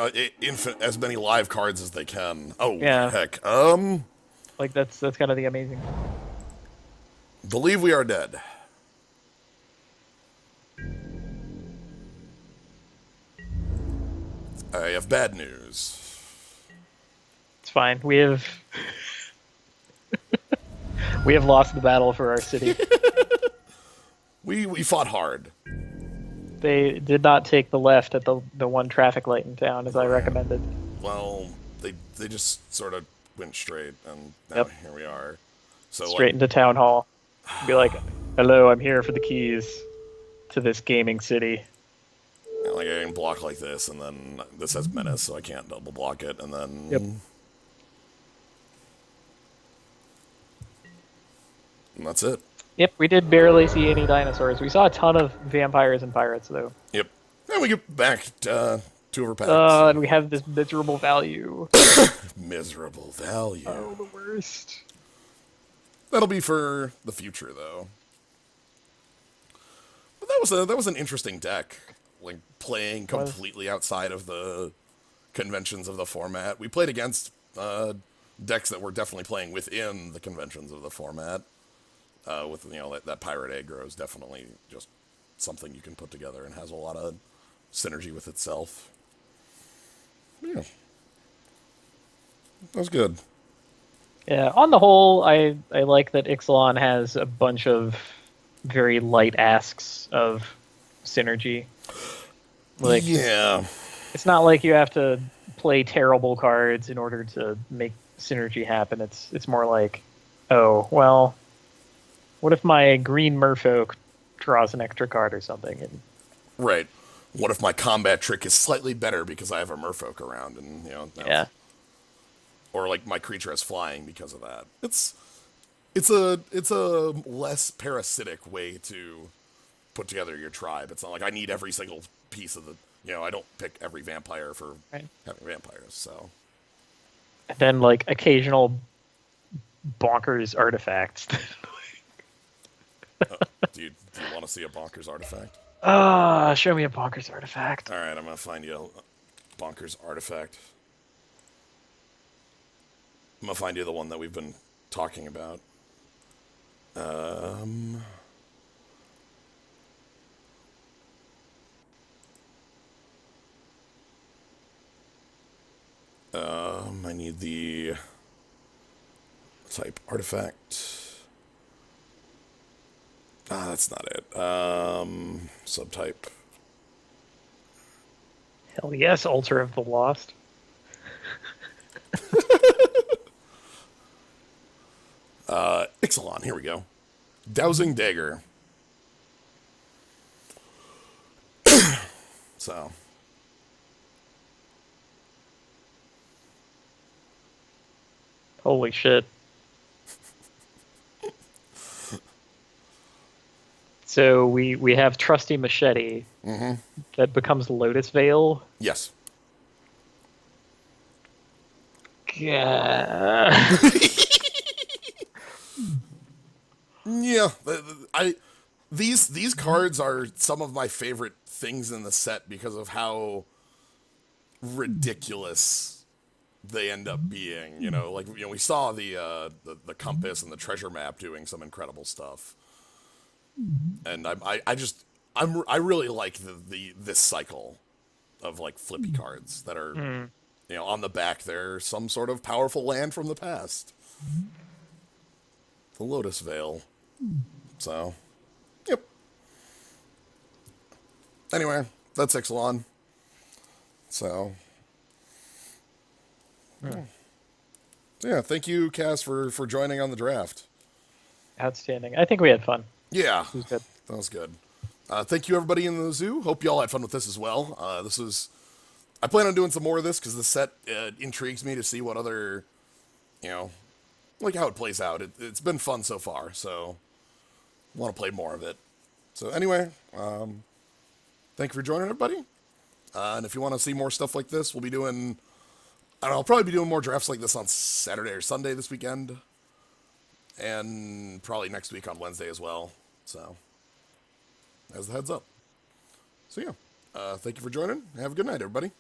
as many live cards as they can. Oh, Yeah. heck. Like that's kind of the amazing. Believe we are dead. I have bad news. It's fine. We have lost the battle for our city. We fought hard. They did not take the left at the one traffic light in town as I recommended. Well, they just sort of went straight, and now Yep. here we are. So Straight into town hall. Be like, "Hello, I'm here for the keys to this gaming city." like I can block like this, and then this has menace, so I can't double block it, and then Yep. and that's it. Yep, we did barely see any dinosaurs. We saw a ton of vampires and pirates, though. Yep. And we get back to overpacks. And we have this miserable value. Miserable value. Oh, the worst. That'll be for the future, though. But that was an interesting deck. Like playing completely outside of the conventions of the format. We played against decks that were definitely playing within the conventions of the format. With that pirate aggro is definitely just something you can put together and has a lot of synergy with itself. Yeah, that was good. Yeah, on the whole, I like that Ixalan has a bunch of very light asks of synergy. Like, Yeah, it's not like you have to play terrible cards in order to make synergy happen. It's more like, oh, well, what if my green Merfolk draws an extra card or something? And right. What if my combat trick is slightly better because I have a Merfolk around, and yeah. Or like my creature has flying because of that. It's a less parasitic way to put together your tribe. It's not like I need every single piece of the I don't pick every vampire for Right. having vampires. So And then like occasional bonkers artifacts. do you want to see a bonkers artifact? Show me a bonkers artifact. All right, I'm gonna find you a bonkers artifact. I'm gonna find you the one that we've been talking about. I need the type artifact. That's not it. Subtype. Hell yes, Altar of the Lost. Ixalan, here we go. Dowsing Dagger. So. Holy shit. So we have Trusty Machete that becomes Lotus Veil. Yes. Yeah. Yeah, these cards are some of my favorite things in the set because of how ridiculous they end up being. We saw the compass and the treasure map doing some incredible stuff, and I really like this cycle of like flippy cards that are on the back. They're some sort of powerful land from the past. The Lotus Veil. So, yep. Anyway, that's Ixalan. So, yeah, thank you, Kaz, for joining on the draft. Outstanding. I think we had fun. Yeah, It was good. that was good. Thank you, everybody in the zoo. Hope you all had fun with this as well. I plan on doing some more of this because the set intrigues me to see what other, like how it plays out. It's been fun so far, so I want to play more of it. So anyway, thank you for joining, everybody. And if you want to see more stuff like this, we'll be doing, I'll probably be doing more drafts like this on Saturday or Sunday this weekend. And probably next week on Wednesday as well. So, as the heads up. So yeah, thank you for joining. Have a good night, everybody.